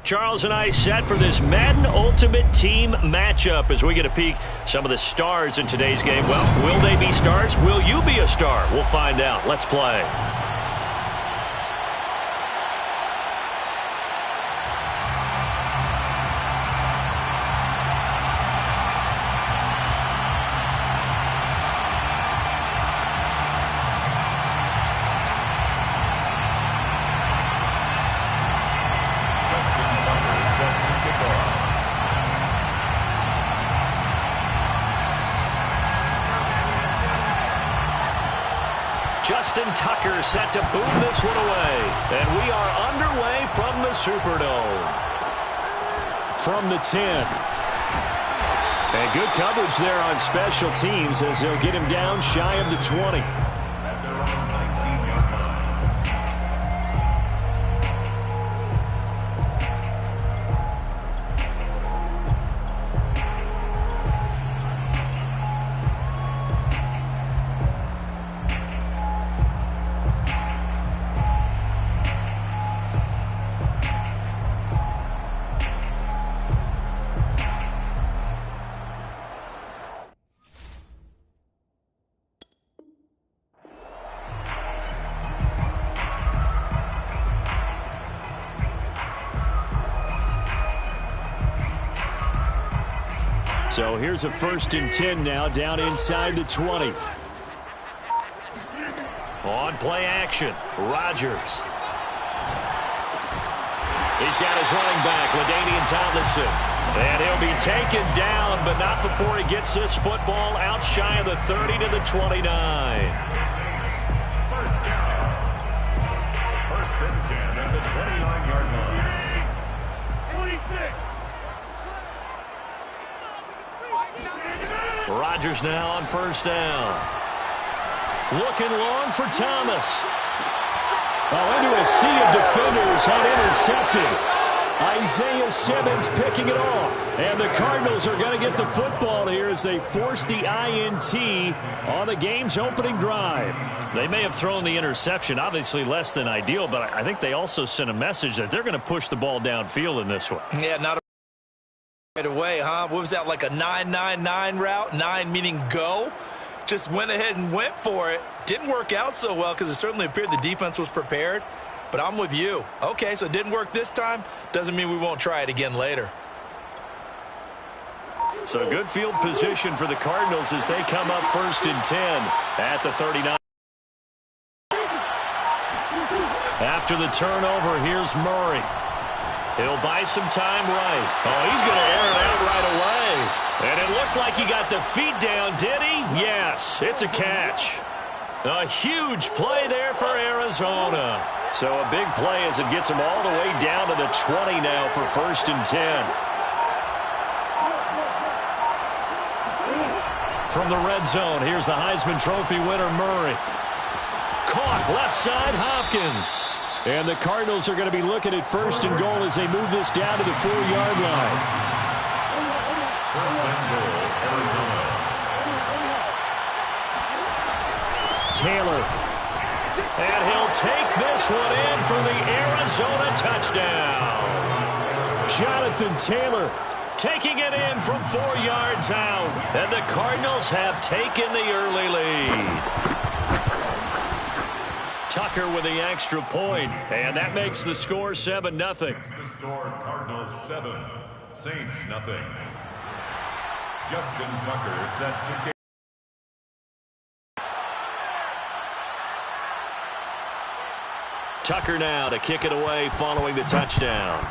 Charles and I set for this Madden Ultimate Team matchup as we get a peek some of the stars in today's game. Well, will they be stars? Will you be a star? We'll find out. Let's play. Justin Tucker set to boom this one away. And we are underway from the Superdome. From the 10. And good coverage there on special teams as they'll get him down shy of the 20. So here's a 1st and 10 now, down inside the 20. On play action, Rodgers. He's got his running back, LaDainian Tomlinson. And he'll be taken down, but not before he gets this football out shy of the 30 to the 29. First down. 1st and 10 at the 29-yard line. 26. Rodgers now on 1st down. Looking long for Thomas. Oh, into a sea of defenders and intercepted. Isaiah Simmons picking it off. And the Cardinals are going to get the football here as they force the INT on the game's opening drive. They may have thrown the interception, obviously less than ideal, but I think they also sent a message that they're going to push the ball downfield in this one. Yeah, not right away, huh? What was that, like a 9-9-9 route? 9 meaning go? Just went ahead and went for it. Didn't work out so well because it certainly appeared the defense was prepared. But I'm with you. Okay, so it didn't work this time. Doesn't mean we won't try it again later. So good field position for the Cardinals as they come up 1st and 10 at the 39. After the turnover, here's Murray. He'll buy some time right. Oh, he's going to air it out right away. And it looked like he got the feet down, did he? Yes, it's a catch. A huge play there for Arizona. So a big play as it gets him all the way down to the 20 now for 1st and 10. From the red zone, here's the Heisman Trophy winner, Murray. Caught left side, Hopkins. And the Cardinals are going to be looking at 1st and goal as they move this down to the 4-yard line. 1st and goal, Arizona. Taylor. And he'll take this one in for the Arizona touchdown. Jonathan Taylor taking it in from 4 yards out. And the Cardinals have taken the early lead. Tucker with the extra point, and that makes the score 7-0. The score, Cardinals 7, Saints nothing. Justin Tucker set to kick. Tucker now to kick it away following the touchdown.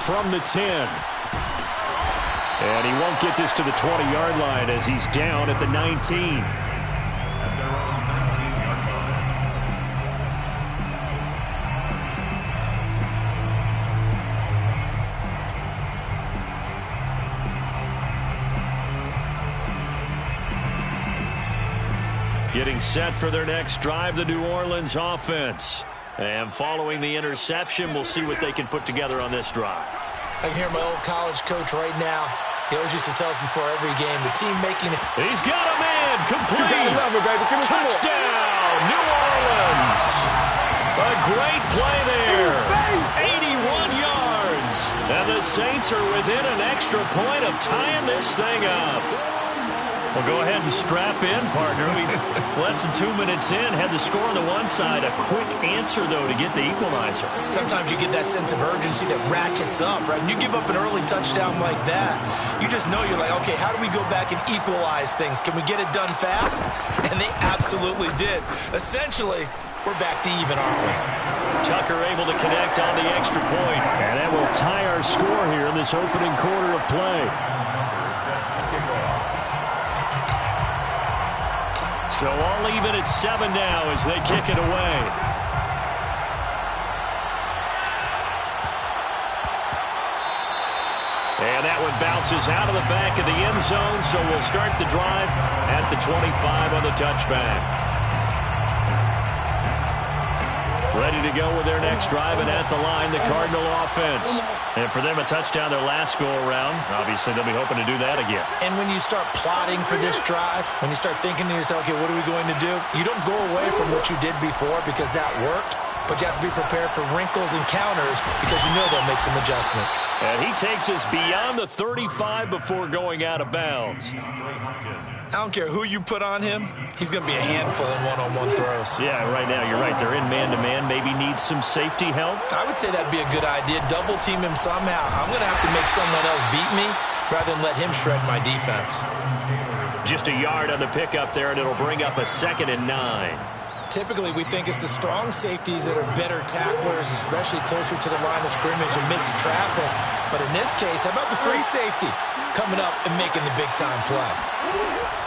From the 10. And he won't get this to the 20-yard line as he's down at the 19. At their own 19-yard line. Getting set for their next drive, the New Orleans offense. And following the interception, we'll see what they can put together on this drive. I can hear my old college coach right now. He always used to tell us before every game, the team making it. He's got a man complete. Love it, baby. Give me some more. Touchdown, New Orleans. A Saints are within an extra point of tying this thing up. Well, go ahead and strap in, partner. We less than 2 minutes in, had the score on the one side. A quick answer, though, to get the equalizer. Sometimes you get that sense of urgency that ratchets up, right? When you give up an early touchdown like that, you just know you're like, okay, how do we go back and equalize things? Can we get it done fast? And they absolutely did. Essentially, we're back to even, aren't we? Tucker able to connect on the extra point. And that will tie our score here in this opening quarter of play. So all even at 7 now as they kick it away. And that one bounces out of the back of the end zone, so we'll start the drive at the 25 on the touchback. Ready to go with their next drive, and at the line, the Cardinal offense. And for them, a touchdown their last go-around. Obviously, they'll be hoping to do that again. And when you start plotting for this drive, when you start thinking to yourself, okay, what are we going to do? You don't go away from what you did before because that worked, but you have to be prepared for wrinkles and counters because you know they'll make some adjustments. And he takes us beyond the 35 before going out of bounds. I don't care who you put on him. He's going to be a handful in one-on-one throws. Yeah, right now, you're right. They're in man-to-man. Maybe need some safety help. I would say that'd be a good idea. Double team him somehow. I'm going to have to make someone else beat me rather than let him shred my defense. Just a yard on the pickup there, and it'll bring up a 2nd and 9. Typically, we think it's the strong safeties that are better tacklers, especially closer to the line of scrimmage amidst traffic. But in this case, how about the free safety coming up and making the big-time play?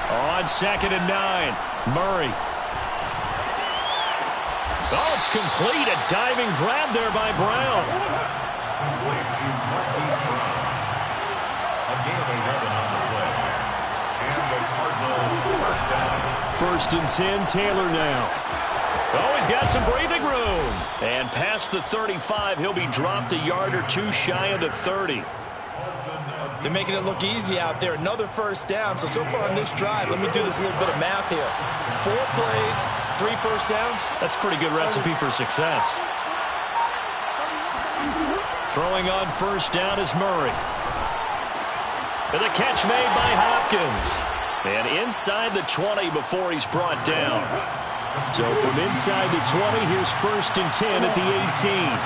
On 2nd and 9, Murray. Oh, it's complete. A diving grab there by Brown. First and 10, Taylor now. Oh, he's got some breathing room. And past the 35, he'll be dropped a yard or two shy of the 30. They're making it look easy out there. Another first down. So far on this drive, let me do this little bit of math here. 4 plays, 3 first downs. That's a pretty good recipe for success. Throwing on first down is Murray. And the catch made by Hopkins. And inside the 20 before he's brought down. So from inside the 20, here's first and 10 at the 18.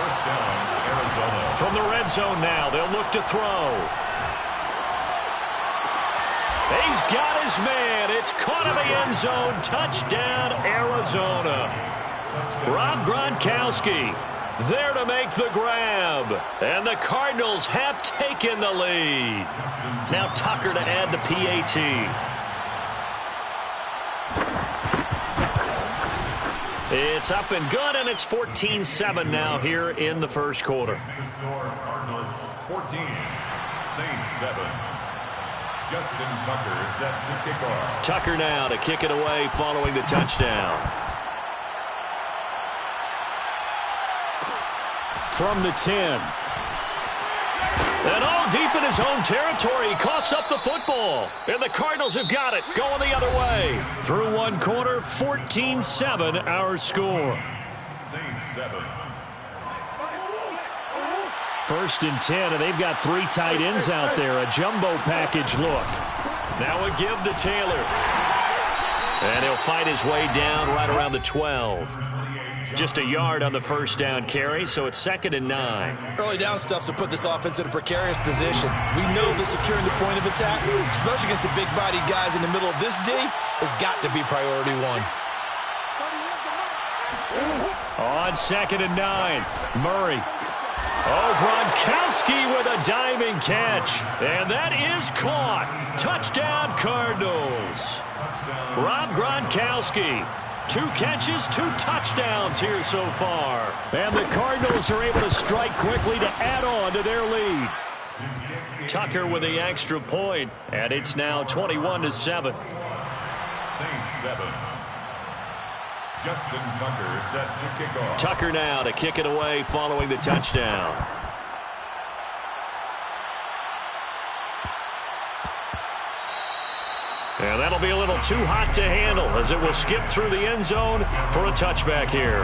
First down, Arizona. From the red zone now, they'll look to throw. He's got his man. It's caught in the end zone. Touchdown, Arizona. Rob Gronkowski there to make the grab. And the Cardinals have taken the lead. Now Tucker to add the PAT. It's up and good, and it's 14-7 now here in the first quarter. Cardinals 14, Saints 7. Justin Tucker set to kick off. Tucker now to kick it away following the touchdown. From the 10. And all deep in his own territory, he coughs up the football. And the Cardinals have got it, going the other way. Through one quarter, 14-7 our score. Saints 7. First and 10, and they've got 3 tight ends out there. A jumbo package look. Now a give to Taylor. And he'll fight his way down right around the 12. Just a yard on the first down carry, so it's 2nd and 9. Early down stuff to put this offense in a precarious position. We know that securing the point of attack, especially against the big-bodied guys in the middle of this D, has got to be priority 1. On 2nd and 9, Murray. Oh, Gronkowski with a diving catch. And that is caught. Touchdown, Cardinals. Rob Gronkowski. 2 catches, 2 touchdowns here so far. And the Cardinals are able to strike quickly to add on to their lead. Tucker with the extra point, and it's now 21-7. Saints 7. Justin Tucker set to kick off. Tucker now to kick it away following the touchdown. And that'll be a little too hot to handle as it will skip through the end zone for a touchback here.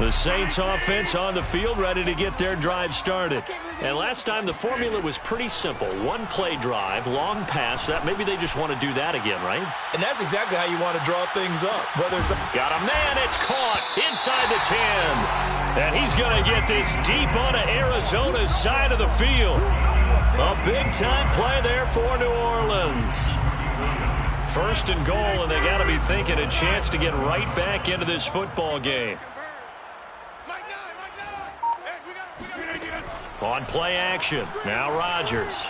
The Saints offense on the field, ready to get their drive started. And last time the formula was pretty simple. One play drive, long pass. That maybe they just want to do that again, right? And that's exactly how you want to draw things up. Whether it's got a man, it's caught inside the 10. And he's going to get this deep onto Arizona's side of the field. A big-time play there for New Orleans. First and goal, and they got to be thinking a chance to get right back into this football game. On play action, now Rodgers.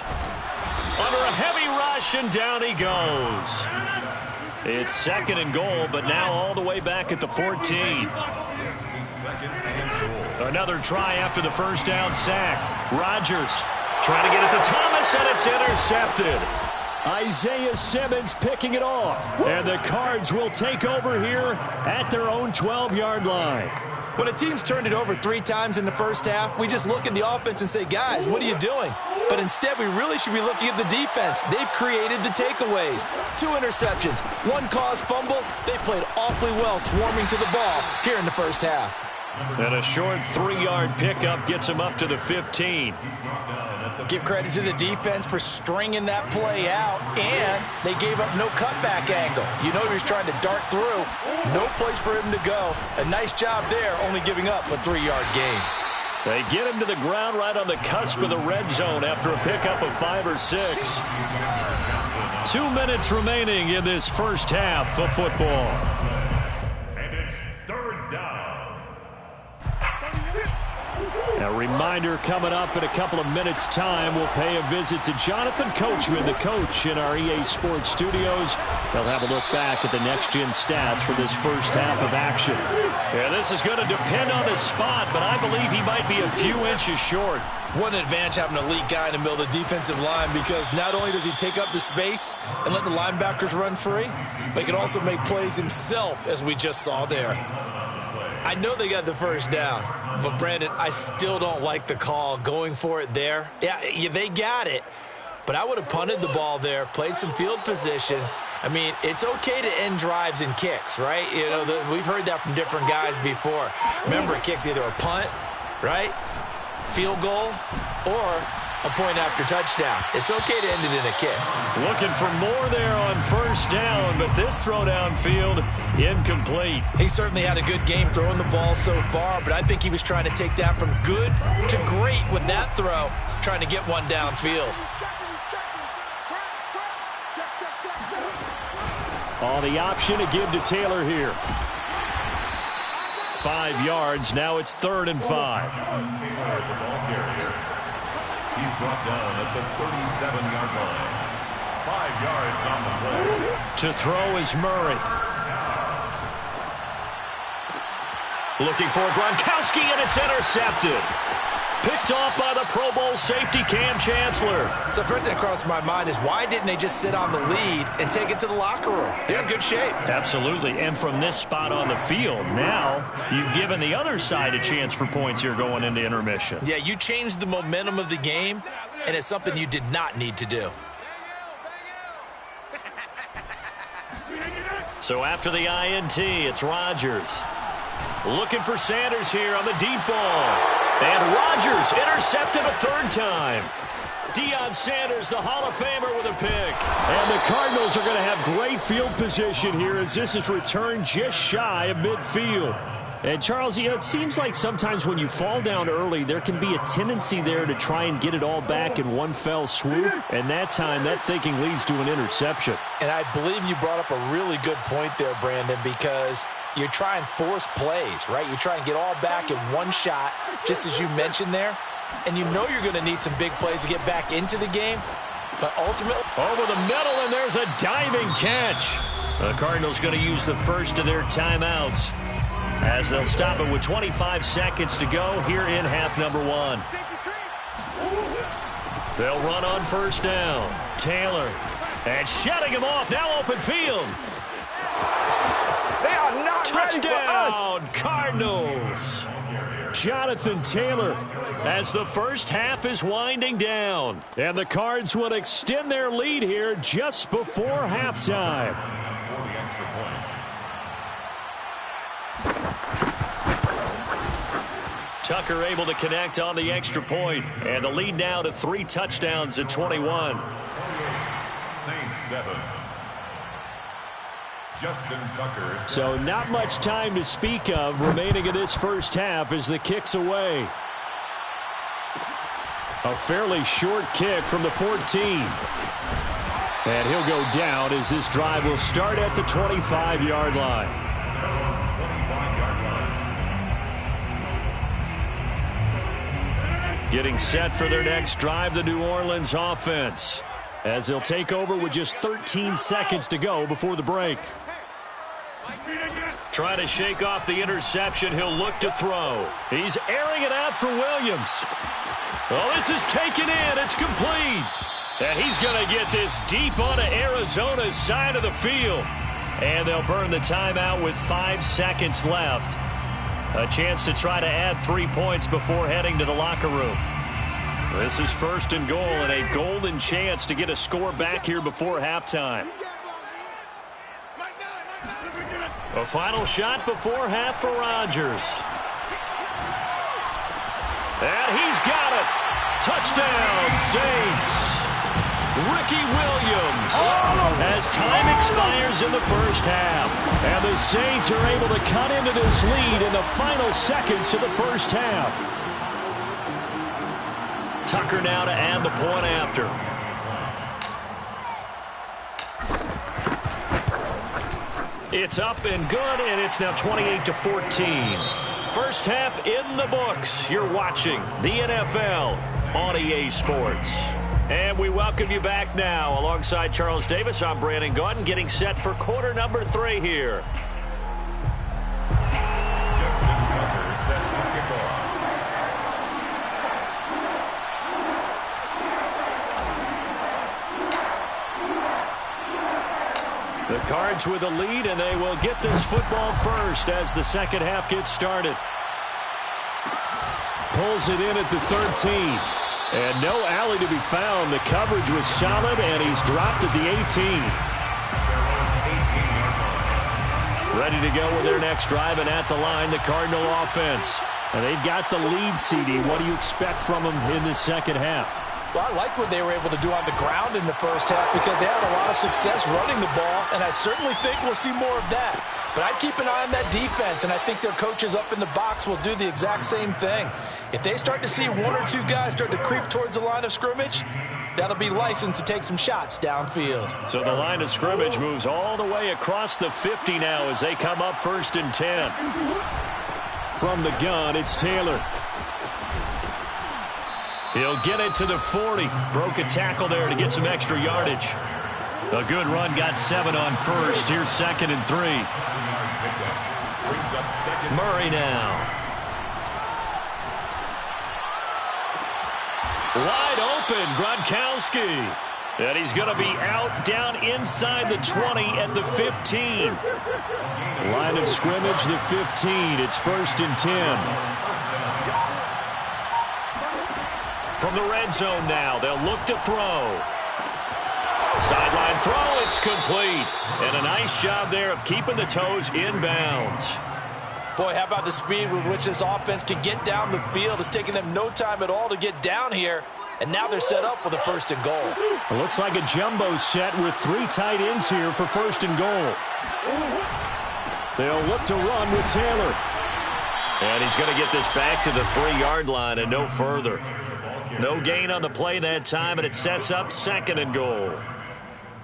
Under a heavy rush, and down he goes. It's second and goal, but now all the way back at the 14. Another try after the first down sack. Rodgers trying to get it to Thomas, and it's intercepted. Isaiah Simmons picking it off. And the Cards will take over here at their own 12-yard line. When a team's turned it over 3 times in the first half, we just look at the offense and say, guys, what are you doing? But instead, we really should be looking at the defense. They've created the takeaways. 2 interceptions, 1 caused fumble. They played awfully well swarming to the ball here in the first half. And a short 3-yard pickup gets him up to the 15. Give credit to the defense for stringing that play out, and they gave up no cutback angle. You know he was trying to dart through. No place for him to go. A nice job there, only giving up a 3-yard gain. They get him to the ground right on the cusp of the red zone after a pickup of 5 or 6. 2 minutes remaining in this first half of football. And it's third down. A reminder coming up in a couple of minutes' time. We'll pay a visit to Jonathan Coachman, the coach in our EA Sports studios. They'll have a look back at the next-gen stats for this first half of action. Yeah, this is going to depend on the spot, but I believe he might be a few inches short. What an advantage having an elite guy in the middle of the defensive line, because not only does he take up the space and let the linebackers run free, but he can also make plays himself, as we just saw there. I know they got the first down, but Brandon, I still don't like the call going for it there. Yeah, they got it, but I would have punted the ball there, played some field position. I mean, it's okay to end drives and kicks, right? You know, we've heard that from different guys before. Remember, kicks either a punt, right, field goal, or a point after touchdown. It's okay to end it in a kick. Looking for more there on first down, but this throw downfield incomplete. He certainly had a good game throwing the ball so far, but I think he was trying to take that from good to great with that throw, trying to get one downfield. Oh, the option to give to Taylor here. 5 yards. Now it's 3rd and 5. He's brought down at the 37-yard line. 5 yards on the play. To throw is Murray. Looking for Gronkowski, and it's intercepted. Picked off by the Pro Bowl safety Cam Chancellor. So first thing that crossed my mind is, why didn't they just sit on the lead and take it to the locker room? They're in good shape. Absolutely, and from this spot on the field, now you've given the other side a chance for points here going into intermission. Yeah, you changed the momentum of the game, and it's something you did not need to do. So after the INT, it's Rodgers. Looking for Sanders here on the deep ball. And Rodgers intercepted a 3rd time. Deion Sanders, the Hall of Famer, with a pick. And the Cardinals are going to have great field position here as this is returned just shy of midfield. And, Charles, you know, it seems like sometimes when you fall down early, there can be a tendency there to try and get it all back in one fell swoop. And that time, that thinking leads to an interception. And I believe you brought up a really good point there, Brandon, because you try and force plays, right? You try and get all back in one shot, just as you mentioned there. And you know you're going to need some big plays to get back into the game. But ultimately, over the middle, and there's a diving catch. The Cardinals going to use the first of their timeouts, as they'll stop it with 25 seconds to go here in half number 1. They'll run on first down. Taylor, and shutting him off. Now open field. they are not Touchdown, Cardinals. Jonathan Taylor, as the first half is winding down. And the Cards will extend their lead here just before halftime. Tucker able to connect on the extra point, and the lead now to 3 touchdowns at 21. Saints 7. Justin Tucker. So not much time to speak of remaining in this first half as the kick's away. A fairly short kick from the 14. And he'll go down as this drive will start at the 25-yard line. 25-yard line. Getting set for their next drive, the New Orleans offense, as they'll take over with just 13 seconds to go before the break. Trying to shake off the interception. He'll look to throw. He's airing it out for Williams. Well, this is taken in. It's complete. And he's going to get this deep onto Arizona's side of the field. And they'll burn the timeout with 5 seconds left. A chance to try to add 3 points before heading to the locker room. This is 1st and goal and a golden chance to get a score back here before halftime. A final shot before half for Rodgers. And he's got it. Touchdown, Saints. Ricky Williams as time expires in the first half. And the Saints are able to cut into this lead in the final seconds of the first half. Tucker now to add the point after. It's up and good, and it's now 28-14. First half in the books. You're watching the NFL on EA Sports. And we welcome you back now. Alongside Charles Davis, I'm Brandon Gaudin, getting set for quarter number 3 here. Justin Tucker set to kick off. The Cards with a lead, and they will get this football first as the second half gets started. Pulls it in at the 13. And no alley to be found. The coverage was solid, and he's dropped at the 18. Ready to go with their next drive, and at the line, the Cardinal offense. And they've got the lead, CD. What do you expect from them in the second half? Well, I like what they were able to do on the ground in the first half because they had a lot of success running the ball, and I certainly think we'll see more of that. But I'd keep an eye on that defense, and I think their coaches up in the box will do the exact same thing. If they start to see 1 or 2 guys start to creep towards the line of scrimmage, that'll be licensed to take some shots downfield. So the line of scrimmage moves all the way across the 50 now as they come up 1st and 10. From the gun, it's Taylor. He'll get it to the 40. Broke a tackle there to get some extra yardage. A good run, got 7 on first. Here's 2nd and 3. Murray now. Wide open, Gronkowski. And he's going to be out down inside the 20 at the 15. Line of scrimmage, the 15. It's 1st and 10. From the red zone now, they'll look to throw. Sideline throw, it's complete. And a nice job there of keeping the toes inbounds. Boy, how about the speed with which this offense can get down the field? It's taking them no time at all to get down here. And now they're set up with a 1st and goal. It looks like a jumbo set with 3 tight ends here for 1st and goal. They'll look to run with Taylor. And he's going to get this back to the 3-yard line and no further. No gain on the play that time, and it sets up 2nd and goal.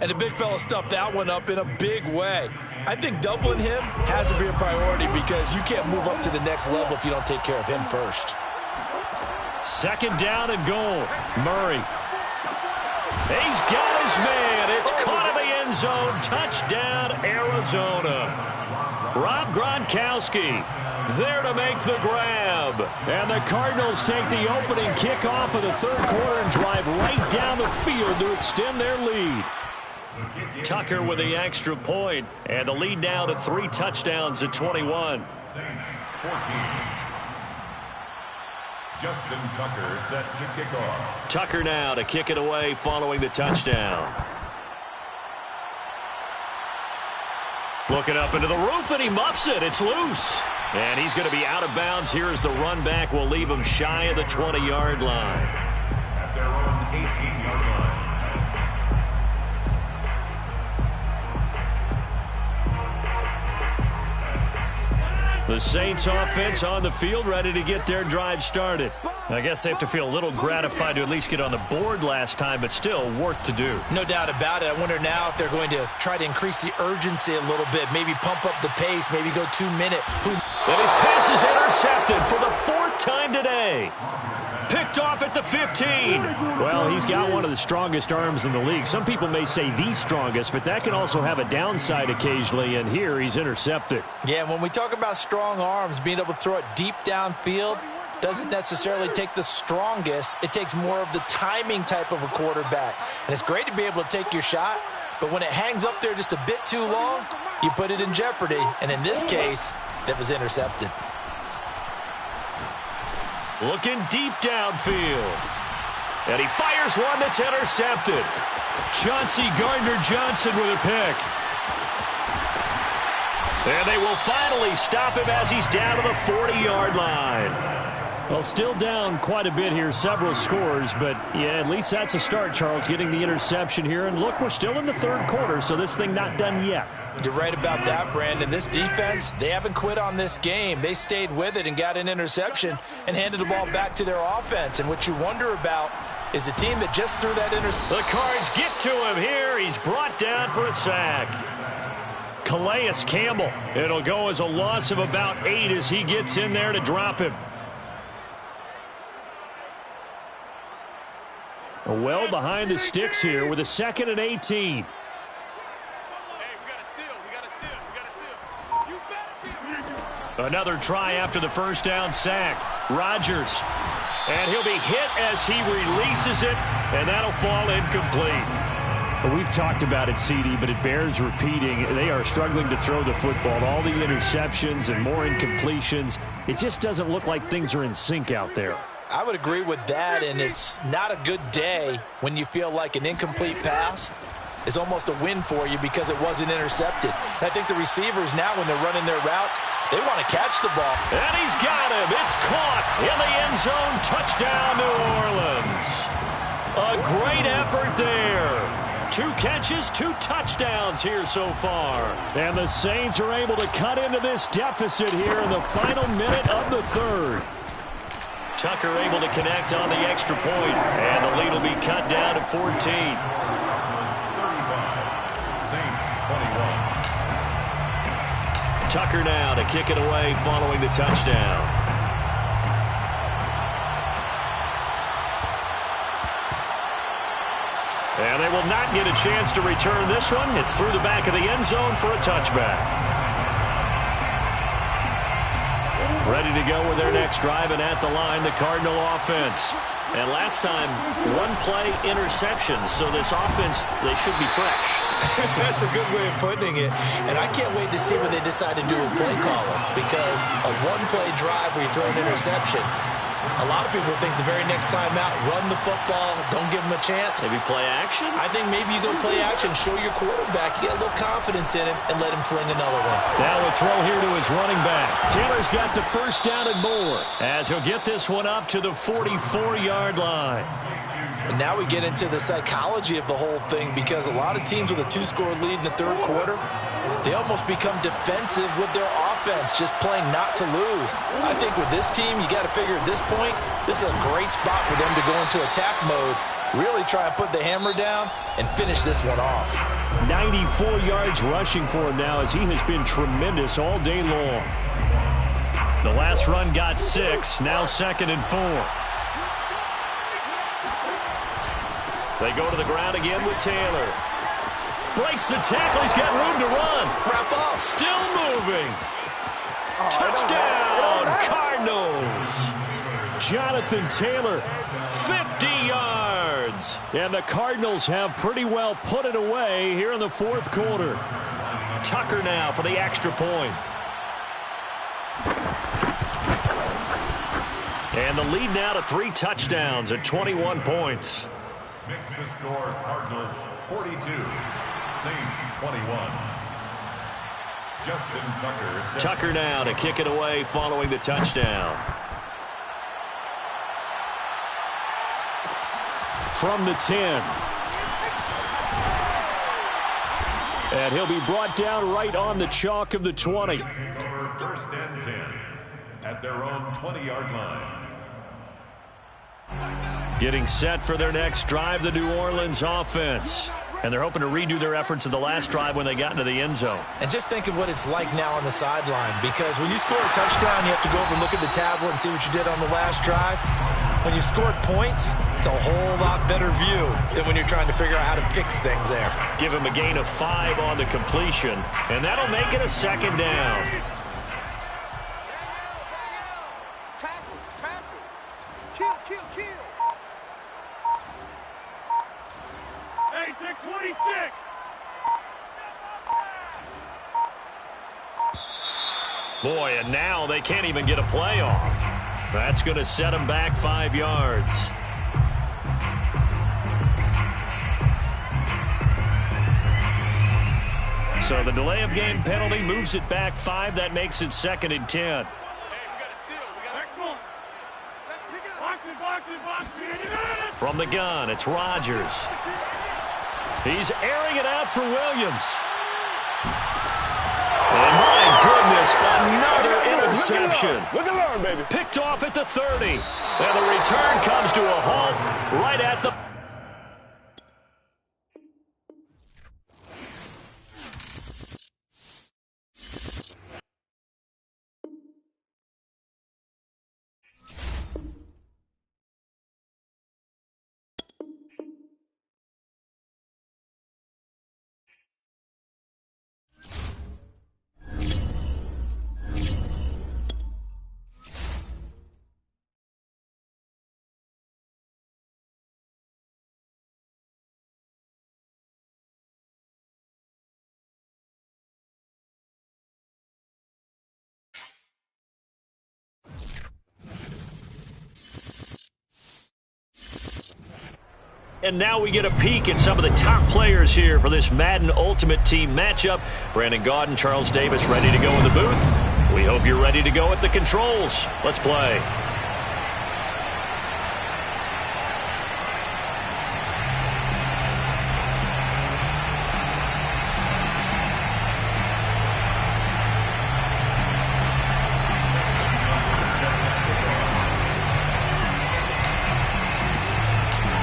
And the big fella stuffed that one up in a big way. I think doubling him has to be a priority because you can't move up to the next level if you don't take care of him first. 2nd down and goal. Murray. He's got his man. It's caught in the end zone. Touchdown, Arizona. Rob Gronkowski there to make the grab. And the Cardinals take the opening kickoff of the 3rd quarter and drive right down the field to extend their lead. Tucker with the extra point, and the lead now to 3 touchdowns at 21. Saints 14. Justin Tucker set to kick off. Tucker now to kick it away following the touchdown. Looking up into the roof, and he muffs it. It's loose. And he's going to be out of bounds here as the run back will leave him shy of the 20-yard line. At their own 18-yard line. The Saints offense on the field, ready to get their drive started. I guess they have to feel a little gratified to at least get on the board last time, but still work to do. No doubt about it. I wonder now if they're going to try to increase the urgency a little bit, maybe pump up the pace, maybe go 2-minute. And his pass is intercepted for the 4th time today. Picked off at the 15. Well, he's got one of the strongest arms in the league. Some people may say the strongest, but that can also have a downside occasionally, and here he's intercepted. Yeah, when we talk about strong arms, being able to throw it deep downfield doesn't necessarily take the strongest. It takes more of the timing type of a quarterback. And it's great to be able to take your shot, but when it hangs up there just a bit too long, you put it in jeopardy. And in this case, that was intercepted. Looking deep downfield. And he fires one that's intercepted. Chauncey Gardner-Johnson with a pick. And they will finally stop him as he's down to the 40-yard line. Well, still down quite a bit here, several scores, but yeah, at least that's a start, Charles, getting the interception here. And look, we're still in the 3rd quarter, so this thing not done yet. You're right about that, Brandon. This defense, they haven't quit on this game. They stayed with it and got an interception and handed the ball back to their offense. And what you wonder about is the team that just threw that interception. The Cards get to him here. He's brought down for a sack. Calais Campbell. It'll go as a loss of about 8 as he gets in there to drop him. Well behind the sticks here with a 2nd and 18. Another try after the first down sack. Rodgers. And he'll be hit as he releases it, and that'll fall incomplete. Well, we've talked about it, CD, but it bears repeating. They are struggling to throw the football. All the interceptions and more incompletions. It just doesn't look like things are in sync out there. I would agree with that, and it's not a good day when you feel like an incomplete pass is almost a win for you because it wasn't intercepted. And I think the receivers now, when they're running their routes, they want to catch the ball. And he's got him. It's caught in the end zone. Touchdown, New Orleans. A great effort there. 2 catches, 2 touchdowns here so far. And the Saints are able to cut into this deficit here in the final minute of the 3rd. Tucker able to connect on the extra point, and the lead will be cut down to 14. 35, Saints 21. Tucker now to kick it away following the touchdown. And they will not get a chance to return this one. It's through the back of the end zone for a touchback. Ready to go with their next drive, and at the line, the Cardinal offense. And last time, 1-play interceptions, so this offense, they should be fresh. That's a good way of putting it. And I can't wait to see what they decide to do with play calling, because a 1-play drive where you throw an interception, a lot of people think the very next time out, run the football, don't give them a chance. Maybe play action? I think maybe you go play action, show your quarterback, you get a little confidence in him, and let him fling another one. Now a throw here to his running back. Taylor's got the first down and more, as he'll get this one up to the 44-yard line. And now we get into the psychology of the whole thing, because a lot of teams with a 2-score lead in the 3rd quarter, they almost become defensive with their offense, just playing not to lose. I think with this team, you got to figure at this point, this is a great spot for them to go into attack mode, really try and put the hammer down and finish this one off. 94 yards rushing for him now, as he has been tremendous all day long. The last run got 6, now 2nd and 4. They go to the ground again with Taylor. Breaks the tackle. He's got room to run. Wrap up. Still moving. Touchdown, Cardinals. Jonathan Taylor, 50 yards. And the Cardinals have pretty well put it away here in the 4th quarter. Tucker now for the extra point. And the lead now to 3 touchdowns at 21 points. Makes the score Cardinals 42, Saints 21. Justin Tucker. Tucker now to kick it away following the touchdown. From the 10. And he'll be brought down right on the chalk of the 20. First and 10 at their own 20-yard line. Getting set for their next drive, the New Orleans offense. And they're hoping to redo their efforts of the last drive when they got into the end zone. And just think of what it's like now on the sideline, because when you score a touchdown, you have to go over and look at the tablet and see what you did on the last drive. When you scored points, it's a whole lot better view than when you're trying to figure out how to fix things there. Give him a gain of 5 on the completion, and that'll make it a second down. Hey, take 26. Boy, and now they can't even get a play off. That's going to set them back 5 yards. So the delay of game penalty moves it back 5. That makes it 2nd and 10. From the gun, it's Rodgers. He's airing it out for Williams. And my goodness, another interception. Look and learn, baby. Picked off at the 30. And the return comes to a halt right at the... And now we get a peek at some of the top players here for this Madden Ultimate Team matchup. Brandon Gaudin, Charles Davis ready to go in the booth. We hope you're ready to go at the controls. Let's play.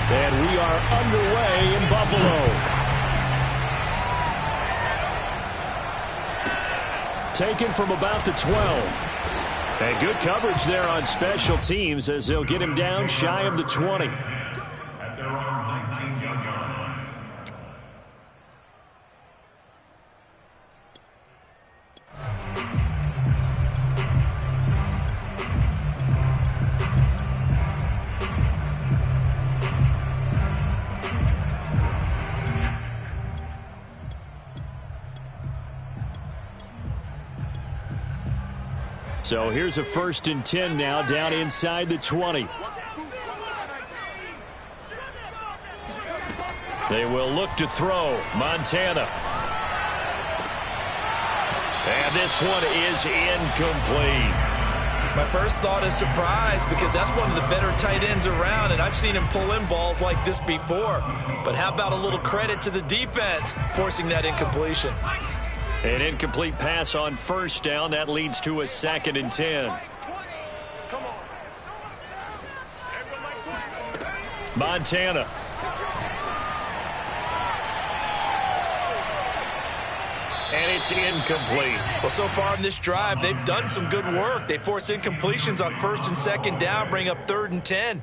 And we are underway in Buffalo. Taken from about the 12. And good coverage there on special teams as they'll get him down shy of the 20. At their own 19-yard line. So here's a 1st and 10 now down inside the 20. They will look to throw. Montana. And this one is incomplete. My first thought is surprise, because that's one of the better tight ends around, and I've seen him pull in balls like this before. But how about a little credit to the defense forcing that incompletion? An incomplete pass on 1st down. That leads to a 2nd and 10. Montana. And it's incomplete. Well, so far in this drive, they've done some good work. They force incompletions on 1st and 2nd down, bring up 3rd and 10.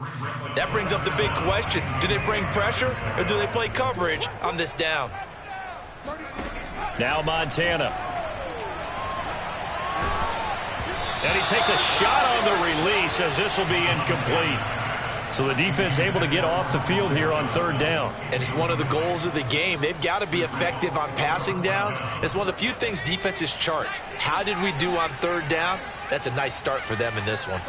That brings up the big question. Do they bring pressure or do they play coverage on this down? Now Montana. And he takes a shot on the release as this will be incomplete. So the defense able to get off the field here on 3rd down. And it's one of the goals of the game. They've got to be effective on passing downs. It's one of the few things defenses chart. How did we do on 3rd down? That's a nice start for them in this one.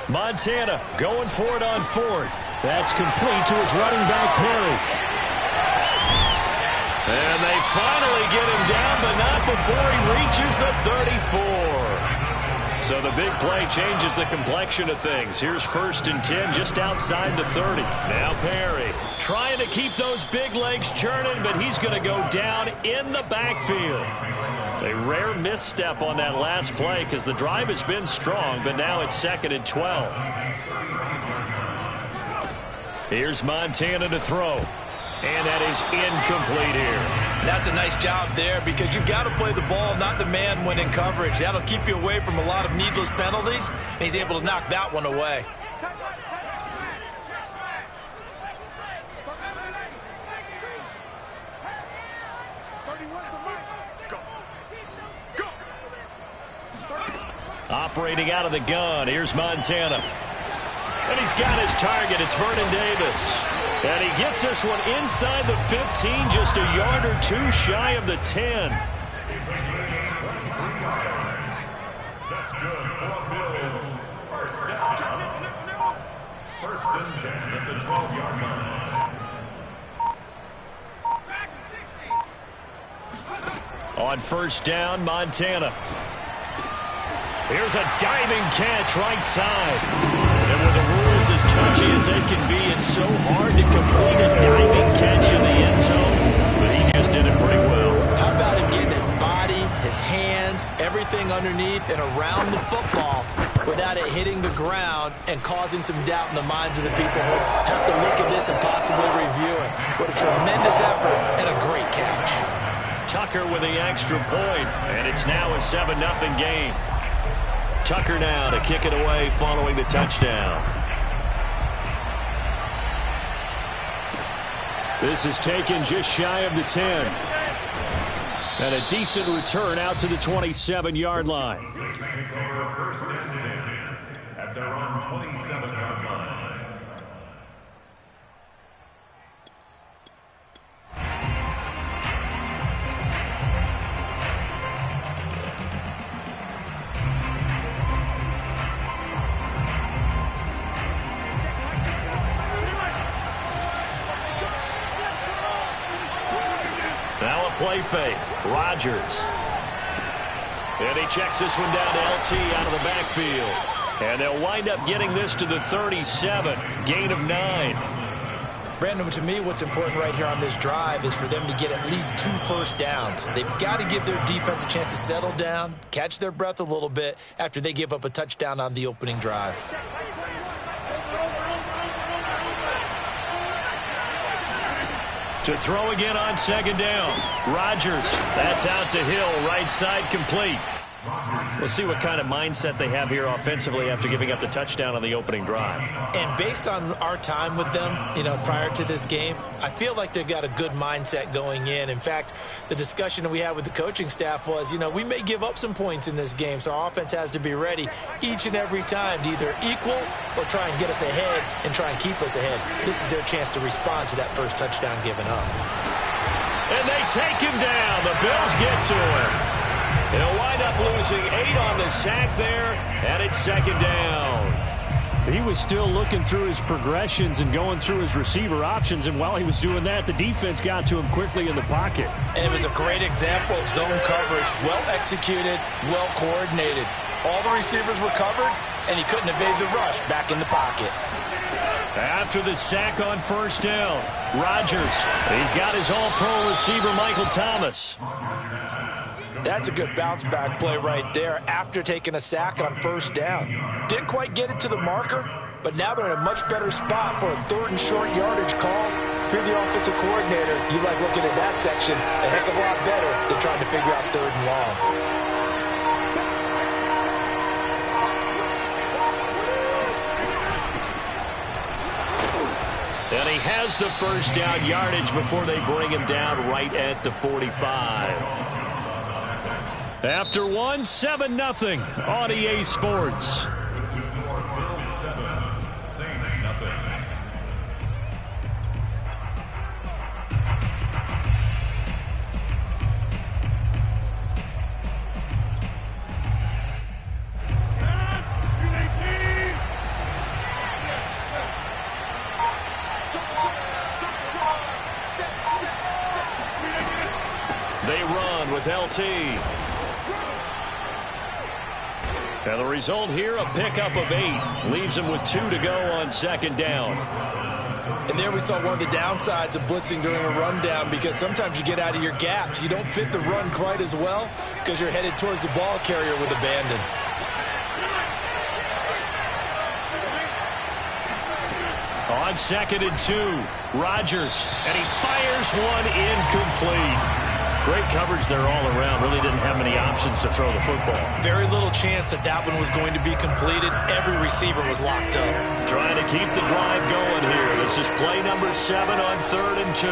Montana going for it on 4th. That's complete to his running back, Perry. And they finally get him down, but not before he reaches the 34. So the big play changes the complexion of things. Here's 1st and 10 just outside the 30. Now Perry trying to keep those big legs churning, but he's going to go down in the backfield. A rare misstep on that last play because the drive has been strong, but now it's 2nd and 12. Here's Montana to throw. And that is incomplete here. That's a nice job there because you've got to play the ball, not the man when in coverage. That'll keep you away from a lot of needless penalties, and he's able to knock that one away. Operating out of the gun, here's Montana. And he's got his target. It's Vernon Davis. And he gets this one inside the 15, just a yard or two shy of the 10. That's good for Bills. 1st and 10 at the 12-yard line. On 1st down, Montana. Here's a diving catch right side. And with the rules as touchy as they can be, it's so hard to complete a diving catch in the end zone. But he just did it pretty well. How about him getting his body, his hands, everything underneath and around the football without it hitting the ground and causing some doubt in the minds of the people who have to look at this and possibly review it. What a tremendous effort and a great catch. Tucker with the extra point, and it's now a 7-0 game. Tucker now to kick it away following the touchdown. This is taken just shy of the 10. And a decent return out to the 27-yard line. 1st and 10 at their own 27-yard line. Now a play fake. Rodgers. And he checks this one down to LT out of the backfield. And they'll wind up getting this to the 37. Gain of 9. Brandon, to me, what's important right here on this drive is for them to get at least 2 first downs. They've got to give their defense a chance to settle down, catch their breath a little bit after they give up a touchdown on the opening drive. To throw again on 2nd down. Rodgers. That's out to Hill. Right side complete. We'll see what kind of mindset they have here offensively after giving up the touchdown on the opening drive. And based on our time with them, prior to this game, I feel like they've got a good mindset going in. In fact, the discussion that we had with the coaching staff was, we may give up some points in this game, so our offense has to be ready each and every time to either equal or try and get us ahead and try and keep us ahead. This is their chance to respond to that first touchdown given up. And they take him down. The Bills get to him. They'll wind up losing 8 on the sack there, and it's 2nd down. He was still looking through his progressions and going through his receiver options, and while he was doing that, the defense got to him quickly in the pocket. And it was a great example of zone coverage, well executed, well coordinated. All the receivers were covered, and he couldn't evade the rush back in the pocket. After the sack on 1st down, Rodgers, he's got his all-pro receiver, Michael Thomas. That's a good bounce-back play right there after taking a sack on 1st down. Didn't quite get it to the marker, but now they're in a much better spot for a 3rd and short yardage call. If you're the offensive coordinator, you like looking at that section a heck of a lot better than trying to figure out 3rd and long. And he has the 1st down yardage before they bring him down right at the 45. After 1, 7-0 on EA Sports. with LT. And the result here, a pickup of 8. Leaves him with 2 to go on second down. And there we saw one of the downsides of blitzing during a rundown, because sometimes you get out of your gaps. You don't fit the run quite as well because you're headed towards the ball carrier with abandon. On 2nd and 2, Rodgers, and he fires one incomplete. Great coverage there all around. Really didn't have many options to throw the football. Very little chance that that one was going to be completed. Every receiver was locked up. Trying to keep the drive going here. This is play number 7 on 3rd and 2.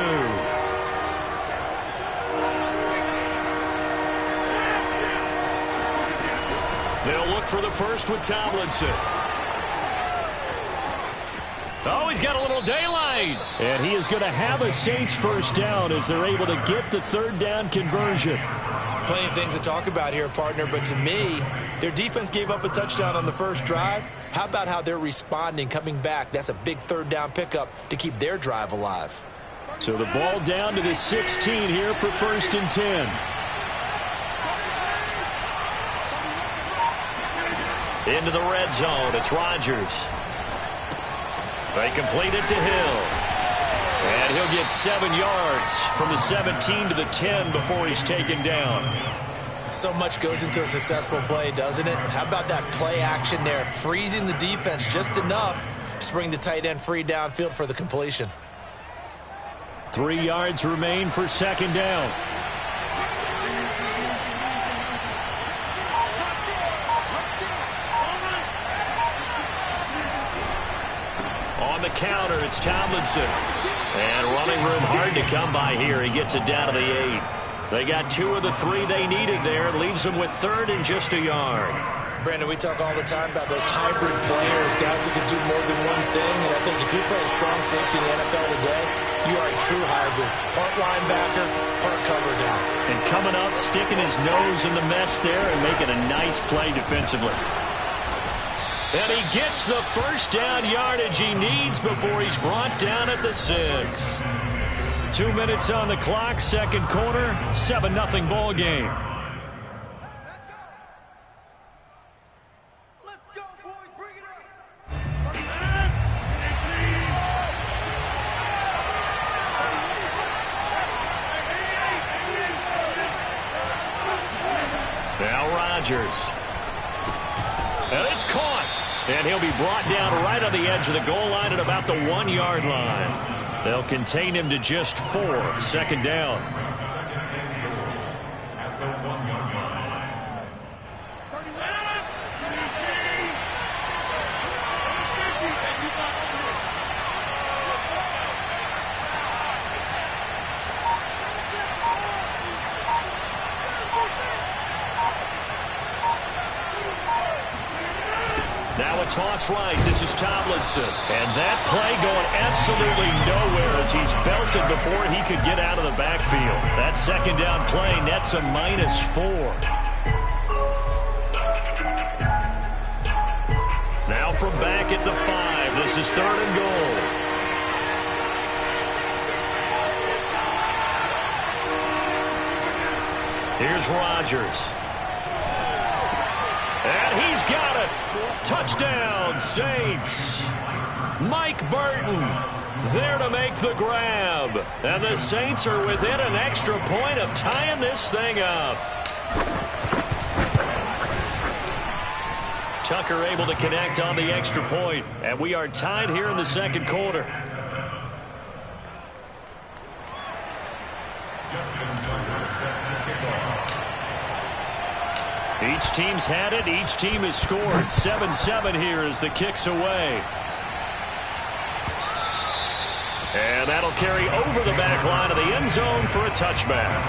They'll look for the first with Tomlinson. Oh, he's got a little daylight. And he is going to have a Saints first down as they're able to get the 3rd down conversion. Plenty of things to talk about here, partner, but to me, their defense gave up a touchdown on the first drive. How about how they're responding, coming back? That's a big 3rd down pickup to keep their drive alive. So the ball down to the 16 here for 1st and 10. Into the red zone, it's Rodgers. They complete it to Hill. And he'll get 7 yards from the 17 to the 10 before he's taken down. So much goes into a successful play, doesn't it? How about that play action there? Freezing the defense just enough to bring the tight end free downfield for the completion. 3 yards remain for 2nd down. On the counter, it's Tomlinson. And running room hard to come by here. He gets it down to the 8. They got 2 of the 3 they needed there. Leaves them with 3rd and just a yard. Brandon, we talk all the time about those hybrid players, guys who can do more than one thing. And I think if you're playing strong safety in the NFL today, you are a true hybrid. Part linebacker, part cover guy. And coming up, sticking his nose in the mess there and making a nice play defensively. And he gets the first down yardage he needs before he's brought down at the 6. 2 minutes on the clock, 2nd quarter, 7-0 ball game. Let's go, boys, bring it up. Now Rodgers. And it's caught. And he'll be brought down right on the edge of the goal line at about the 1-yard line. They'll contain him to just 4. 2nd down. Now a toss right. This is Tomlinson. And that play going absolutely nowhere as he's belted before he could get out of the backfield. That 2nd down play nets a -4. Now from back at the 5. This is 3rd and goal. Here's Rodgers. And he's got it. Touchdown, Saints. Mike Burton there to make the grab. And the Saints are within an extra point of tying this thing up. Tucker able to connect on the extra point. And we are tied here in the 2nd quarter. Each team's had it. Each team has scored. 7-7 here as the kick's away. And that'll carry over the back line of the end zone for a touchback.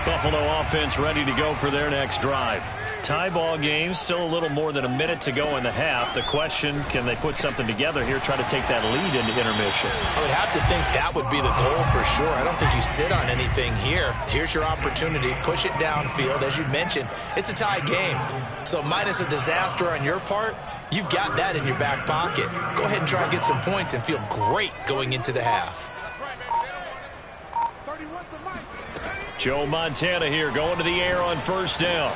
Buffalo offense ready to go for their next drive. Tie ball game, still a little more than a minute to go in the half. The question, can they put something together here, try to take that lead into intermission? I would have to think that would be the goal for sure. I don't think you sit on anything here. Here's your opportunity. Push it downfield. As you mentioned, it's a tie game. So minus a disaster on your part, you've got that in your back pocket. Go ahead and try and get some points and feel great going into the half. That's right, baby. Joe Montana here going to the air on first down.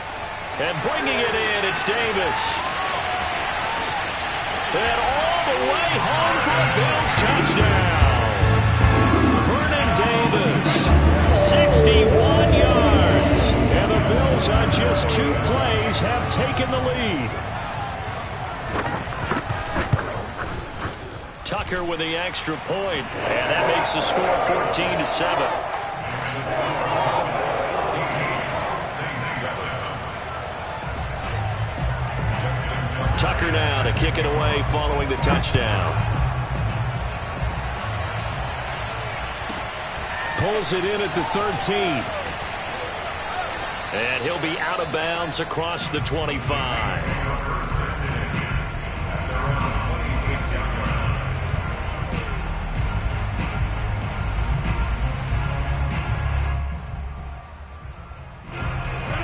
And bringing it in, it's Davis. And all the way home for a Bills touchdown. Vernon Davis, 61 yards. And the Bills on just 2 plays have taken the lead. Tucker with the extra point, and that makes the score 14-7. Tucker now to kick it away following the touchdown. Pulls it in at the 13. And he'll be out of bounds across the 25.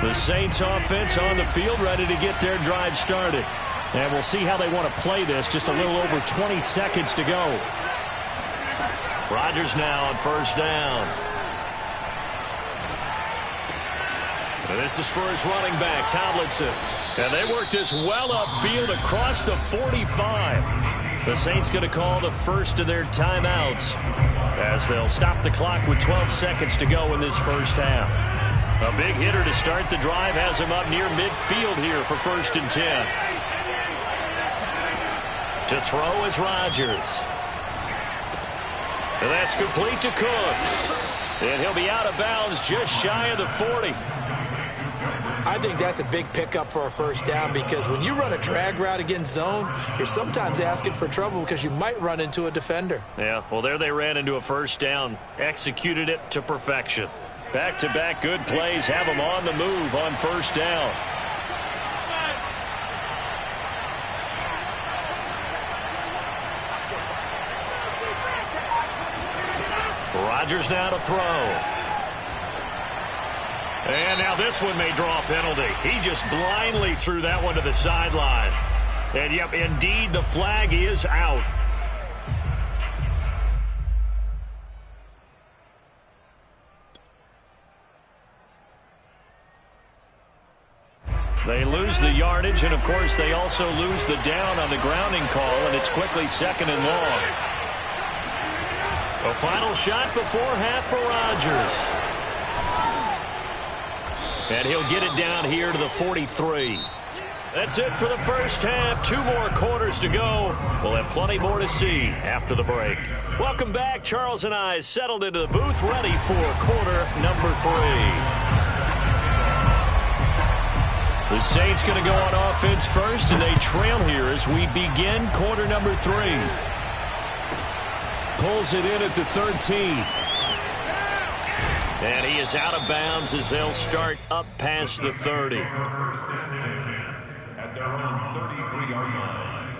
The Saints offense on the field ready to get their drive started. And we'll see how they want to play this. Just a little over 20 seconds to go. Rodgers now on first down. And this is for his running back, Tomlinson. And they work this well upfield across the 45. The Saints going to call the first of their timeouts as they'll stop the clock with 12 seconds to go in this first half. A big hitter to start the drive has him up near midfield here for 1st and 10. To throw is Rodgers. And that's complete to Cooks. And he'll be out of bounds just shy of the 40. I think that's a big pickup for a first down because when you run a drag route against zone, you're sometimes asking for trouble because you might run into a defender. Yeah, well, there they ran into a first down. Executed it to perfection. Back-to-back good plays have them on the move on first down. Rodgers now to throw. And now this one may draw a penalty. He just blindly threw that one to the sideline. And, yep, indeed, the flag is out. They lose the yardage, and, of course, they also lose the down on the grounding call, and it's quickly 2nd and long. A final shot before half for Rodgers. And he'll get it down here to the 43. That's it for the first half. 2 more quarters to go. We'll have plenty more to see after the break. Welcome back. Charles and I settled into the booth, ready for quarter number 3. The Saints going to go on offense first, and they trail here as we begin quarter number 3. Pulls it in at the 13. And he is out of bounds as they'll start up past the 30. At their own 33-yard line.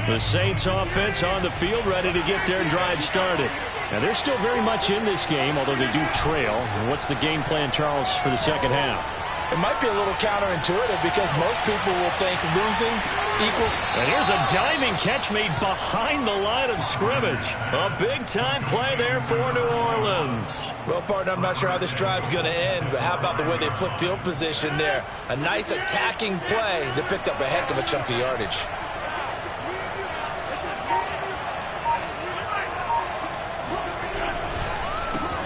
The Saints offense on the field ready to get their drive started. Now, they're still very much in this game, although they do trail. And what's the game plan, Charles, for the second half? It might be a little counterintuitive because most people will think losing equals. And here's a diving catch made behind the line of scrimmage. A big-time play there for New Orleans. Well, partner, I'm not sure how this drive's going to end, but how about the way they flip field position there? A nice attacking play that picked up a heck of a chunk of yardage.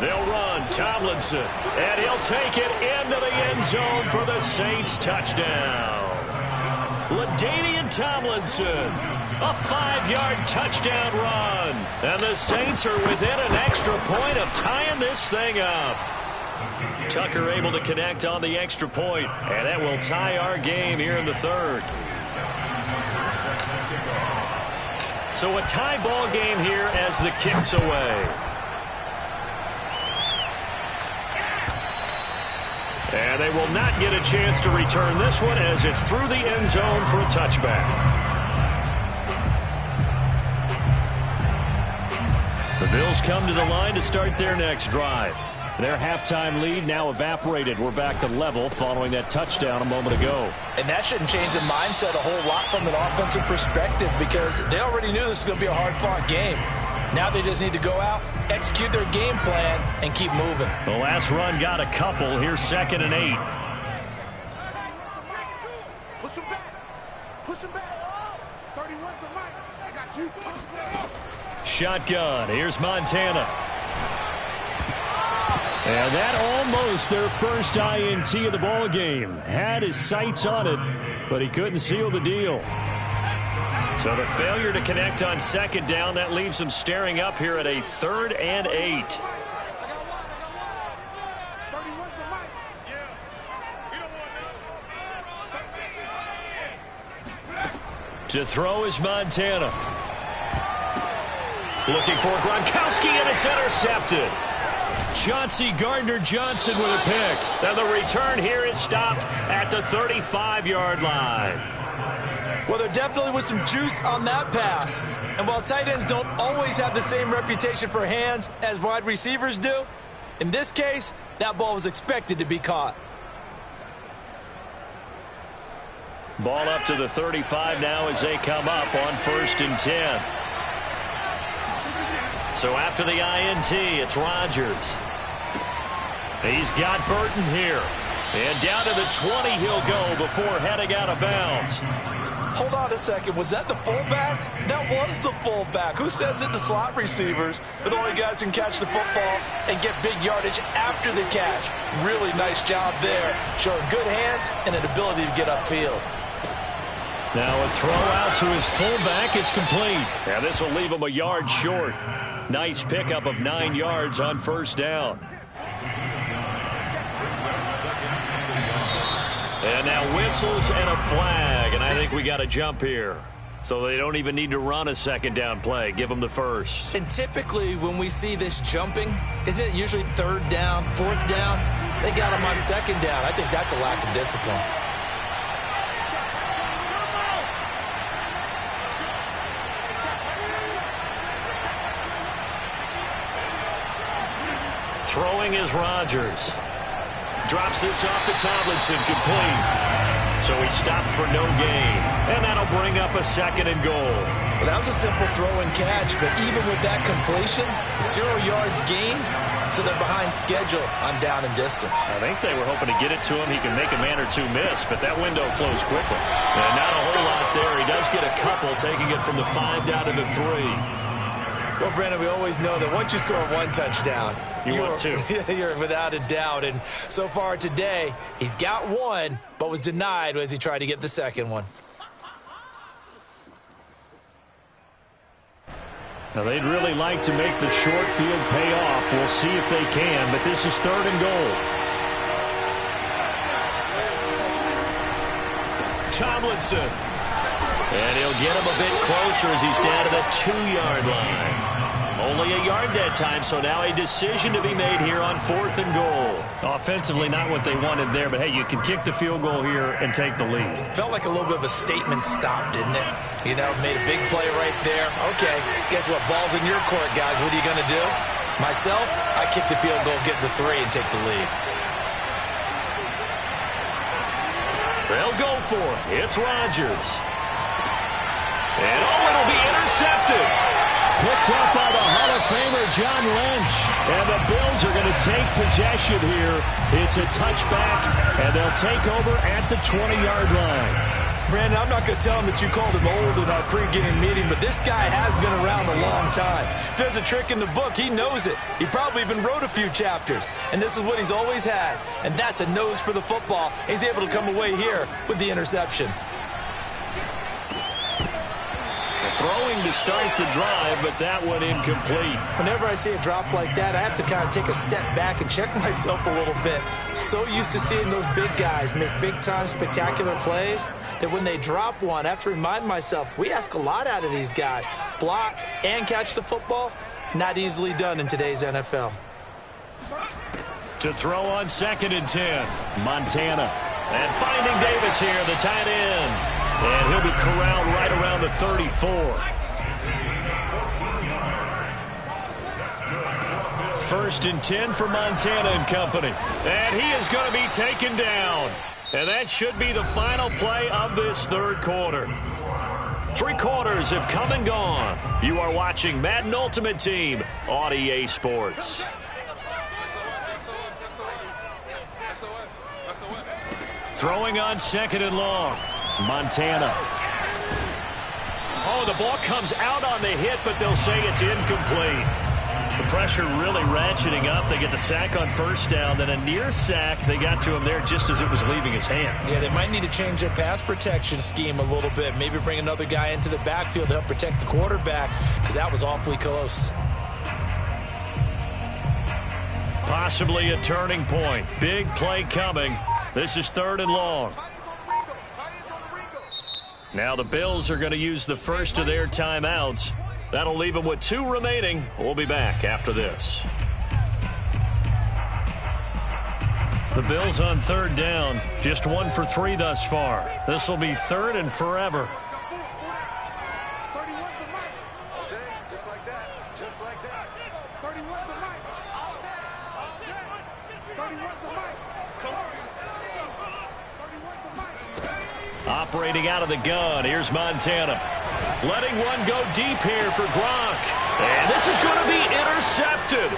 They'll run Tomlinson, and he'll take it into the end zone for the Saints touchdown. LaDainian Tomlinson, a 5-yard touchdown run. And the Saints are within an extra point of tying this thing up. Tucker able to connect on the extra point, and that will tie our game here in the 3rd. So a tie ball game here as the kick's away. And they will not get a chance to return this one as it's through the end zone for a touchback. The Bills come to the line to start their next drive. Their halftime lead now evaporated. We're back to level following that touchdown a moment ago. And that shouldn't change the mindset a whole lot from an offensive perspective because they already knew this was going to be a hard-fought game. Now they just need to go out, execute their game plan, and keep moving. The last run got a couple. Here's 2nd and 8. Push him back. Push him back. 31's the mic. I got you. Shotgun. Here's Montana. And that almost their first INT of the ball game. Had his sights on it, but he couldn't seal the deal. So the failure to connect on 2nd down, that leaves him staring up here at a 3rd and 8. 31's the mic. To throw is Montana. Looking for Gronkowski, and it's intercepted. Chauncey Gardner-Johnson with a pick. Now the return here is stopped at the 35-yard line. Well, there definitely was some juice on that pass. And while tight ends don't always have the same reputation for hands as wide receivers do, in this case, that ball was expected to be caught. Ball up to the 35 now as they come up on 1st and 10. So after the INT, it's Rodgers. He's got Burton here. And down to the 20 he'll go before heading out of bounds. Hold on a second. Was that the fullback? That was the fullback. Who says it to slot receivers? But only guys can catch the football and get big yardage after the catch. Really nice job there. Showing good hands and an ability to get upfield. Now a throw out to his fullback is complete. Now this will leave him a yard short. Nice pickup of 9 yards on 1st down. And now whistles and a flag, and I think we got a jump here. So they don't even need to run a 2nd down play. Give them the 1st. And typically when we see this jumping, isn't it usually 3rd down, 4th down? They got him on 2nd down. I think that's a lack of discipline. Throwing is Rodgers. Drops this off to Tomlinson, complete. So he stopped for no gain. And that'll bring up a 2nd and goal. Well, that was a simple throw and catch, but even with that completion, 0 yards gained, so they're behind schedule on down and distance. I think they were hoping to get it to him. He can make a man or two miss, but that window closed quickly. And not a whole lot there. He does get a couple, taking it from the 5 down to the 3. Well, Brandon, we always know that once you score 1 touchdown, you want 2. You're without a doubt. And so far today, he's got 1, but was denied as he tried to get the 2nd one. Now, they'd really like to make the short field pay off. We'll see if they can, but this is 3rd and goal. Tomlinson. And he'll get him a bit closer as he's down to the 2-yard line. Only a yard that time, so now a decision to be made here on 4th and goal. Offensively, not what they wanted there, but hey, you can kick the field goal here and take the lead. Felt like a little bit of a statement stop, didn't it? You know, made a big play right there. Okay, guess what? Ball's in your court, guys. What are you going to do? Myself, I kick the field goal, get the 3, and take the lead. They'll go for it. It's Rodgers. And it'll be intercepted. Picked up by the Hall of Famer John Lynch. And the Bills are going to take possession here. It's a touchback, and they'll take over at the 20-yard line. Brandon, I'm not going to tell him that you called him old in our pregame meeting, but this guy has been around a long time. If there's a trick in the book, he knows it. He probably even wrote a few chapters. And this is what he's always had, and that's a nose for the football. He's able to come away here with the interception. Throwing to start the drive, but that one incomplete. Whenever I see a drop like that, I have to kind of take a step back and check myself a little bit. So used to seeing those big guys make big-time spectacular plays that when they drop one, I have to remind myself, we ask a lot out of these guys. Block and catch the football, not easily done in today's NFL. To throw on 2nd and 10, Montana. And finding Davis here, the tight end. And he'll be corralled right around the 34. 1st and 10 for Montana and company. And he is going to be taken down. And that should be the final play of this 3rd quarter. Three quarters have come and gone. You are watching Madden Ultimate Team on EA Sports. Throwing on 2nd and long. Montana. Oh, the ball comes out on the hit, but they'll say it's incomplete. The pressure really ratcheting up. They get the sack on 1st down, then a near sack. They got to him there just as it was leaving his hand. Yeah, they might need to change their pass protection scheme a little bit. Maybe bring another guy into the backfield to help protect the quarterback, because that was awfully close. Possibly a turning point. Big play coming. This is 3rd and long. Now the Bills are going to use the first of their timeouts. That'll leave them with 2 remaining. We'll be back after this. The Bills on 3rd down. Just 1 for 3 thus far. This will be 3rd and forever. Just like that. Just like that. 30 was the mic. All day. All day. 30 was the mic. Come on. 30 was the mic. Operating out of the gun. Here's Montana. Letting one go deep here for Gronk. And this is going to be intercepted.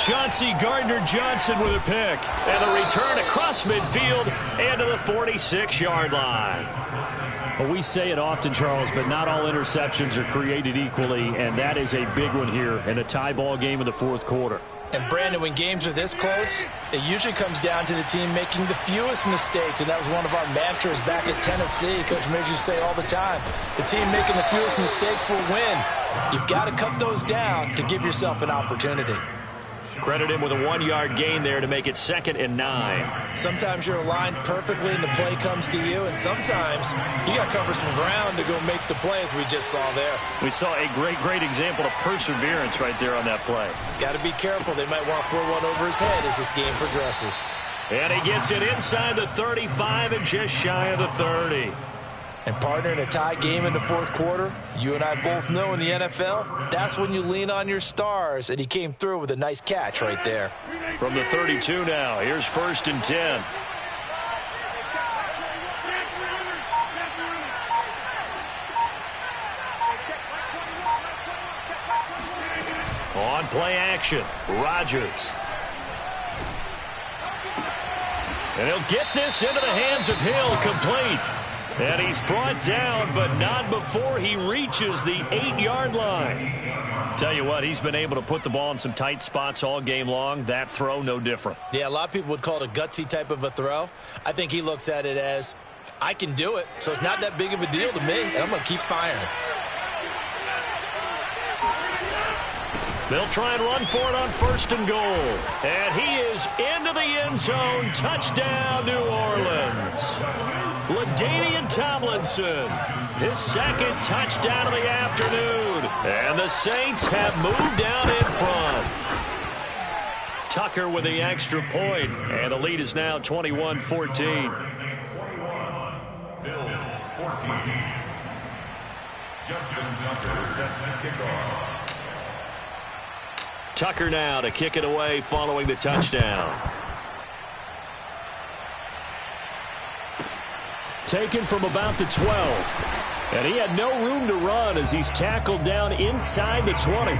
Chauncey Gardner-Johnson with a pick. And the return across midfield and to the 46-yard line. Well, we say it often, Charles, but not all interceptions are created equally, and that is a big one here in a tie ball game in the 4th quarter. And, Brandon, when games are this close, it usually comes down to the team making the fewest mistakes, and that was one of our mantras back at Tennessee. Coach Midge used to say all the time, the team making the fewest mistakes will win. You've got to cut those down to give yourself an opportunity. Credit him with a 1-yard gain there to make it 2nd and 9. Sometimes you're aligned perfectly and the play comes to you, and sometimes you got to cover some ground to go make the play, as we just saw there. We saw a great example of perseverance right there on that play. Got to be careful. They might want to throw one over his head as this game progresses. And he gets it inside the 35 and just shy of the 30. And, partner, in a tie game in the 4th quarter, you and I both know in the NFL, that's when you lean on your stars, and he came through with a nice catch right there. From the 32 now, here's 1st and 10. On play action, Rodgers. And he'll get this into the hands of Hill, complete. And he's brought down, but not before he reaches the 8-yard line. Tell you what, he's been able to put the ball in some tight spots all game long. That throw, no different. Yeah, a lot of people would call it a gutsy type of a throw. I think he looks at it as, I can do it, so it's not that big of a deal to me, and I'm going to keep firing. They'll try and run for it on 1st and goal. And he is into the end zone. Touchdown, New Orleans. LaDainian Tomlinson, his 2nd touchdown of the afternoon. And the Saints have moved down in front. Tucker with the extra point, and the lead is now 21-14. 21, Bills 14. Justin Tucker set to kick off. Tucker now to kick it away following the touchdown. Taken from about the 12. And he had no room to run as he's tackled down inside the 20.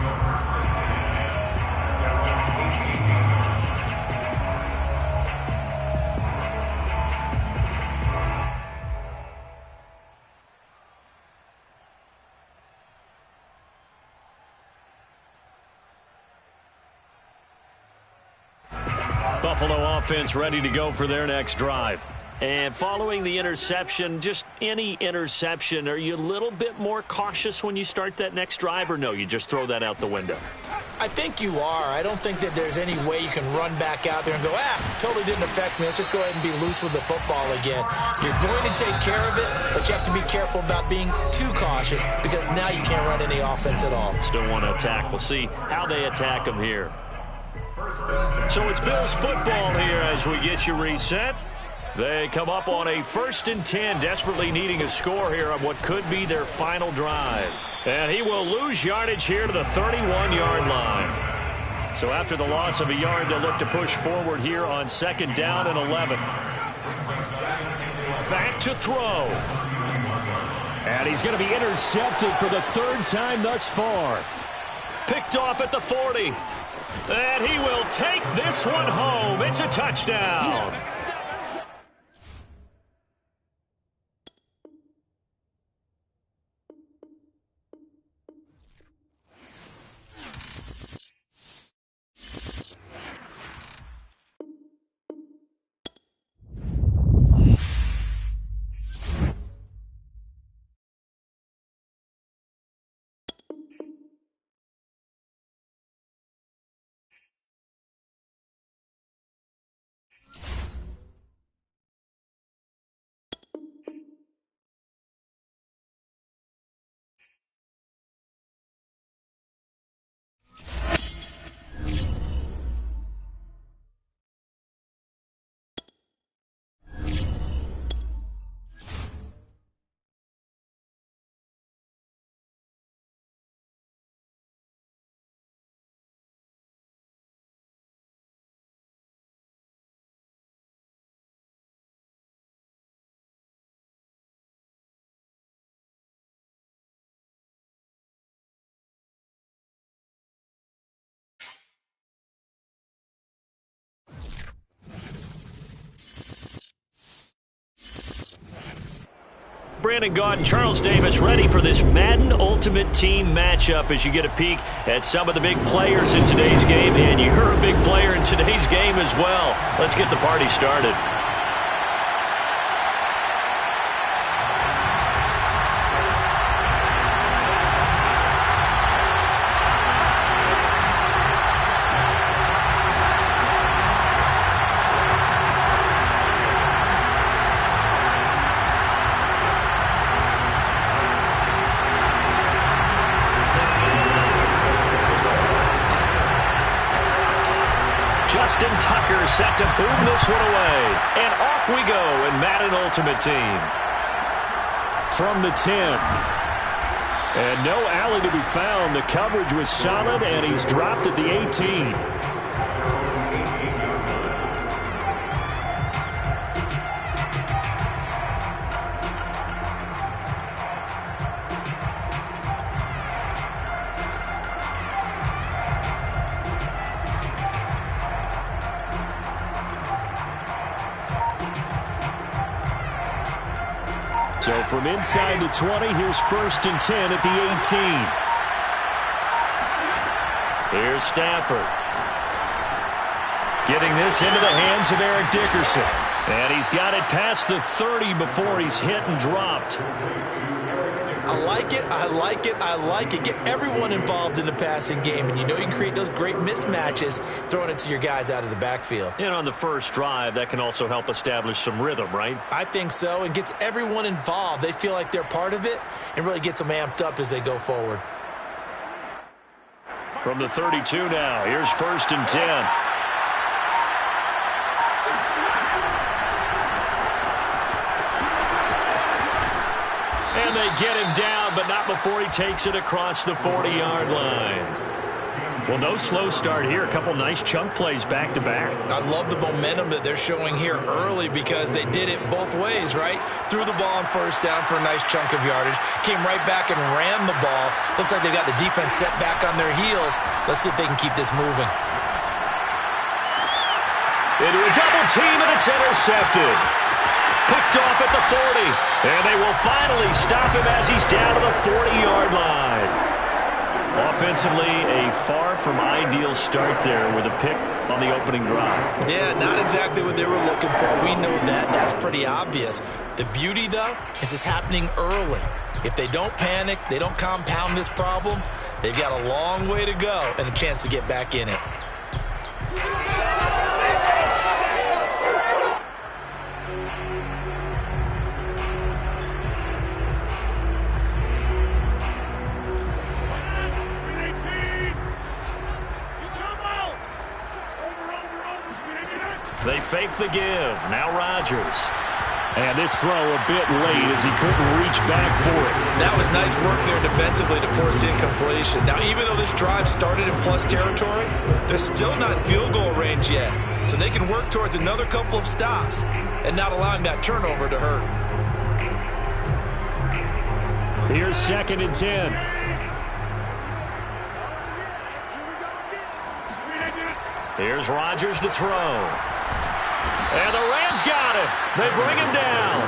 Buffalo offense ready to go for their next drive. And following the interception, just any interception, are you a little bit more cautious when you start that next drive, or no, you just throw that out the window? I think you are. I don't think that there's any way you can run back out there and go, totally didn't affect me. Let's just go ahead and be loose with the football again. You're going to take care of it, but you have to be careful about being too cautious, because now you can't run any offense at all. Still want to attack. We'll see how they attack them here. So it's Bills football here as we get you reset. They come up on a 1st and 10, desperately needing a score here on what could be their final drive. And he will lose yardage here to the 31-yard line. So after the loss of a yard, they'll look to push forward here on 2nd down and 11. Back to throw. And he's going to be intercepted for the third time thus far. Picked off at the 40. And he will take this one home. It's a touchdown. Brandon Gaudin, Charles Davis ready for this Madden Ultimate Team matchup as you get a peek at some of the big players in today's game. And you're a big player in today's game as well. Let's get the party started. Justin Tucker set to boom this one away. And off we go in Madden Ultimate Team. From the 10. And no alley to be found. The coverage was solid, and he's dropped at the 18. So from inside the 20, here's 1st and 10 at the 18. Here's Stafford. Getting this into the hands of Eric Dickerson. And he's got it past the 30 before he's hit and dropped. I like it, I like it, I like it. Get everyone involved in the passing game, and you know you can create those great mismatches throwing it to your guys out of the backfield. And on the first drive, that can also help establish some rhythm, right? I think so, and gets everyone involved. They feel like they're part of it and really gets them amped up as they go forward. From the 32 now, here's 1st and 10. And they get him down, but not before he takes it across the 40-yard line. Well, no slow start here. A couple nice chunk plays back-to-back. I love the momentum that they're showing here early because they did it both ways, right? Threw the ball on 1st down for a nice chunk of yardage. Came right back and ran the ball. Looks like they got the defense set back on their heels. Let's see if they can keep this moving. Into a double team, and it's intercepted. Picked off at the 40, and they will finally stop him as he's down to the 40-yard line. Offensively, a far from ideal start there with a pick on the opening drive. Yeah, not exactly what they were looking for. We know that. That's pretty obvious. The beauty, though, is it's happening early. If they don't panic, they don't compound this problem, they've got a long way to go and a chance to get back in it. They fake the give. Now Rodgers. And this throw a bit late as he couldn't reach back for it. That was nice work there defensively to force incompletion. Now, even though this drive started in plus territory, they're still not in field goal range yet. So they can work towards another couple of stops and not allowing that turnover to hurt. Here's 2nd and 10. Here's Rodgers to throw. And the Rams got him. They bring him down.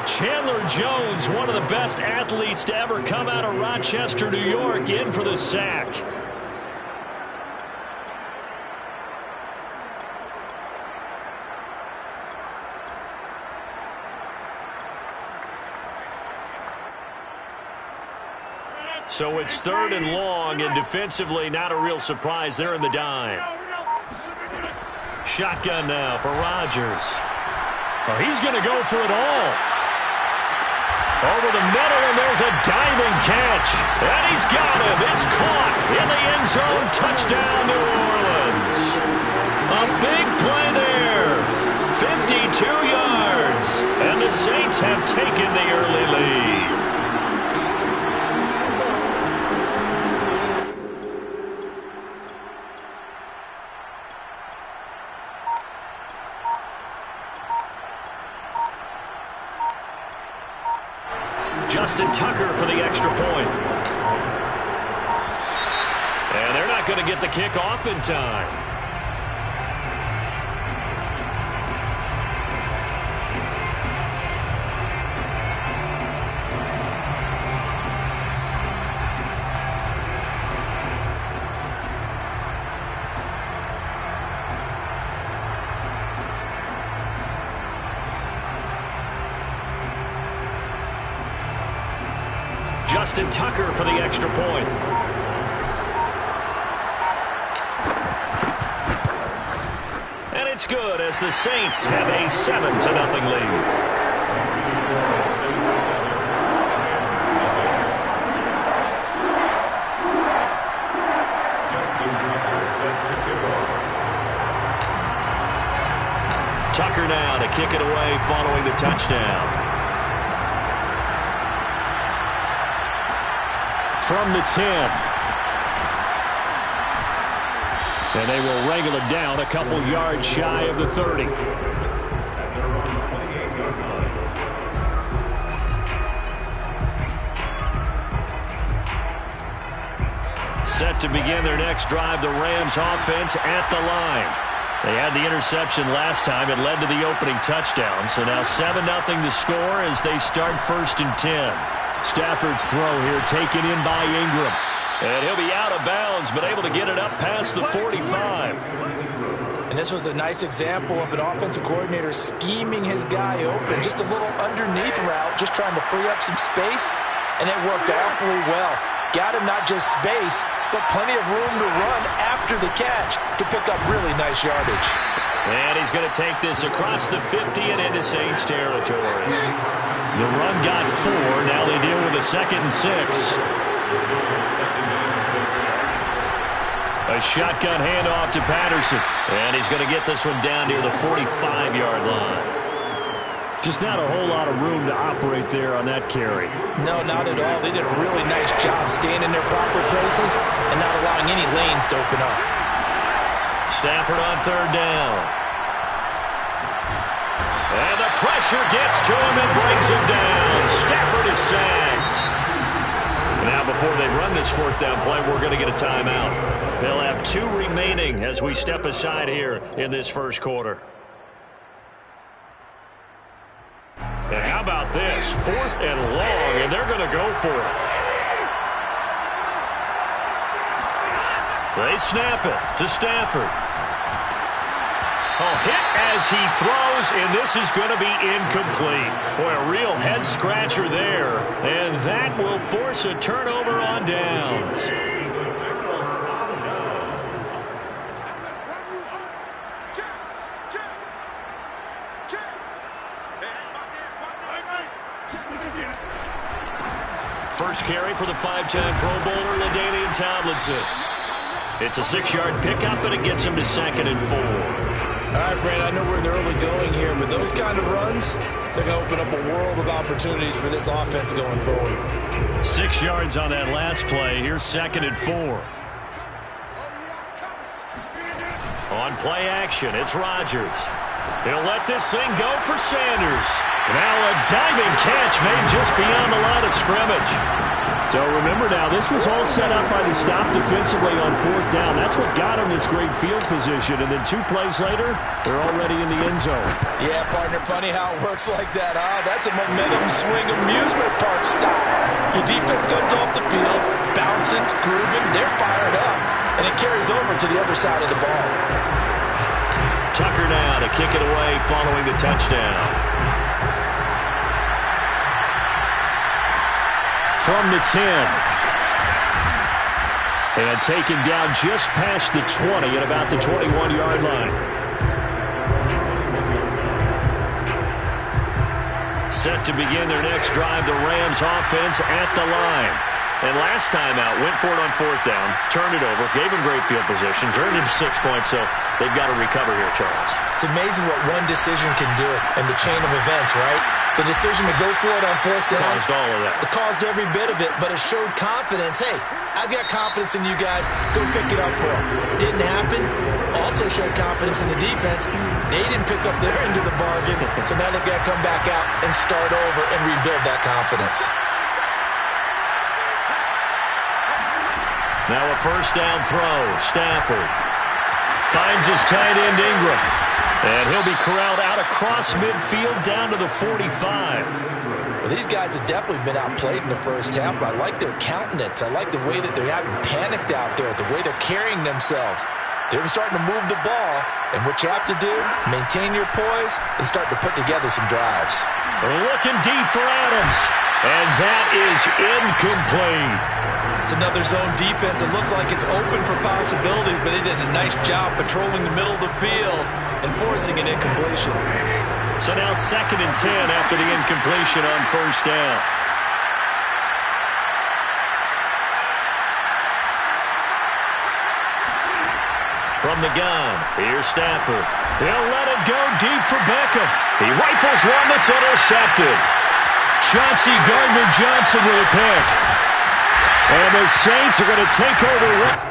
Chandler Jones, one of the best athletes to ever come out of Rochester, New York, in for the sack. So it's 3rd and long, and defensively not a real surprise. They're in the dime. Shotgun now for Rodgers. Oh, he's going to go for it all. Over the middle, and there's a diving catch. And he's got him. It's caught in the end zone. Touchdown, New Orleans. A big play there. 52 yards. And the Saints have taken the early lead. Justin Tucker for the extra point. And they're not going to get the kick off in time. Justin Tucker for the extra point. And it's good as the Saints have a 7-0 lead. Tucker now to kick it away following the touchdown. From the 10. And they will wrangle it down a couple yards shy of the 30. Set to begin their next drive, the Rams offense at the line. They had the interception last time. It led to the opening touchdown. So now 7-0 to score as they start 1st and 10. Stafford's throw here taken in by Ingram. And he'll be out of bounds, but able to get it up past the 45. And this was a nice example of an offensive coordinator scheming his guy open. Just a little underneath route, just trying to free up some space. And it worked awfully well. Got him not just space, but plenty of room to run after the catch to pick up really nice yardage. And he's going to take this across the 50 and into Saints territory. The run got 4. Now they deal with a 2nd and 6. A shotgun handoff to Patterson. And he's going to get this one down near the 45-yard line. Just not a whole lot of room to operate there on that carry. No, not at all. They did a really nice job staying in their proper places and not allowing any lanes to open up. Stafford on 3rd down. And the pressure gets to him and brings him down. Stafford is sacked. Now, before they run this 4th down play, we're going to get a timeout. They'll have 2 remaining as we step aside here in this 1st quarter. And how about this? 4th and long, and they're going to go for it. They snap it to Stafford. Oh, hit as he throws, and this is going to be incomplete. Boy, a real head-scratcher there, and that will force a turnover on downs. First carry for the 5-time Pro Bowler, LaDainian Tomlinson. It's a 6-yard pickup, and it him to 2nd and 4. All right, Brand, I know we're in the early going here, but those kind of runs, they're going to open up a world of opportunities for this offense going forward. 6 yards on that last play. Here's 2nd and 4. On play action, it's Rodgers. He'll let this thing go for Sanders. Now a diving catch made just beyond the line of scrimmage. So remember now, this was all set up by the stop defensively on 4th down. That's what got him this great field position. And then 2 plays later, they're already in the end zone. Yeah, partner, funny how it works like that, huh? That's a momentum swing amusement park style. Your defense comes off the field, bouncing, grooving, they're fired up, and it carries over to the other side of the ball. Tucker now to kick it away following the touchdown. From the 10. And taken down just past the 20 at about the 21-yard line. Set to begin their next drive, the Rams offense at the line. And last time out, went for it on 4th down, turned it over, gave him great field position, turned it to 6 points, so they've got to recover here, Charles. It's amazing what one decision can do in the chain of events, right? The decision to go for it on 4th down. Caused all of that. It caused every bit of it, but it showed confidence. Hey, I've got confidence in you guys. Go pick it up for them. Didn't happen. Also showed confidence in the defense. They didn't pick up their end of the bargain, so now they've got to come back out and start over and rebuild that confidence. Now a 1st down throw. Stafford finds his tight end Ingram. And he'll be corralled out across midfield down to the 45. Well, these guys have definitely been outplayed in the first half, but I like their countenance. I like the way that they're having panicked out there, the way they're carrying themselves. They're starting to move the ball, and what you have to do, maintain your poise and start to put together some drives. Looking deep for Adams. And that is incomplete. It's another zone defense. It looks like it's open for possibilities, but they did a nice job patrolling the middle of the field and forcing an incompletion. So now 2nd and 10 after the incompletion on 1st down. From the gun, here's Stafford. He'll let it go deep for Beckham. He rifles one that's intercepted. Chauncey Gardner-Johnson with a pick. And the Saints are going to take over.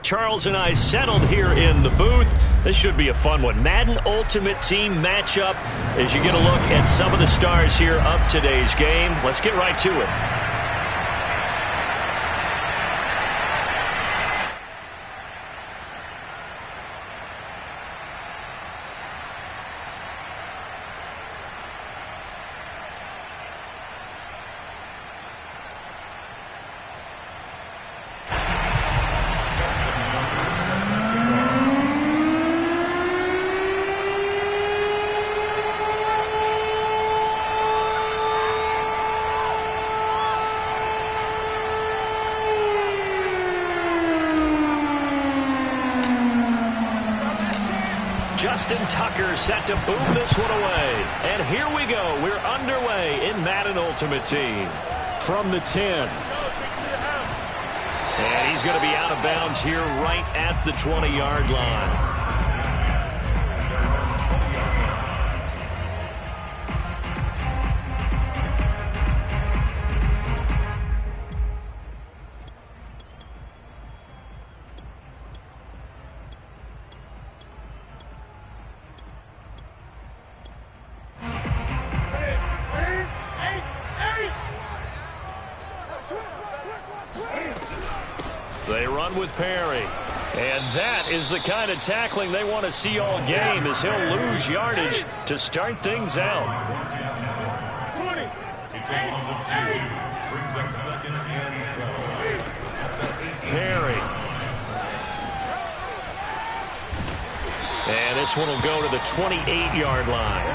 Charles and I settled here in the booth. This should be a fun one. Madden Ultimate Team matchup as you get a look at some of the stars here of today's game. Let's get right to it. Justin Tucker set to boom this one away. And here we go. We're underway in Madden Ultimate Team. From the 10. And he's going to be out of bounds here right at the 20-yard line. They run with Perry. And that is the kind of tackling they want to see all game, as he'll lose yardage to start things out. 20. It's a loss of 2. Brings up 2nd and 12. Perry. And this one will go to the 28-yard line.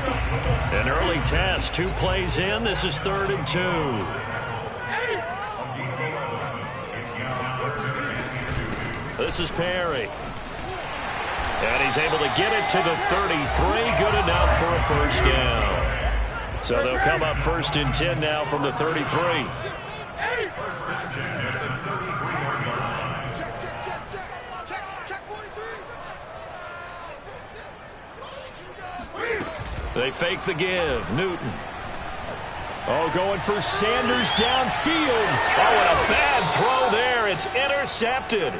An early test, 2 plays in. This is 3rd and 2. This is Perry. And he's able to get it to the 33. Good enough for a first down. So they'll come up 1st and 10 now from the 33. They fake the give. Newton. Oh, going for Sanders downfield. Oh, and a bad throw there. It's intercepted.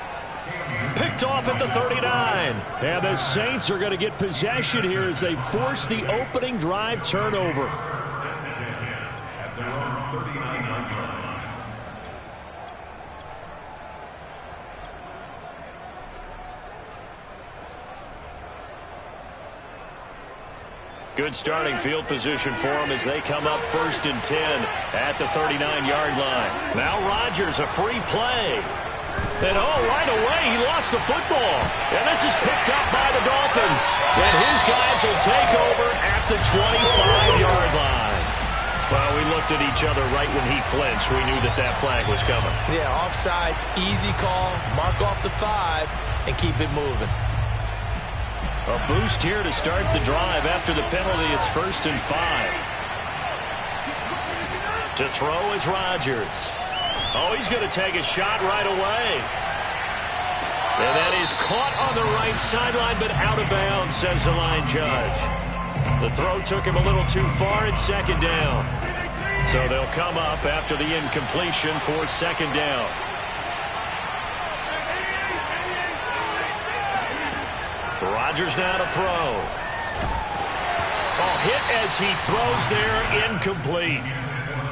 Picked off at the 39. And the Saints are going to get possession here as they force the opening drive turnover. At their own 39-yard line. Good starting field position for them as they come up 1st and 10 at the 39-yard line. Now Rodgers, a free play. And right away he lost the football. And this is picked up by the Dolphins. And his guys will take over at the 25-yard line. Well, we looked at each other right when he flinched. We knew that flag was coming. Yeah, offsides, easy call. Mark off the 5 and keep it moving. A boost here to start the drive. After the penalty, it's 1st and 5. To throw is Rodgers. Oh, he's going to take a shot right away. And that is caught on the right sideline, but out of bounds, says the line judge. The throw took him a little too far. It's 2nd down. So they'll come up after the incompletion for 2nd down. Rodgers now to throw. Oh, hit as he throws there, incomplete.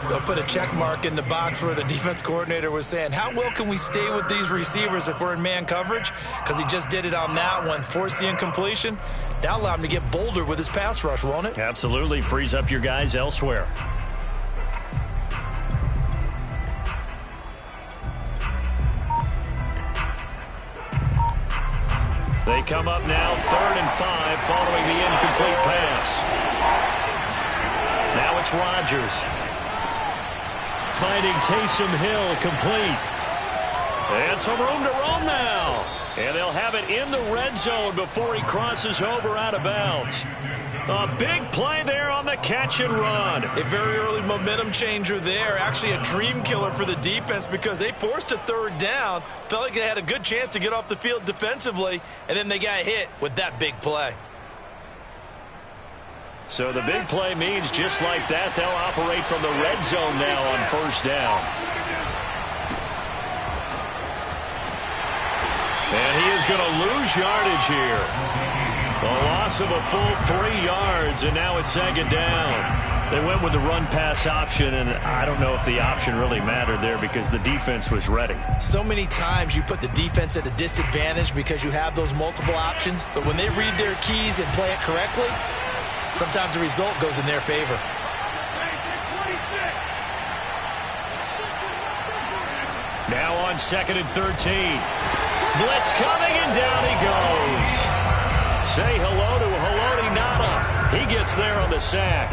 They'll put a check mark in the box where the defense coordinator was saying, how well can we stay with these receivers if we're in man coverage? Because he just did it on that one, forced the incompletion. That'll allow him to get bolder with his pass rush, won't it? Absolutely. Frees up your guys elsewhere. They come up now 3rd and 5 following the incomplete pass. Now it's Rodgers. Finding Taysom Hill complete. And some room to roam now. And they'll have it in the red zone before he crosses over out of bounds. A big play there on the catch and run. A very early momentum changer there. Actually a dream killer for the defense because they forced a 3rd down. Felt like they had a good chance to get off the field defensively, and then they got hit with that big play. So the big play means just like that, they'll operate from the red zone now on 1st down. And he is going to lose yardage here. A loss of a full 3 yards, and now it's 2nd down. They went with the run-pass option, and I don't know if the option really mattered there because the defense was ready. So many times you put the defense at a disadvantage because you have those multiple options, but when they read their keys and play it correctly, sometimes the result goes in their favor. Now on 2nd and 13. Blitz coming, and down he goes. Say hello to Haloti Ngata. He gets there on the sack.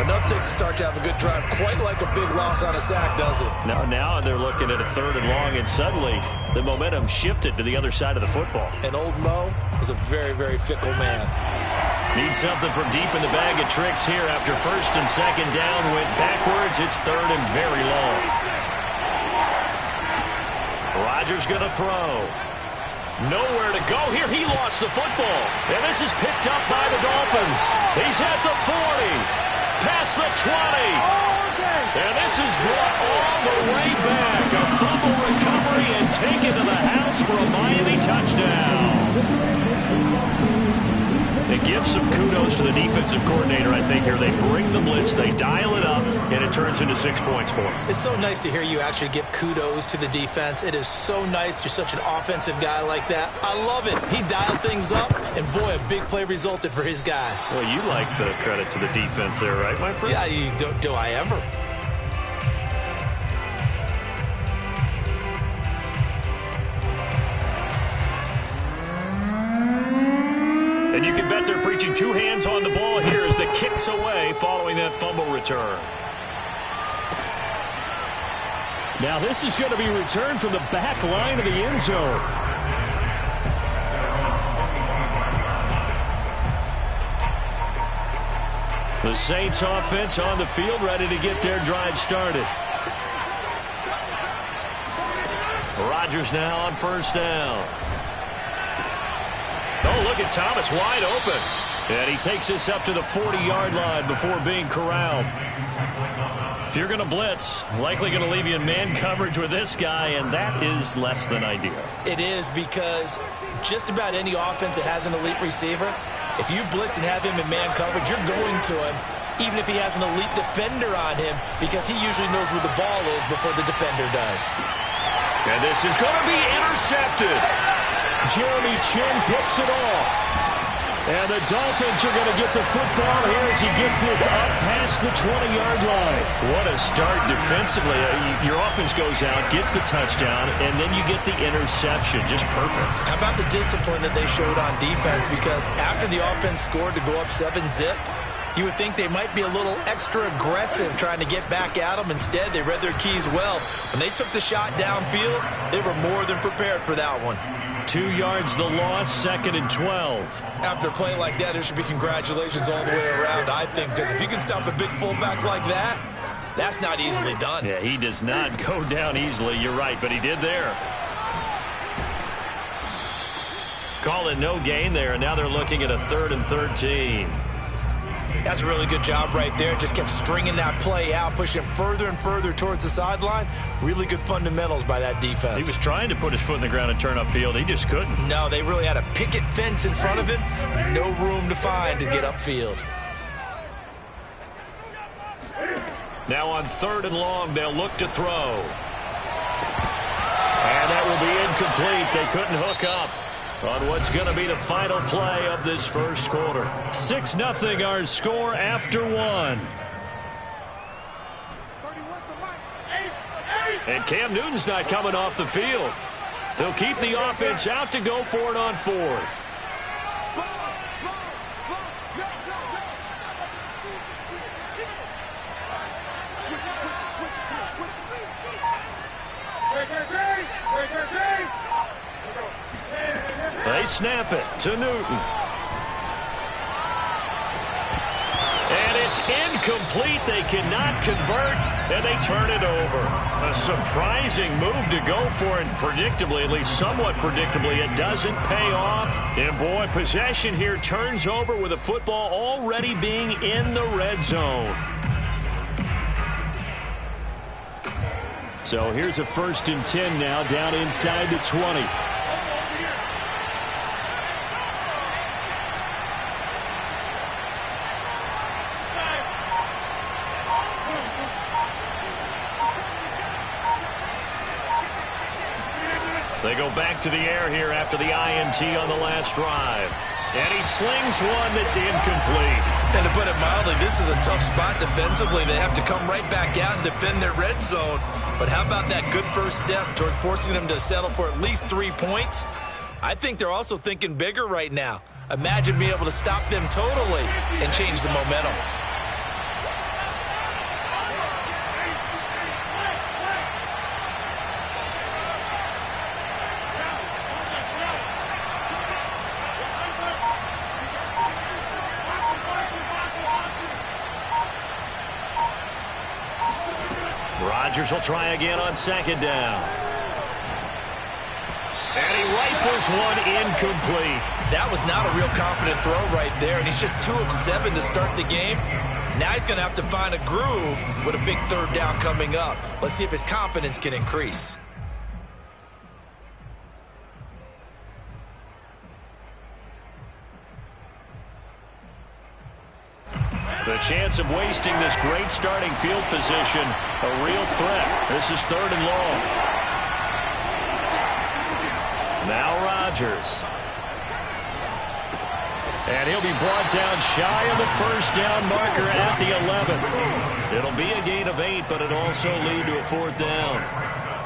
Enough takes to start to have a good drive. Quite like a big loss on a sack, does it? Now they're looking at a 3rd and long, and suddenly the momentum shifted to the other side of the football. And old Mo is a very, very fickle man. Needs something from deep in the bag of tricks here after 1st and 2nd down. Went backwards. It's 3rd and very long. Rodgers going to throw. Nowhere to go here. He lost the football. And this is picked up by the Dolphins. He's at the 40. Past the 20. And this is brought all the way back. A fumble recovery and taken to the house for a Miami touchdown. They give some kudos to the defensive coordinator, I think, here. They bring the blitz, they dial it up, and it turns into 6 points for them. It's so nice to hear you actually give kudos to the defense. It is so nice. You're such an offensive guy like that. I love it. He dialed things up, and boy, a big play resulted for his guys. Well, you like the credit to the defense there, right, my friend? Yeah, do I ever? And you can bet they're preaching two hands on the ball here as the kick's away following that fumble return. Now this is going to be returned from the back line of the end zone. The Saints offense on the field, ready to get their drive started. Rodgers now on first down. Oh, look at Thomas wide open. And he takes this up to the 40-yard line before being corralled. If you're going to blitz, likely going to leave you in man coverage with this guy, and that is less than ideal. It is, because just about any offense that has an elite receiver, if you blitz and have him in man coverage, you're going to him, even if he has an elite defender on him, because he usually knows where the ball is before the defender does. And this is going to be intercepted. Jeremy Chinn picks it off. And the Dolphins are going to get the football here as he gets this up past the 20-yard line. What a start defensively. Your offense goes out, gets the touchdown, and then you get the interception. Just perfect. How about the discipline that they showed on defense? Because after the offense scored to go up 7-zip, you would think they might be a little extra aggressive trying to get back at them. Instead, they read their keys well. When they took the shot downfield, they were more than prepared for that one. 2 yards the loss, 2nd and 12. After a play like that, there should be congratulations all the way around, I think, because if you can stop a big fullback like that, that's not easily done. Yeah, he does not go down easily. You're right, but he did there. Call it no gain there, and now they're looking at a 3rd and 13. That's a really good job right there. Just kept stringing that play out, pushing him further and further towards the sideline. Really good fundamentals by that defense. He was trying to put his foot in the ground and turn upfield. He just couldn't. No, they really had a picket fence in front of him. No room to find to get upfield. Now on 3rd and long, they'll look to throw. And that will be incomplete. They couldn't hook up on what's going to be the final play of this first quarter. 6-0 our score after 1. And Cam Newton's not coming off the field. They'll keep the offense out to go for it on 4th. They snap it to Newton. And it's incomplete. They cannot convert, and they turn it over. A surprising move to go for, and predictably, at least somewhat predictably, it doesn't pay off. And boy, possession here turns over with a football already being in the red zone. So here's a 1st and 10 now, down inside the 20. They go back to the air here after the INT on the last drive. And he slings one that's incomplete. And to put it mildly, this is a tough spot defensively. They have to come right back out and defend their red zone. But how about that good first step towards forcing them to settle for at least 3 points? I think they're also thinking bigger right now. Imagine being able to stop them totally and change the momentum. Rodgers will try again on 2nd down. And he rifles one incomplete. That was not a real confident throw right there, and he's just 2 of 7 to start the game. Now he's going to have to find a groove with a big 3rd down coming up. Let's see if his confidence can increase. The chance of wasting this great starting field position, a real threat. This is 3rd and long. Now Rodgers. And he'll be brought down shy of the first down marker at the 11. It'll be a gain of 8, but it'll also lead to a 4th down.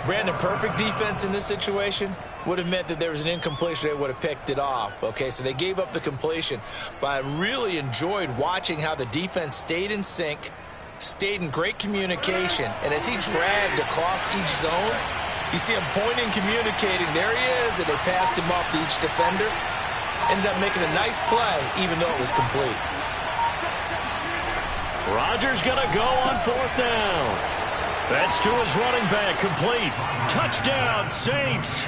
Brandon, perfect defense in this situation would have meant that there was an incompletion. They would have picked it off. Okay, so they gave up the completion. But I really enjoyed watching how the defense stayed in sync, stayed in great communication. And as he dragged across each zone, you see him pointing, communicating. There he is, and they passed him off to each defender. Ended up making a nice play, even though it was complete. Rodgers going to go on 4th down. That's to his running back, complete. Touchdown, Saints.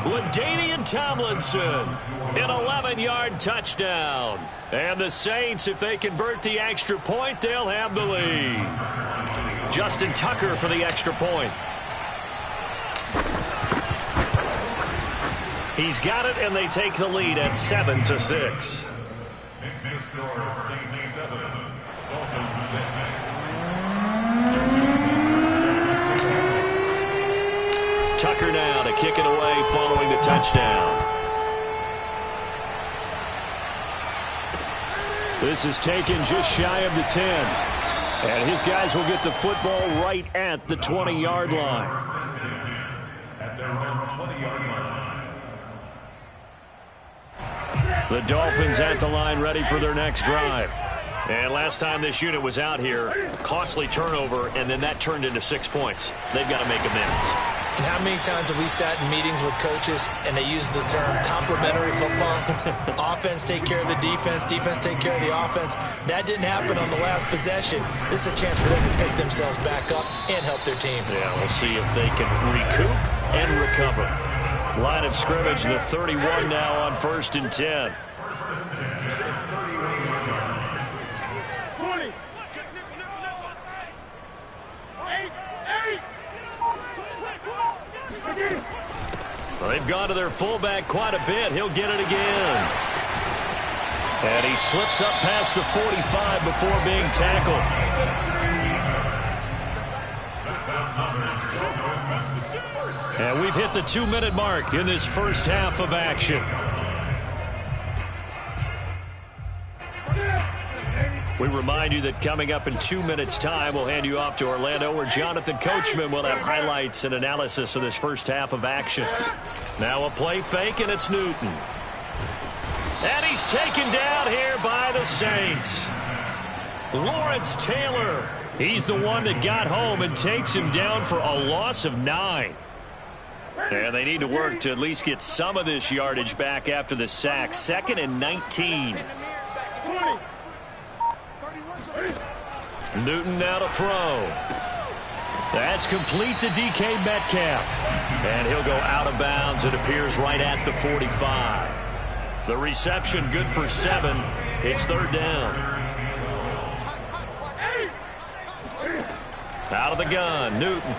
LaDainian Tomlinson, an 11-yard touchdown. And the Saints, if they convert the extra point, they'll have the lead. Justin Tucker for the extra point. He's got it, and they take the lead at 7-6. Next to score, Saints 7, Dolphins 6. Tucker now to kick it away following the touchdown. This is taken just shy of the 10. And his guys will get the football right at the 20-yard line. At their own 20-yard line. The Dolphins at the line ready for their next drive. And last time this unit was out here, costly turnover, and then that turned into 6 points. They've got to make amends. And how many times have we sat in meetings with coaches and they use the term complementary football? Offense take care of the defense, defense take care of the offense. That didn't happen on the last possession. This is a chance for them to pick themselves back up and help their team. Yeah, we'll see if they can recoup and recover. Line of scrimmage, the 31 now on 1st and 10. 20. Well, they've gone to their fullback quite a bit. He'll get it again. And he slips up past the 45 before being tackled. And we've hit the 2-minute mark in this first half of action. We remind you that coming up in 2 minutes' time, we'll hand you off to Orlando, where Jonathan Coachman will have highlights and analysis of this first half of action. Now a play fake, and it's Newton. And he's taken down here by the Saints. Lawrence Taylor. He's the one that got home and takes him down for a loss of 9. And they need to work to at least get some of this yardage back after the sack. 2nd and 19. 20. Newton now to throw. That's complete to DK Metcalf. And he'll go out of bounds. It appears right at the 45. The reception good for 7. It's 3rd down. Out of the gun, Newton.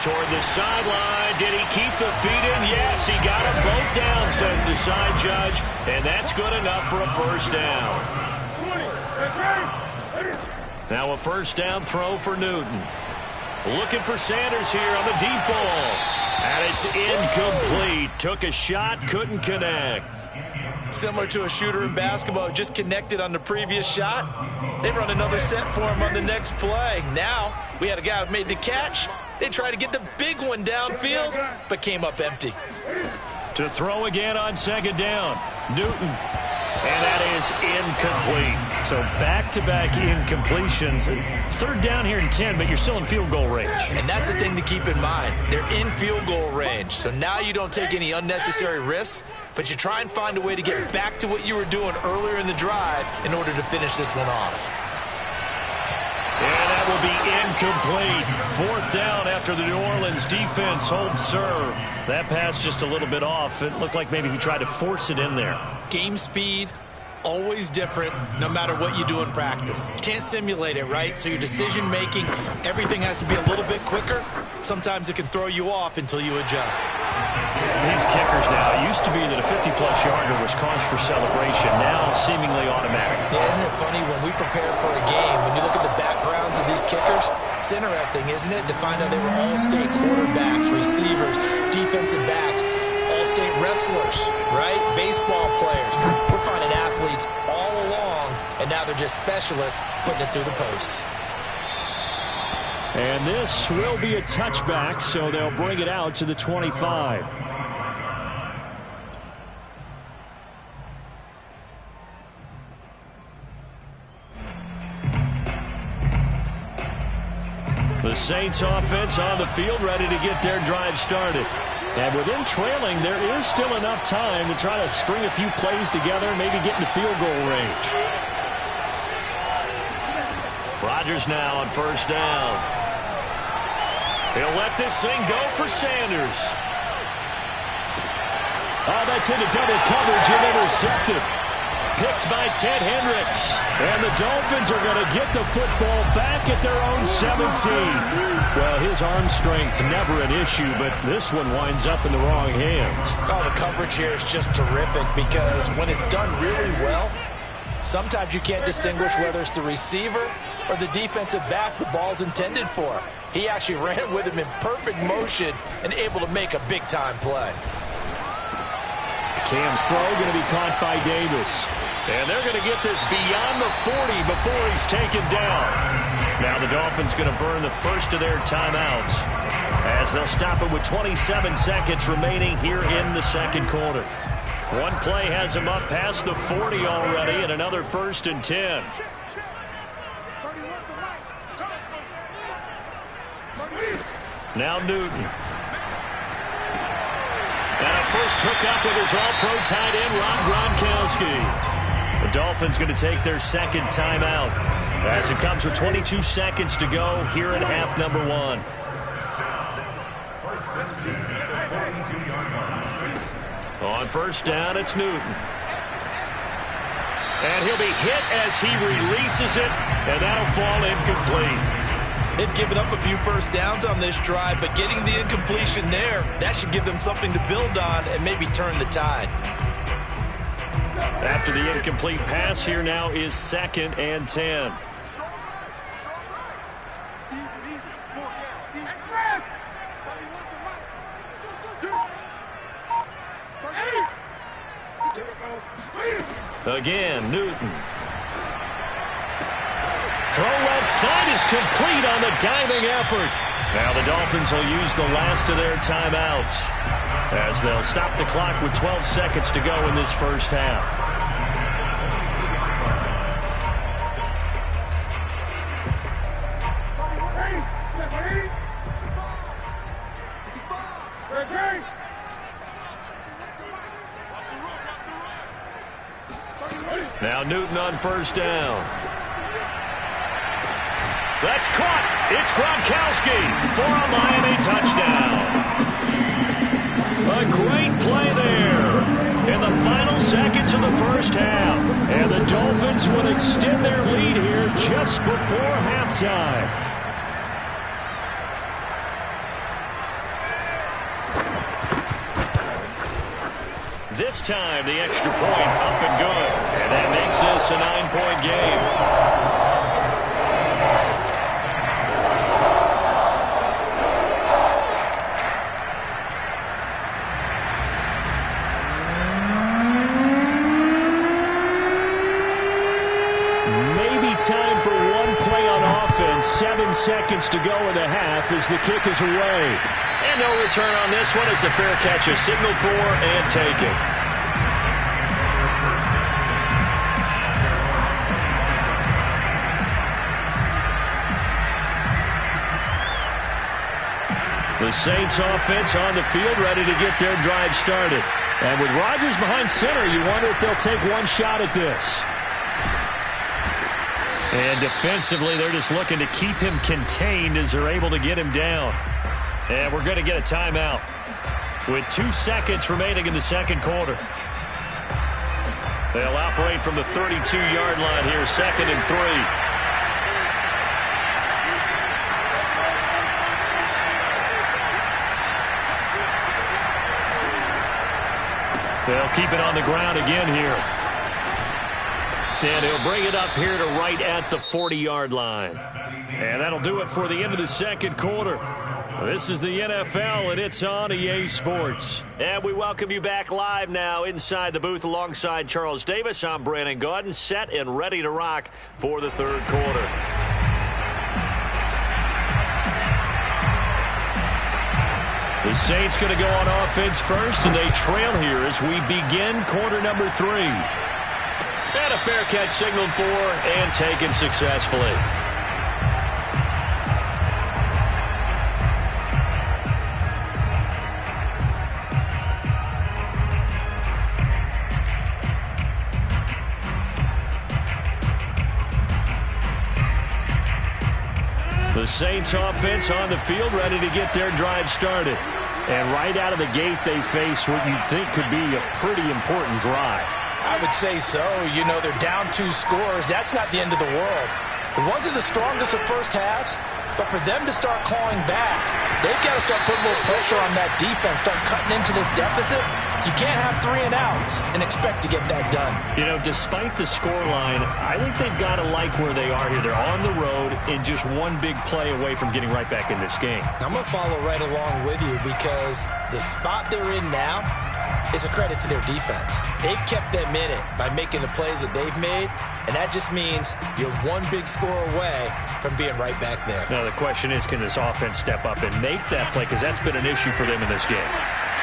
Toward the sideline. Did he keep the feet in? Yes, he got them both down, says the side judge. And that's good enough for a 1st down. Now a 1st down throw for Newton. Looking for Sanders here on the deep ball. And it's incomplete. Took a shot, couldn't connect. Similar to a shooter in basketball, just connected on the previous shot. They run another set for him on the next play. Now we had a guy who made the catch. They tried to get the big one downfield, but came up empty. To throw again on 2nd down. Newton. And that is incomplete. So back-to-back incompletions. 3rd down here in 10, but you're still in field goal range. And that's the thing to keep in mind. They're in field goal range. So now you don't take any unnecessary risks, but you try and find a way to get back to what you were doing earlier in the drive in order to finish this one off. And that will be incomplete. 4th down after the New Orleans defense holds serve. That pass just a little bit off. It looked like maybe he tried to force it in there. Game speed, always different no matter what you do in practice. You can't simulate it, right? So your decision-making, everything has to be a little bit quicker. Sometimes it can throw you off until you adjust. These kickers now, it used to be that a 50-plus yarder was cause for celebration. Now seemingly automatic. Yeah, isn't it funny when we prepare for a game, when you look at the backgrounds of these kickers, it's interesting, isn't it, to find out they were all-state quarterbacks, receivers, defensive backs, all-state wrestlers, right? Baseball players. We're finding athletes all along, and now they're just specialists putting it through the posts. And this will be a touchback, so they'll bring it out to the 25. The Saints offense on the field, ready to get their drive started. And with them trailing, there is still enough time to try to string a few plays together and maybe get into field goal range. Rodgers now on first down. He'll let this thing go for Sanders. Oh, that's into double coverage and intercepted. Picked by Ted Hendricks. And the Dolphins are going to get the football back at their own 17. Well, his arm strength, never an issue, but this one winds up in the wrong hands. Oh, the coverage here is just terrific because when it's done really well, sometimes you can't distinguish whether it's the receiver or the defensive back the ball's intended for. He actually ran with him in perfect motion and able to make a big-time play. Cam's throw going to be caught by Davis. And they're going to get this beyond the 40 before he's taken down. Now the Dolphins going to burn the first of their timeouts as they'll stop it with 27 seconds remaining here in the second quarter. One play has him up past the 40 already, and another 1st and 10. Now Newton. And a first hookup with his all-pro tight end, Rob Gronkowski. The Dolphins going to take their second timeout as it comes with 22 seconds to go here in half number 1. On first down, it's Newton. And he'll be hit as he releases it, and that'll fall incomplete. They've given up a few first downs on this drive, but getting the incompletion there, that should give them something to build on and maybe turn the tide. After the incomplete pass, here now is 2nd and 10. Again, Newton. Throw left side is complete on the diving effort. Now the Dolphins will use the last of their timeouts as they'll stop the clock with 12 seconds to go in this first half. Now Newton on first down. That's caught. It's Gronkowski for a Miami touchdown. A great play there in the final seconds of the first half. And the Dolphins will extend their lead here just before halftime. This time, the extra point up and good. And that makes this a 9-point game. Time for one play on offense. 7 seconds to go in the half as the kick is away. And no return on this one as the fair catch is signaled for and taken. The Saints offense on the field ready to get their drive started. And with Rodgers behind center, you wonder if they'll take one shot at this. And defensively, they're just looking to keep him contained as they're able to get him down. And we're going to get a timeout with 2 seconds remaining in the second quarter. They'll operate from the 32-yard line here, 2nd and 3. They'll keep it on the ground again here. And he'll bring it up here to right at the 40-yard line. And that'll do it for the end of the second quarter. This is the NFL, and it's on EA Sports. And we welcome you back live now inside the booth alongside Charles Davis. I'm Brandon Gaudin, set and ready to rock for the third quarter. The Saints going to go on offense first, and they trail here as we begin quarter number 3. And a fair catch signaled for and taken successfully. The Saints offense on the field, ready to get their drive started. And right out of the gate, they face what you'd think could be a pretty important drive. I would say so. You know, they're down 2 scores. That's not the end of the world. It wasn't the strongest of first halves, but for them to start clawing back, they've got to start putting a little pressure on that defense, start cutting into this deficit. You can't have 3 and outs and expect to get that done. You know, despite the scoreline, I think they've got to like where they are here. They're on the road and just one big play away from getting right back in this game. I'm going to follow right along with you because the spot they're in now is a credit to their defense. They've kept them in it by making the plays that they've made, and that just means you're one big score away from being right back there. Now, the question is, can this offense step up and make that play? Because that's been an issue for them in this game.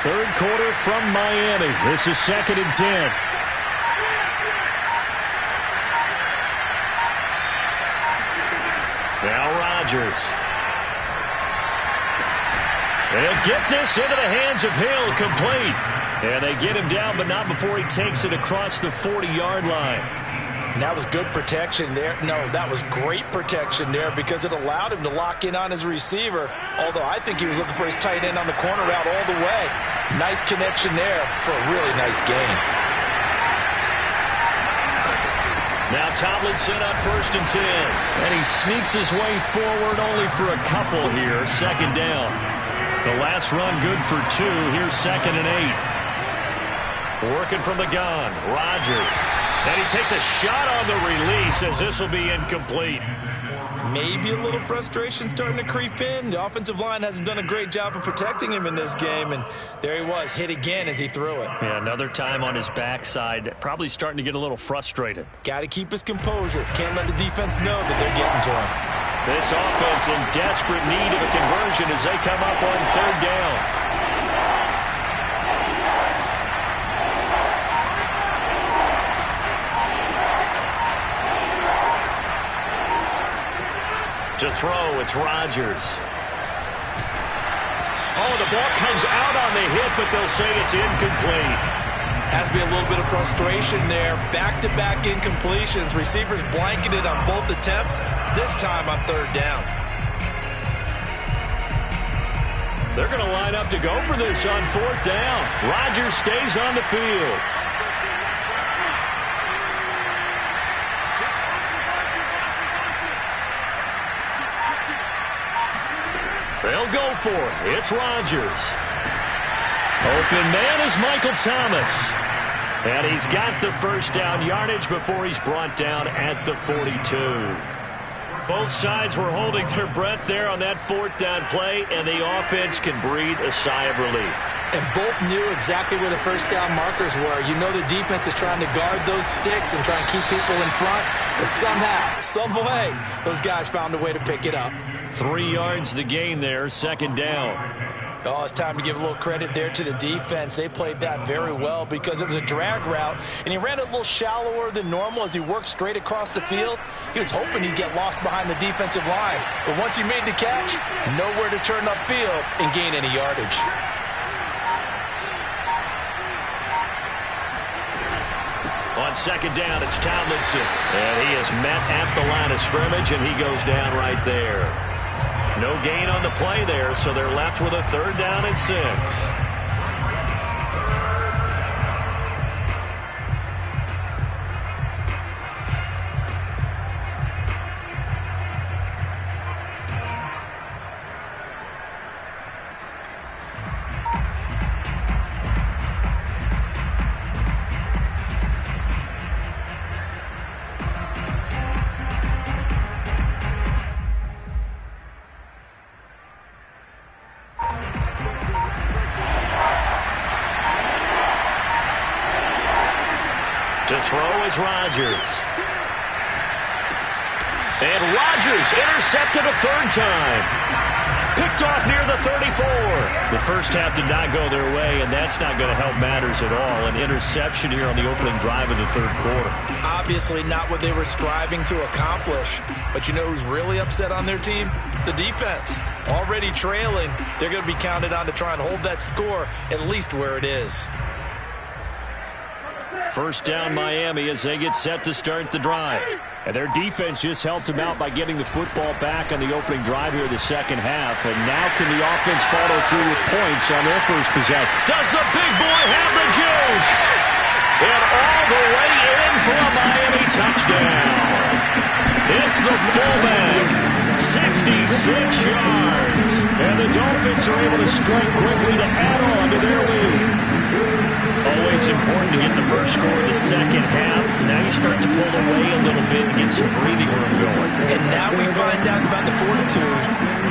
Third quarter from Miami. This is 2nd and 10. Now Rodgers. And get this into the hands of Hill, complete. And they get him down, but not before he takes it across the 40-yard line. And that was good protection there. No, that was great protection there because it allowed him to lock in on his receiver, although I think he was looking for his tight end on the corner route all the way. Nice connection there for a really nice gain. Now Tomlinson on 1st and 10. And he sneaks his way forward only for a couple here. 2nd down. The last run good for 2. Here's 2nd and 8. Working from the gun. Rodgers. And he takes a shot on the release as this will be incomplete. Maybe a little frustration starting to creep in. The offensive line hasn't done a great job of protecting him in this game, and there he was, hit again as he threw it. Yeah, another time on his backside, probably starting to get a little frustrated. Got to keep his composure. Can't let the defense know that they're getting to him. This offense in desperate need of a conversion as they come up on 3rd down. To throw, it's Rodgers. Oh, the ball comes out on the hit, but they'll say it's incomplete. Has to be a little bit of frustration there. Back-to-back incompletions. Receivers blanketed on both attempts, this time on 3rd down. They're going to line up to go for this on 4th down. Rodgers stays on the field. They'll go for it. It's Rodgers. Open man is Michael Thomas. And he's got the first down yardage before he's brought down at the 42. Both sides were holding their breath there on that 4th down play, and the offense can breathe a sigh of relief. And both knew exactly where the first down markers were. You know the defense is trying to guard those sticks and try and keep people in front, but somehow, some way, those guys found a way to pick it up. 3 yards the gain there, 2nd down. Oh, it's time to give a little credit there to the defense. They played that very well because it was a drag route, and he ran it a little shallower than normal as he worked straight across the field. He was hoping he'd get lost behind the defensive line, but once he made the catch, nowhere to turn upfield and gain any yardage. On 2nd down, it's Tomlinson. And he is met at the line of scrimmage, and he goes down right there. No gain on the play there, so they're left with a 3rd down and 6. To throw is Rodgers. And Rodgers intercepted a third time. Picked off near the 34. The first half did not go their way, and that's not going to help matters at all. An interception here on the opening drive of the third quarter. Obviously not what they were striving to accomplish. But you know who's really upset on their team? The defense. Already trailing. They're going to be counted on to try and hold that score at least where it is. First down Miami as they get set to start the drive. And their defense just helped them out by getting the football back on the opening drive here in the second half. And now can the offense follow through with points on their first possession? Does the big boy have the juice? And all the way in for a Miami touchdown. It's the fullback. 66 yards. And the Dolphins are able to strike quickly to add on to their lead. Always important to get the first score in the second half. Now you start to pull away a little bit and get some breathing room going. And now we find out about the fortitude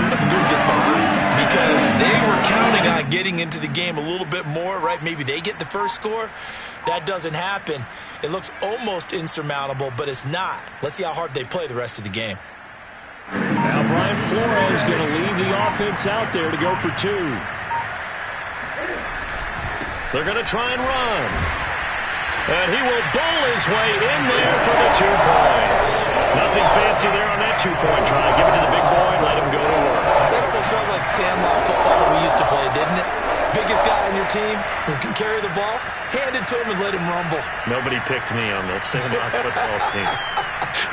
of the group that's behind. Because they were counting on getting into the game a little bit more, right? Maybe they get the first score. That doesn't happen. It looks almost insurmountable, but it's not. Let's see how hard they play the rest of the game. Now Brian Flores going to lead the offense out there to go for two. They're going to try and run. And he will bowl his way in there for the 2 points. Nothing fancy there on that 2-point try. Give it to the big boy and let him go to work. That almost felt like Sandlot football that we used to play, didn't it? Biggest guy on your team who can carry the ball, hand it to him and let him rumble. Nobody picked me on that Sandlot football team.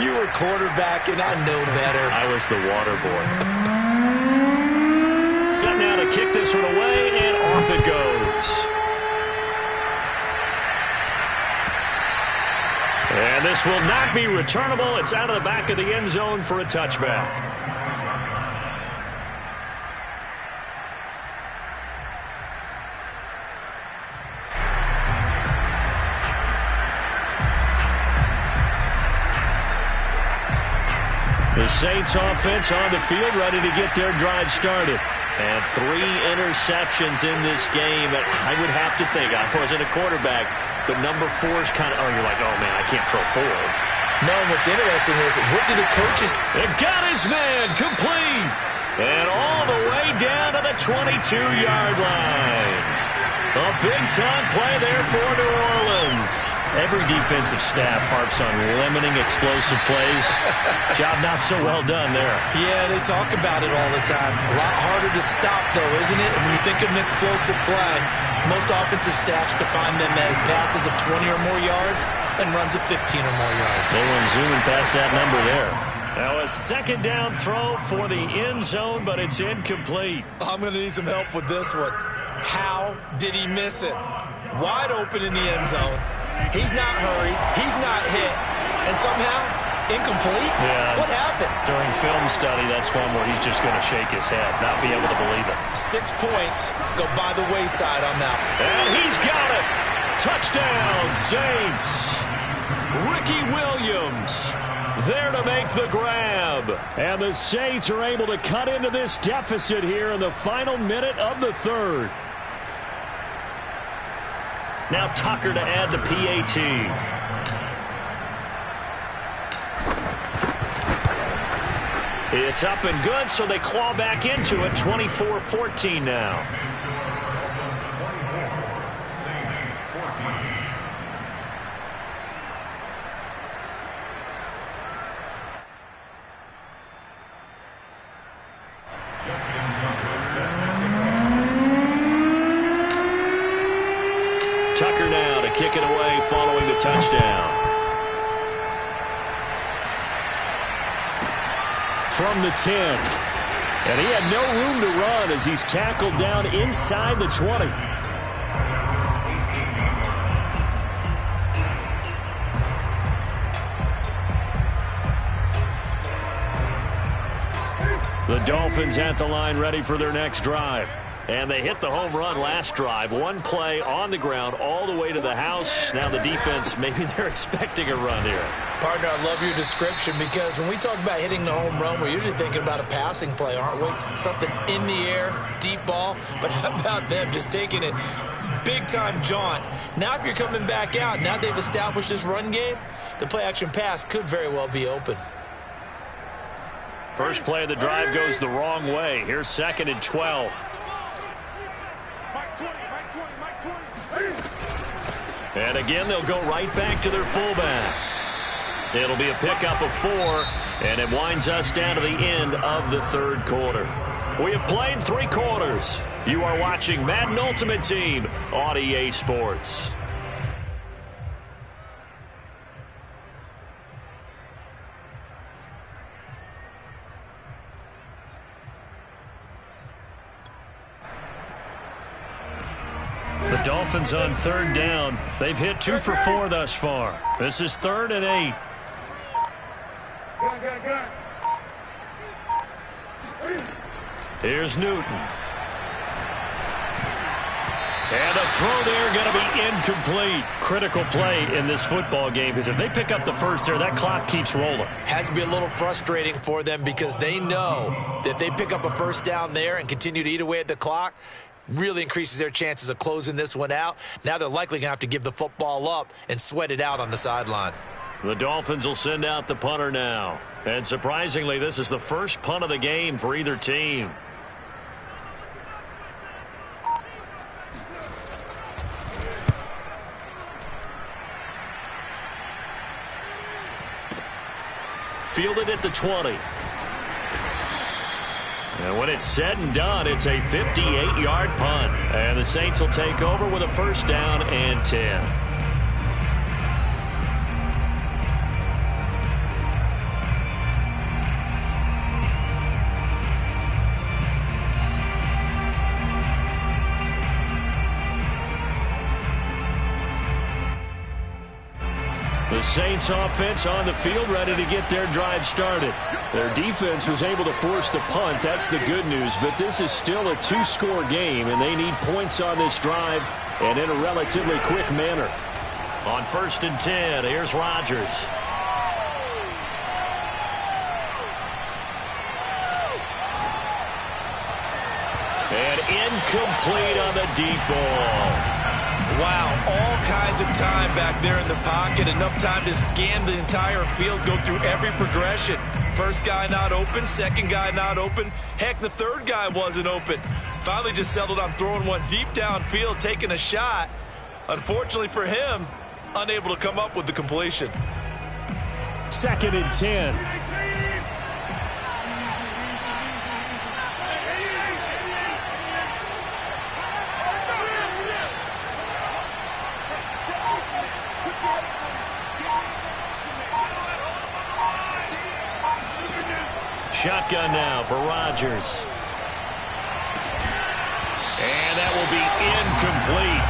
You were quarterback, and I know better. I was the water boy. Set now to kick this one away, and off it goes. And this will not be returnable. It's out of the back of the end zone for a touchback. The Saints offense on the field ready to get their drive started. And 3 interceptions in this game. I would have to think, I wasn't a quarterback, but number 4 is kind of, you're like, oh, man, I can't throw 4. No, what's interesting is, what do the coaches... It got his man complete. And all the way down to the 22-yard line. A big-time play there for New Orleans. Every defensive staff harps on limiting explosive plays. Job not so well done there. Yeah, they talk about it all the time. A lot harder to stop, though, isn't it? And when you think of an explosive play, most offensive staffs define them as passes of 20 or more yards and runs of 15 or more yards. They went zooming past that number there. Now a second down throw for the end zone, but it's incomplete. I'm going to need some help with this one. How did he miss it? Wide open in the end zone. He's not hurried. He's not hit. And somehow, incomplete? Yeah. What happened? During film study, that's one where he's just going to shake his head, not be able to believe it. 6 points go by the wayside on that one. And he's got it. Touchdown, Saints. Ricky Williams there to make the grab. And the Saints are able to cut into this deficit here in the final minute of the third. Now Tucker to add the PAT. It's up and good, so they claw back into it. 24-14 now. Saints 14. Justin Tucker set to kick off. Tucker now to kick it away following the touchdown. From the 10. And he had no room to run as he's tackled down inside the 20. The Dolphins at the line ready for their next drive. And they hit the home run last drive. One play on the ground all the way to the house. Now the defense, maybe they're expecting a run here. Partner, I love your description because when we talk about hitting the home run, we're usually thinking about a passing play, aren't we? Something in the air, deep ball. But how about them just taking it big-time jaunt. Now if you're coming back out, now they've established this run game, the play-action pass could very well be open. First play of the drive goes the wrong way. Here's 2nd and 12. And again, they'll go right back to their fullback. It'll be a pickup of 4, and it winds us down to the end of the 3rd quarter. We have played 3 quarters. You are watching Madden Ultimate Team on EA Sports. The Dolphins on 3rd down. They've hit 2 for 4 thus far. This is 3rd and 8. Here's Newton. And a throw there going to be incomplete. Critical play in this football game, because if they pick up the first there, that clock keeps rolling. Has to be a little frustrating for them because they know that if they pick up a first down there and continue to eat away at the clock, really increases their chances of closing this one out. Now they're likely going to have to give the football up and sweat it out on the sideline. The Dolphins will send out the punter now. And surprisingly, this is the first punt of the game for either team. Fielded at the 20. And when it's said and done, it's a 58-yard punt. And the Saints will take over with a first down and 10. The Saints offense on the field, ready to get their drive started. Their defense was able to force the punt. That's the good news. But this is still a 2-score game, and they need points on this drive and in a relatively quick manner. On 1st and 10, here's Rodgers. And incomplete on the deep ball. Wow, all kinds of time back there in the pocket. Enough time to scan the entire field, go through every progression. First guy not open, second guy not open. Heck, the third guy wasn't open. Finally just settled on throwing one deep downfield, taking a shot. Unfortunately for him, unable to come up with the completion. 2nd and 10. Shotgun now for Rodgers. And that will be incomplete.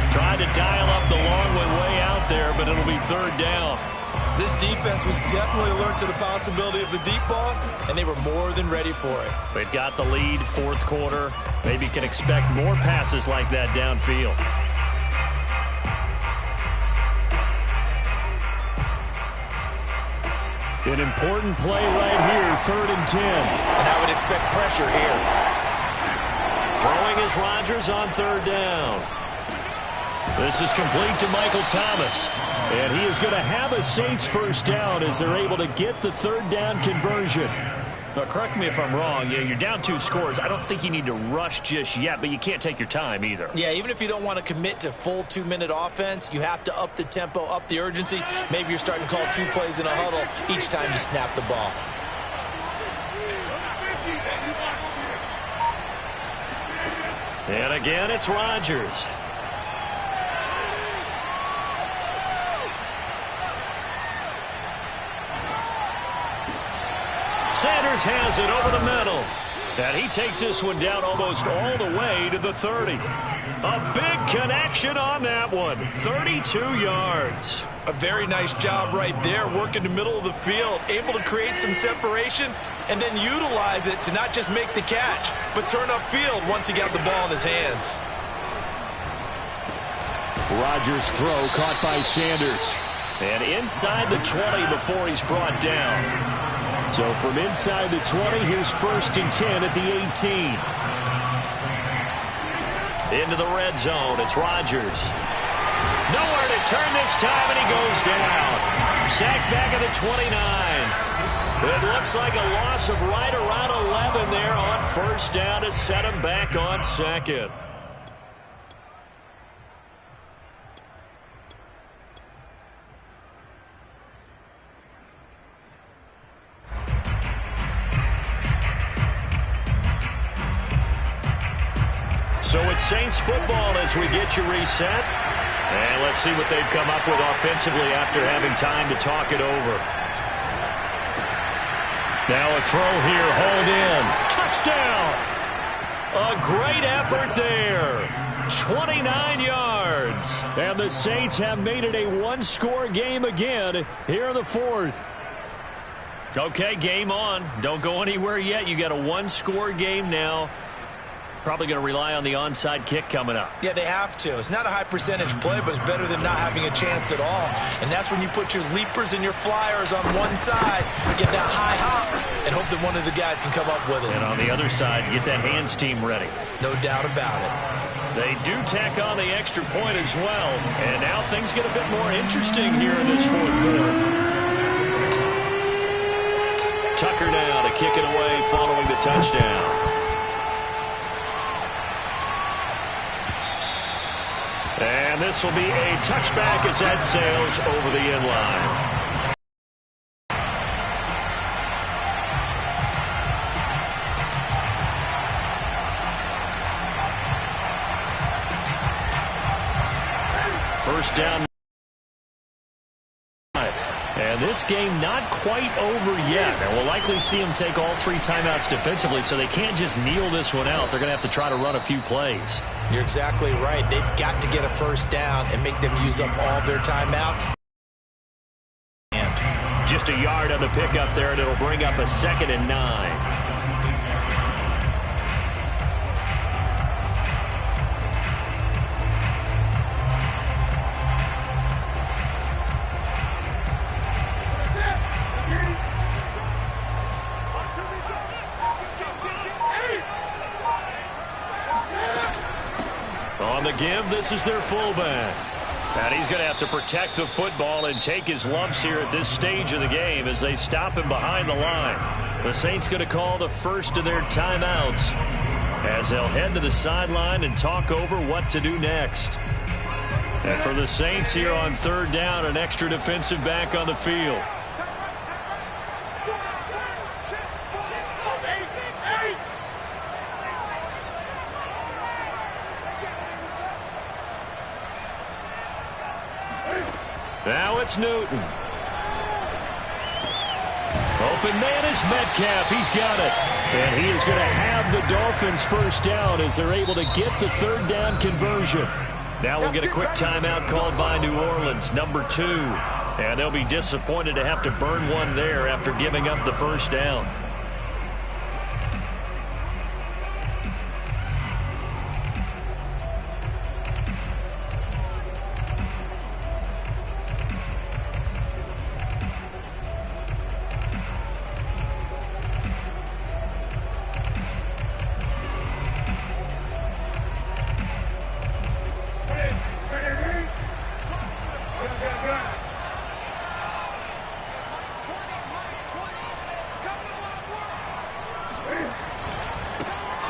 Tried to dial up the long way out there, but it'll be 3rd down. This defense was definitely alert to the possibility of the deep ball, and they were more than ready for it. They've got the lead, 4th quarter. Maybe can expect more passes like that downfield. An important play right here, 3rd and 10. And I would expect pressure here. Throwing is Rodgers on 3rd down. This is complete to Michael Thomas. And he is going to have a Saints first down as they're able to get the 3rd down conversion. Now, correct me if I'm wrong. Yeah, you're down 2 scores. I don't think you need to rush just yet, but you can't take your time either. Yeah, even if you don't want to commit to full 2-minute offense, you have to up the tempo, up the urgency. Maybe you're starting to call 2 plays in a huddle each time you snap the ball. And again, it's Rodgers. Sanders has it over the middle. And he takes this one down almost all the way to the 30. A big connection on that one. 32 yards. A very nice job right there, working the middle of the field, able to create some separation and then utilize it to not just make the catch, but turn upfield once he got the ball in his hands. Rodgers' throw caught by Sanders. And inside the 20 before he's brought down. So from inside the 20, here's 1st and 10 at the 18. Into the red zone. It's Rodgers. Nowhere to turn this time, and he goes down. Sacked back at the 29. It looks like a loss of right around 11 there on first down to set him back on second. So it's Saints football as we get you reset. And let's see what they've come up with offensively after having time to talk it over. Now a throw here, hold in. Touchdown! A great effort there. 29 yards. And the Saints have made it a one-score game again here in the fourth. Okay, game on. Don't go anywhere yet. You got a one-score game now. Probably going to rely on the onside kick coming up. Yeah, they have to. It's not a high percentage play, but it's better than not having a chance at all. And that's when you put your leapers and your flyers on one side, get that high hop, and hope that one of the guys can come up with it. And on the other side, get that hands team ready. No doubt about it. They do tack on the extra point as well. And now things get a bit more interesting here in this fourth quarter. Tucker now to kick it away following the touchdown. And this will be a touchback as that sails over the end line. First down. And this game not quite over yet. And we'll likely see them take all three timeouts defensively, so they can't just kneel this one out. They're going to have to try to run a few plays. You're exactly right. They've got to get a first down and make them use up all their timeouts. And just a yard on the pickup there, and it'll bring up a 2nd and 9. On the give, this is their fullback. And he's going to have to protect the football and take his lumps here at this stage of the game as they stop him behind the line. The Saints going to call the first of their timeouts as they'll head to the sideline and talk over what to do next. And for the Saints here on third down, an extra defensive back on the field. Now it's Newton. Open man is Metcalf. He's got it. And he is going to have the Dolphins first down as they're able to get the third down conversion. Now we'll get a quick timeout called by New Orleans, number 2. And they'll be disappointed to have to burn one there after giving up the first down.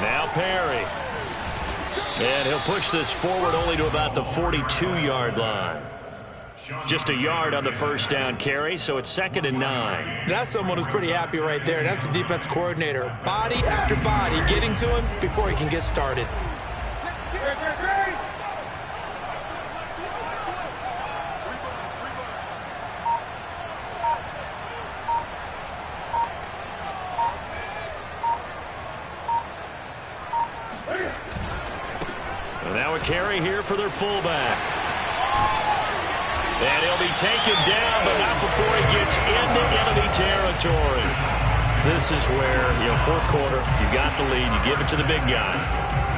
Now Perry. And he'll push this forward only to about the 42-yard line. Just a yard on the first down carry, so it's 2nd and 9. That's someone who's pretty happy right there. That's the defense coordinator. Body after body, getting to him before he can get started. Now a carry here for their fullback. And he'll be taken down, but not before he gets into enemy territory. This is where, fourth quarter, you got the lead, you give it to the big guy.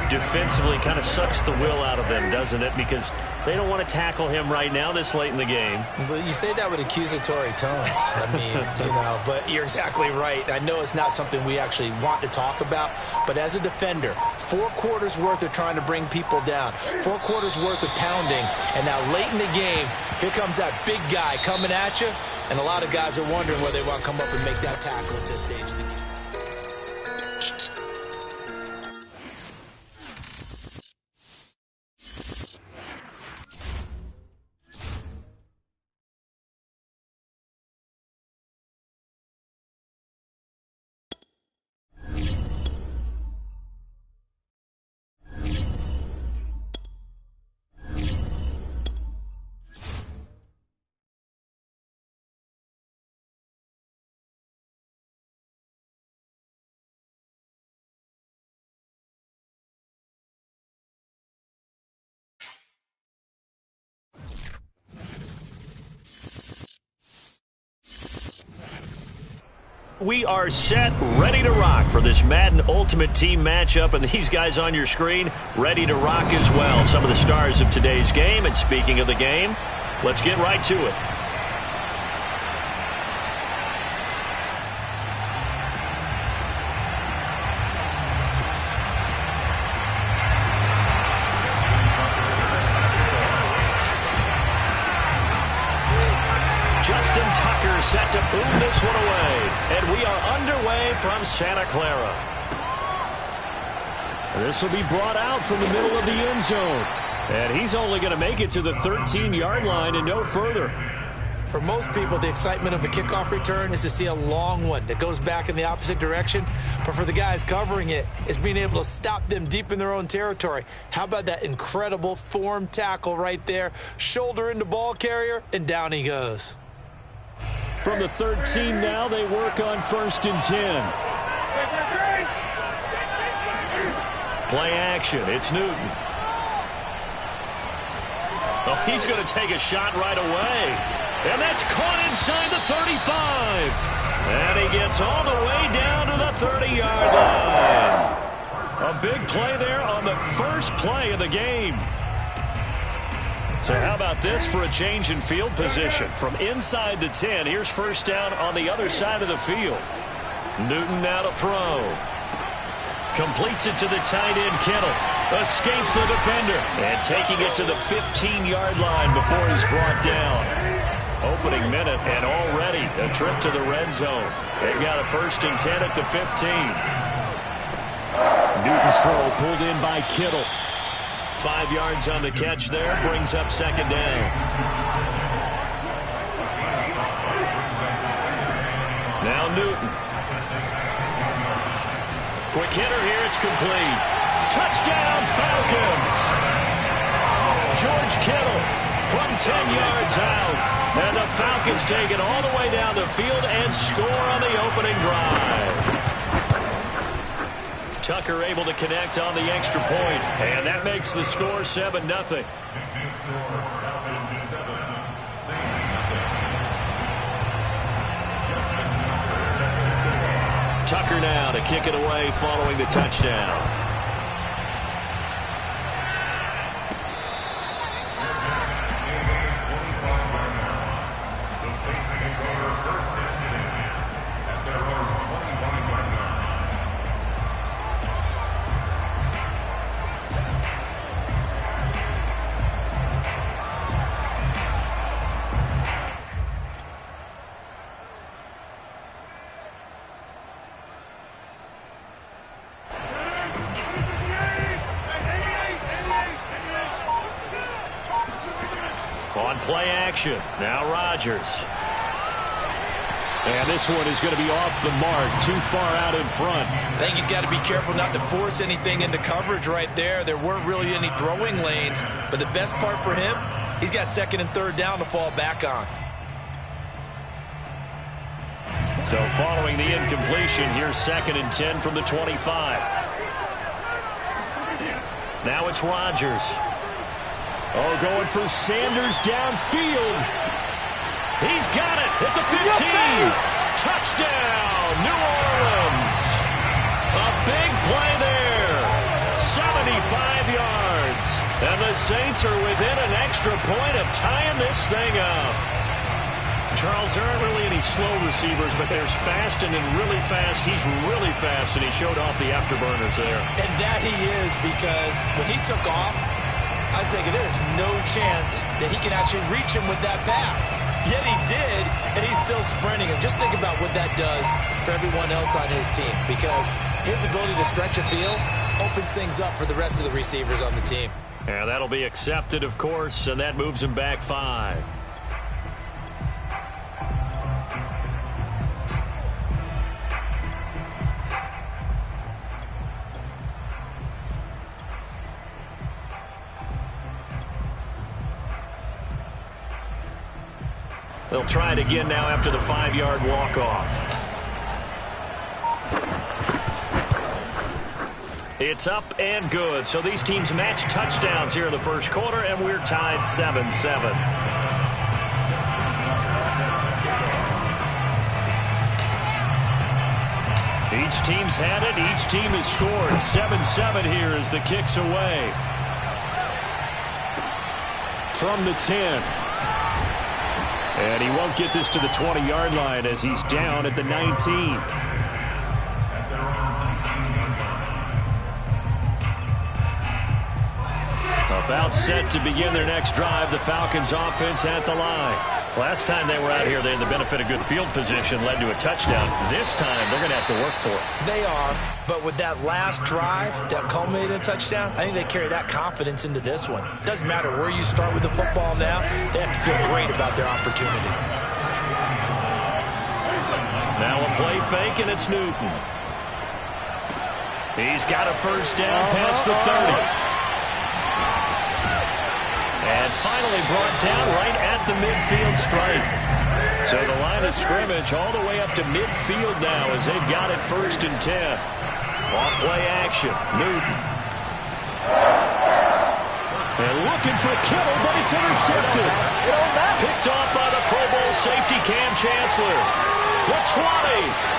defensively kind of sucks the will out of them, doesn't it? Because they don't want to tackle him right now this late in the game. But you say that with accusatory tones. I mean, but you're exactly right. I know it's not something we actually want to talk about, but as a defender, 4 quarters worth of trying to bring people down, 4 quarters worth of pounding, and now late in the game, here comes that big guy coming at you, and a lot of guys are wondering whether they want to come up and make that tackle at this stage of the game. We are set, ready to rock for this Madden Ultimate Team matchup, and these guys on your screen ready to rock as well. Some of the stars of today's game, and speaking of the game, let's get right to it. Justin Tucker set to boom this one away. And we are underway from Santa Clara. This will be brought out from the middle of the end zone. And he's only going to make it to the 13-yard line and no further. For most people, the excitement of a kickoff return is to see a long one that goes back in the opposite direction. But for the guys covering it, it's being able to stop them deep in their own territory. How about that incredible form tackle right there? Shoulder into ball carrier, and down he goes. From the 13 now, they work on 1st and 10. Play action. It's Newton. Oh, he's going to take a shot right away. And that's caught inside the 35. And he gets all the way down to the 30-yard line. A big play there on the first play of the game. So how about this for a change in field position? From inside the 10, here's 1st down on the other side of the field. Newton now to throw. Completes it to the tight end, Kittle. Escapes the defender. And taking it to the 15-yard line before he's brought down. Opening minute, and already a trip to the red zone. They've got a 1st and 10 at the 15. Newton's throw pulled in by Kittle. 5 yards on the catch there, brings up 2nd down. Now Newton. Quick hitter here, it's complete. Touchdown, Falcons! George Kittle from 10 yards out. And the Falcons take it all the way down the field and score on the opening drive. Tucker able to connect on the extra point, and that makes the score 7-0. Tucker now to kick it away following the touchdown. On play action, now Rodgers. And this one is going to be off the mark, too far out in front. I think he's got to be careful not to force anything into coverage right there. There weren't really any throwing lanes, but the best part for him, he's got 2nd and 3rd down to fall back on. So following the incompletion, here's 2nd and 10 from the 25. Now it's Rodgers. Oh, going for Sanders downfield. He's got it at the 15. Touchdown, New Orleans. A big play there. Saints are within an extra point of tying this thing up. Charles, there aren't really any slow receivers, but there's fast and then really fast. He's really fast, and he showed off the afterburners there. And that he is, because when he took off, I was thinking there's no chance that he can actually reach him with that pass. Yet he did, and he's still sprinting. And just think about what that does for everyone else on his team, because his ability to stretch a field opens things up for the rest of the receivers on the team. Yeah, that'll be accepted, of course, and that moves him back 5. They'll try it again now after the 5-yard walk-off. It's up and good. So these teams match touchdowns here in the first quarter, and we're tied 7-7. Each team's had it. Each team has scored. 7-7 here as the kick's away. From the 10. And he won't get this to the 20-yard line as he's down at the 19. About set to begin their next drive. The Falcons offense at the line. Last time they were out here, they had the benefit of good field position, led to a touchdown. This time, they're going to have to work for it. They are, but with that last drive that culminated in a touchdown, I think they carry that confidence into this one. Doesn't matter where you start with the football now, they have to feel great about their opportunity. Now a play fake, and it's Newton. He's got a first down past the 30. And finally brought down right at the midfield stripe. So the line of scrimmage all the way up to midfield now as they've got it 1st and 10. Off play action. Newton. And looking for Kittle, but it's intercepted. Picked off by the Pro Bowl safety Cam Chancellor. The 20.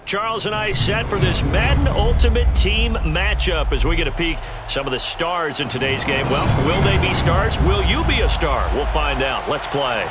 Charles and I set for this Madden Ultimate Team matchup as we get a peek some of the stars in today's game. Well, will they be stars? Will you be a star? We'll find out. Let's play.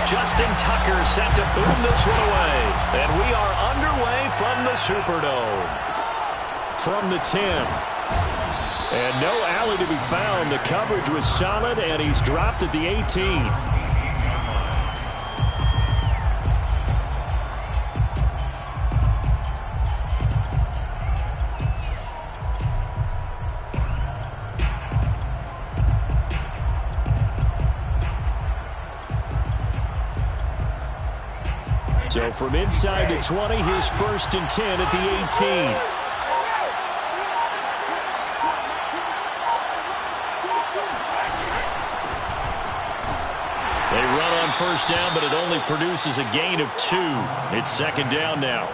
Justin Tucker set to boom this one away. And we are underway from the Superdome. From the 10. And no alley to be found. The coverage was solid, and he's dropped at the 18. So from inside the 20, here's 1st and 10 at the 18. They run on 1st down, but it only produces a gain of 2. It's 2nd down now.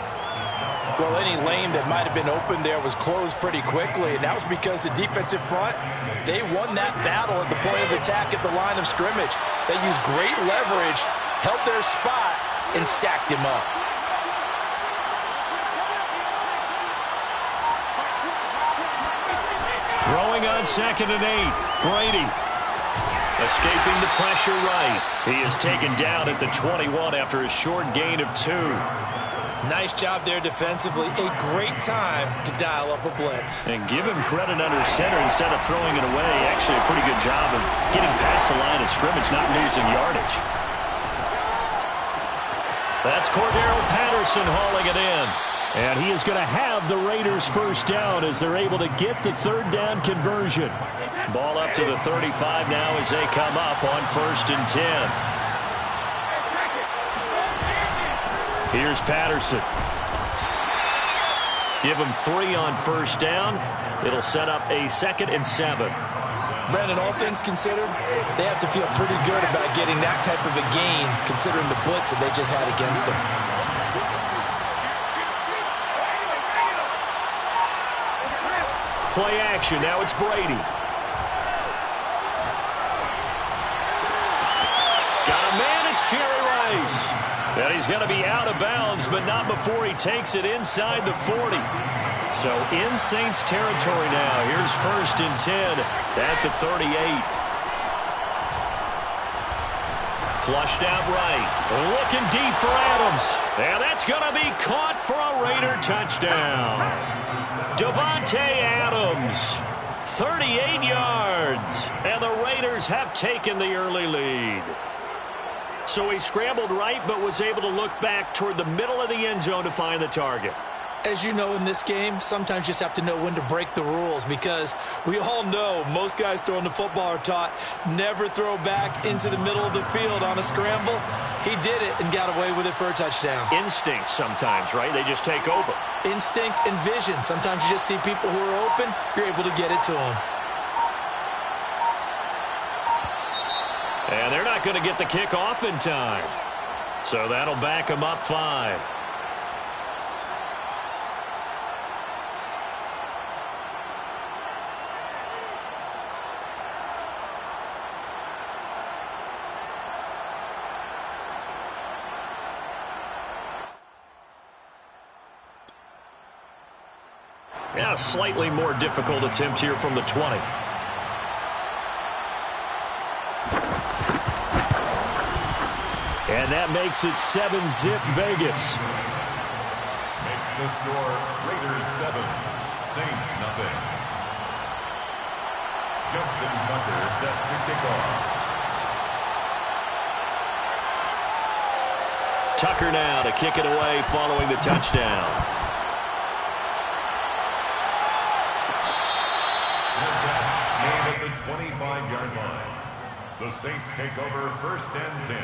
Well, any lane that might have been open there was closed pretty quickly, and that was because the defensive front, they won that battle at the point of attack at the line of scrimmage. They used great leverage, held their spot, and stacked him up. Throwing on 2nd and 8. Brady escaping the pressure right. He is taken down at the 21 after a short gain of 2. Nice job there defensively. A great time to dial up a blitz. And give him credit under center instead of throwing it away. Actually a pretty good job of getting past the line of scrimmage, not losing yardage. That's Cordero Patterson hauling it in. And he is going to have the Raiders first down as they're able to get the 3rd down conversion. Ball up to the 35 now as they come up on 1st and 10. Here's Patterson. Give him 3 on 1st down. It'll set up a 2nd and 7. Brandon, all things considered, they have to feel pretty good about getting that type of a gain considering the blitz that they just had against them. Play action. Now it's Brady. Got a man. It's Jerry Rice. And he's going to be out of bounds, but not before he takes it inside the 40. So in Saints territory now. Here's 1st and 10 at the 38. Flushed out right. Looking deep for Adams. And that's going to be caught for a Raider touchdown. Davante Adams, 38 yards. And the Raiders have taken the early lead. So he scrambled right, but was able to look back toward the middle of the end zone to find the target. As you know in this game, sometimes you just have to know when to break the rules because we all know most guys throwing the football are taught never throw back into the middle of the field on a scramble. He did it and got away with it for a touchdown. Instinct sometimes, right? They just take over. Instinct and vision. Sometimes you just see people who are open, you're able to get it to them. And they're not going to get the kick off in time. So that'll back them up 5. Yeah, a slightly more difficult attempt here from the 20. And that makes it 7-zip Vegas. Makes the score Raiders 7, Saints nothing. Justin Tucker set to kick off. Tucker now to kick it away following the touchdown. Made at the 25-yard line. The Saints take over 1st and 10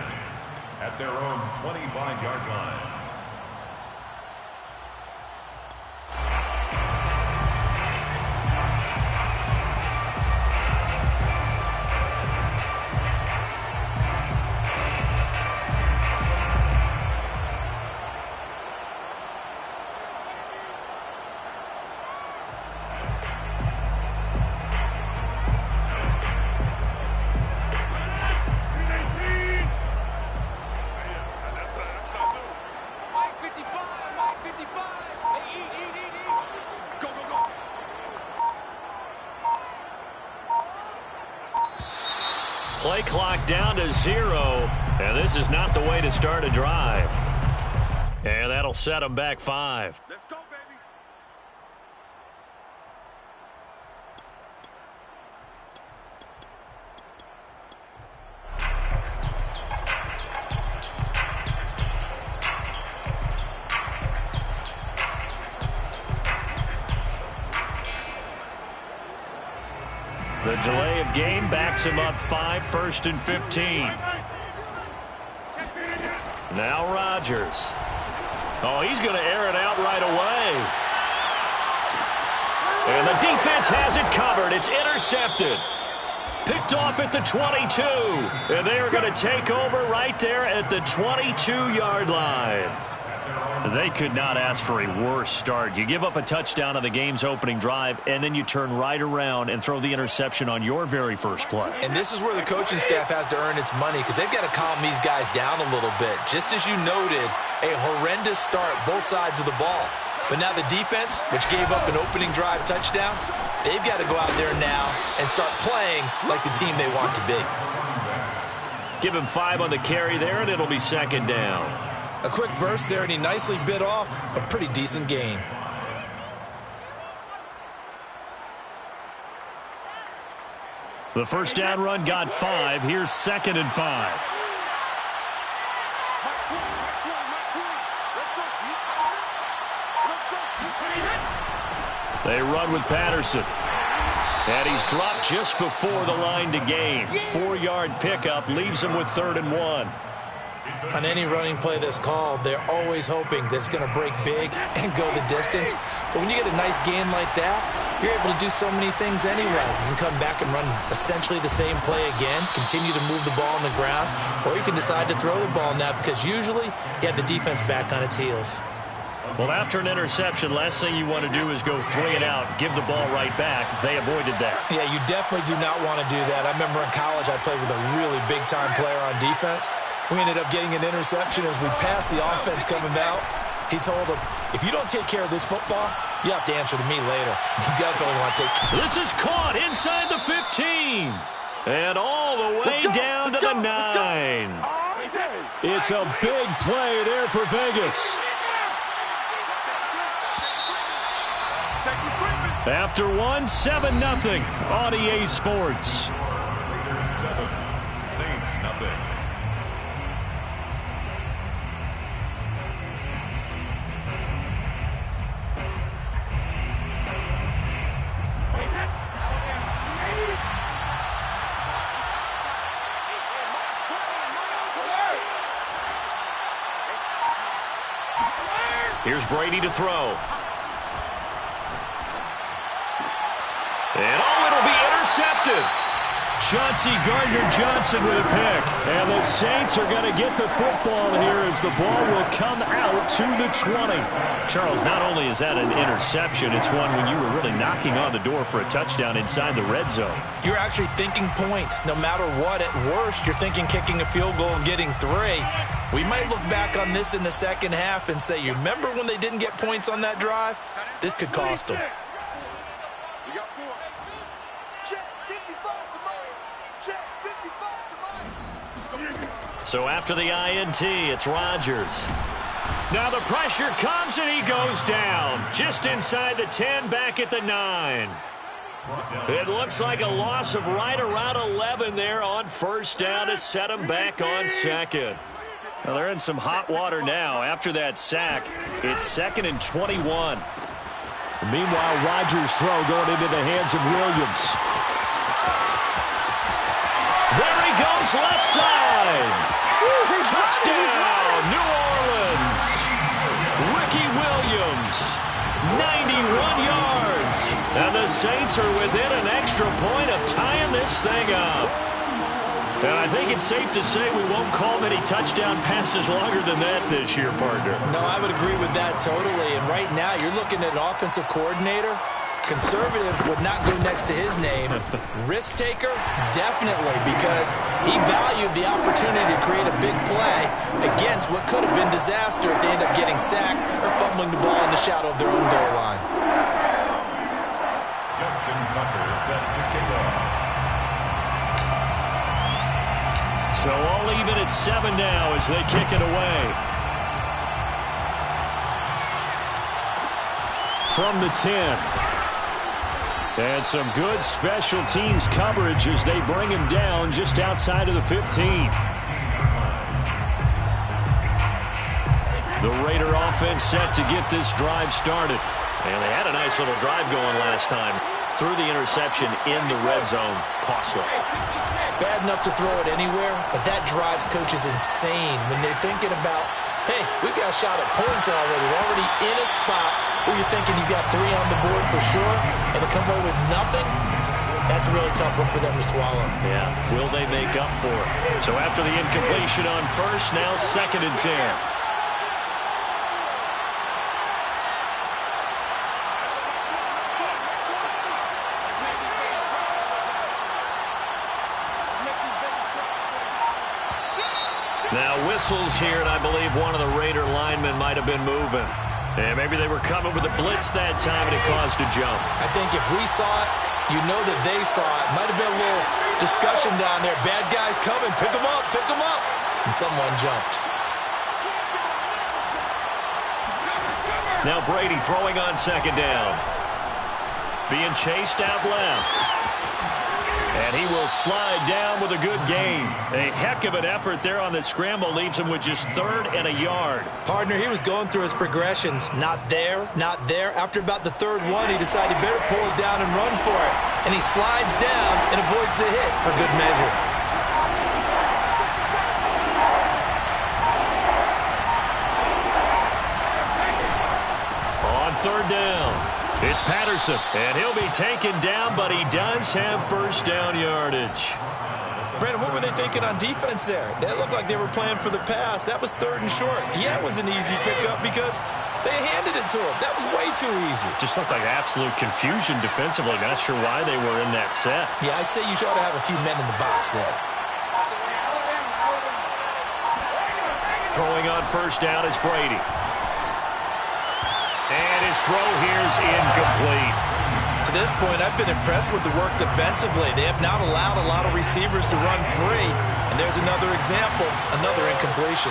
at their own 25-yard line. Play clock down to 0, and this is not the way to start a drive. And that'll set them back 5. Let's go, baby. The delay of game backs him up 5, 1st and 15. Now Rodgers. Oh, he's going to air it out right away. And the defense has it covered. It's intercepted. Picked off at the 22. And they are going to take over right there at the 22-yard line. They could not ask for a worse start. You give up a touchdown on the game's opening drive, and then you turn right around and throw the interception on your very first play. And this is where the coaching staff has to earn its money, because they've got to calm these guys down a little bit. Just as you noted, a horrendous start, both sides of the ball. But now the defense, which gave up an opening drive touchdown, they've got to go out there now and start playing like the team they want to be. Give him 5 on the carry there, and it'll be second down. A quick burst there, and he nicely bit off a pretty decent gain. The first down run got 5. Here's 2nd and 5. They run with Patterson. And he's dropped just before the line to gain. 4-yard pickup leaves him with 3rd and 1. On any running play that's called, they're always hoping that it's going to break big and go the distance. But when you get a nice gain like that, you're able to do so many things anyway. You can come back and run essentially the same play again, continue to move the ball on the ground, or you can decide to throw the ball now because usually you have the defense back on its heels. Well, after an interception, last thing you want to do is go 3 and out, give the ball right back. They avoided that. Yeah, you definitely do not want to do that. I remember in college I played with a really big-time player on defense. We ended up getting an interception as we passed the offense coming out. He told him, if you don't take care of this football, you have to answer to me later. You definitely want to take care. This is caught inside the 15. And all the way down to the 9. It's a big play there for Vegas. After 1, 7-0 on EA Sports. 7, Saints nothing. Here's Brady to throw. And it'll be intercepted. Chauncey Gardner-Johnson with a pick. And the Saints are going to get the football here as the ball will come out to the 20. Charles, not only is that an interception, it's one when you were really knocking on the door for a touchdown inside the red zone. You're actually thinking points. No matter what, at worst, you're thinking kicking a field goal and getting 3. We might look back on this in the second half and say, you remember when they didn't get points on that drive? This could cost them. So after the INT, it's Rodgers. Now the pressure comes and he goes down. Just inside the 10, back at the 9. It looks like a loss of right around 11 there on first down to set him back on 2nd. Well, they're in some hot water now. After that sack, it's 2nd and 21. Meanwhile, Rodgers' throw going into the hands of Williams. There he goes, left side. Touchdown, New Orleans. Ricky Williams, 91 yards. And the Saints are within an extra point of tying this thing up. And I think it's safe to say we won't call many touchdown passes longer than that this year, partner. No, I would agree with that totally. And right now, you're looking at an offensive coordinator. Conservative would not go next to his name. Risk taker, definitely, because he valued the opportunity to create a big play against what could have been disaster if they end up getting sacked or fumbling the ball in the shadow of their own goal line. Justin Tucker set to kick off. So all even at 7 now as they kick it away. From the 10. And some good special teams coverage as they bring him down just outside of the 15. The Raider offense set to get this drive started. And they had a nice little drive going last time. Threw the interception in the red zone. Costly. Bad enough to throw it anywhere, but that drives coaches insane when they're thinking about, hey, we got a shot at points already. We're already in a spot where you're thinking you got 3 on the board for sure, and to come away with nothing, that's a really tough one for them to swallow. Yeah, will they make up for it? So after the incompletion on first, now 2nd and 10. whistles here, and I believe one of the Raider linemen might have been moving. And maybe they were coming with a blitz that time, and it caused a jump. I think if we saw it, you know that they saw it. Might have been a little discussion down there. Bad guys coming. Pick them up. Pick them up. And someone jumped. Now Brady throwing on second down. Being chased out left. And he will slide down with a good gain. A heck of an effort there on the scramble. Leaves him with just 3rd and a yard. Partner, he was going through his progressions. Not there, not there. After about the 3rd one, he decided he better pull it down and run for it. And he slides down and avoids the hit for good measure. On 3rd down. It's Patterson, and he'll be taken down, but he does have first down yardage. Brandon, what were they thinking on defense there? That looked like they were playing for the pass. That was 3rd and short. Yeah, it was an easy pickup because they handed it to him. That was way too easy. Just looked like absolute confusion defensively. Not sure why they were in that set. Yeah, I'd say you ought to have a few men in the box there. Throwing on first down is Brady. And his throw here is incomplete. To this point, I've been impressed with the work defensively. They have not allowed a lot of receivers to run free. And there's another example, another incompletion.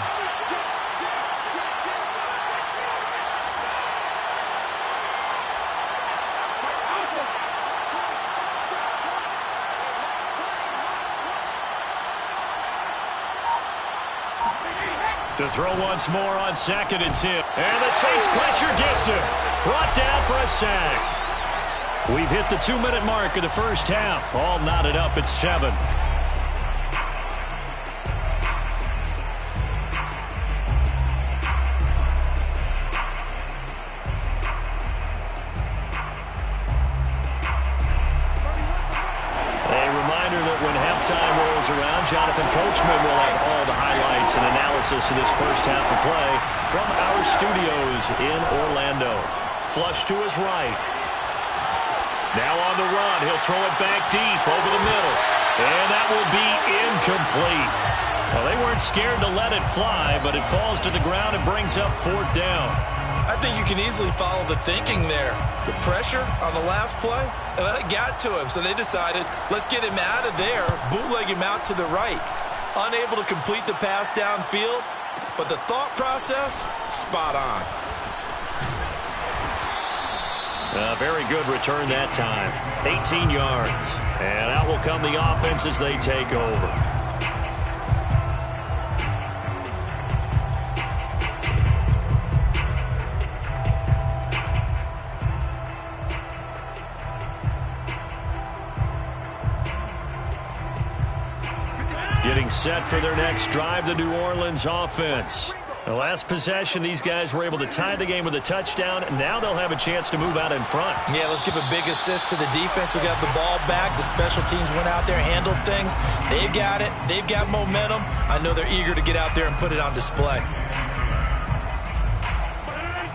To throw once more on 2nd and 10. And the Saints pressure gets him. Brought down for a sack. We've hit the 2-minute mark of the first half. All knotted up at 7. Jonathan Coachman will have all the highlights and analysis of this first half of play from our studios in Orlando. Flush to his right. Now on the run. He'll throw it back deep over the middle. And that will be incomplete. Well, they weren't scared to let it fly, but it falls to the ground and brings up 4th down. I think you can easily follow the thinking there. The pressure on the last play, and then it got to him. So they decided, let's get him out of there, bootleg him out to the right. Unable to complete the pass downfield, but the thought process, spot on. Very good return that time. 18 yards. And out will come the offense as they take over. Getting set for their next drive, the New Orleans offense. The last possession, these guys were able to tie the game with a touchdown, and now they'll have a chance to move out in front. Yeah, let's give a big assist to the defense who got the ball back. The special teams went out there, handled things. They've got it. They've got momentum. I know they're eager to get out there and put it on display.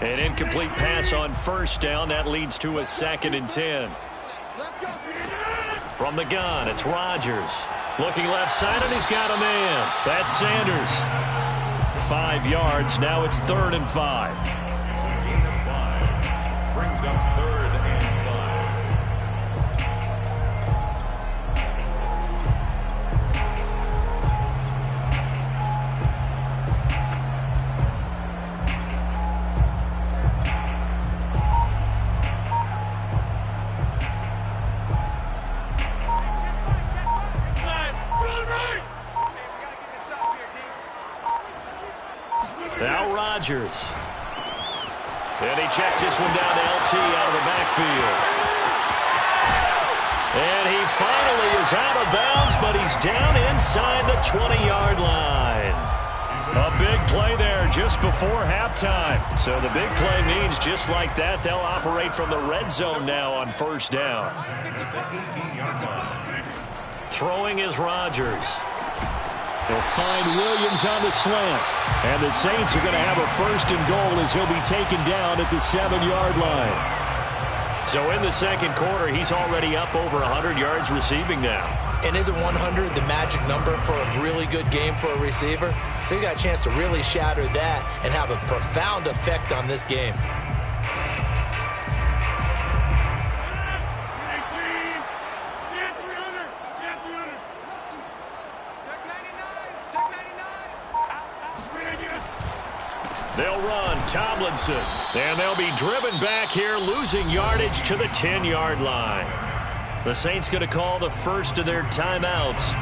An incomplete pass on first down. That leads to a 2nd and 10. From the gun, it's Rodgers. Looking left side, and he's got a man. That's Sanders. 5 yards. Now it's 3rd and 5. Gain of 5 brings up 3rd and 5. Now Rodgers. And he checks this one down to LT out of the backfield. And he finally is out of bounds, but he's down inside the 20-yard line. A big play there just before halftime. So the big play means just like that, they'll operate from the red zone now on first down. Throwing is Rodgers. They'll find Williams on the slant. And the Saints are going to have a 1st and goal as he'll be taken down at the 7-yard line. So in the second quarter, he's already up over 100 yards receiving now. And isn't 100 the magic number for a really good game for a receiver? So he got a chance to really shatter that and have a profound effect on this game. They'll run Tomlinson, and they'll be driven back here, losing yardage to the 10-yard line. The Saints going to call the first of their timeouts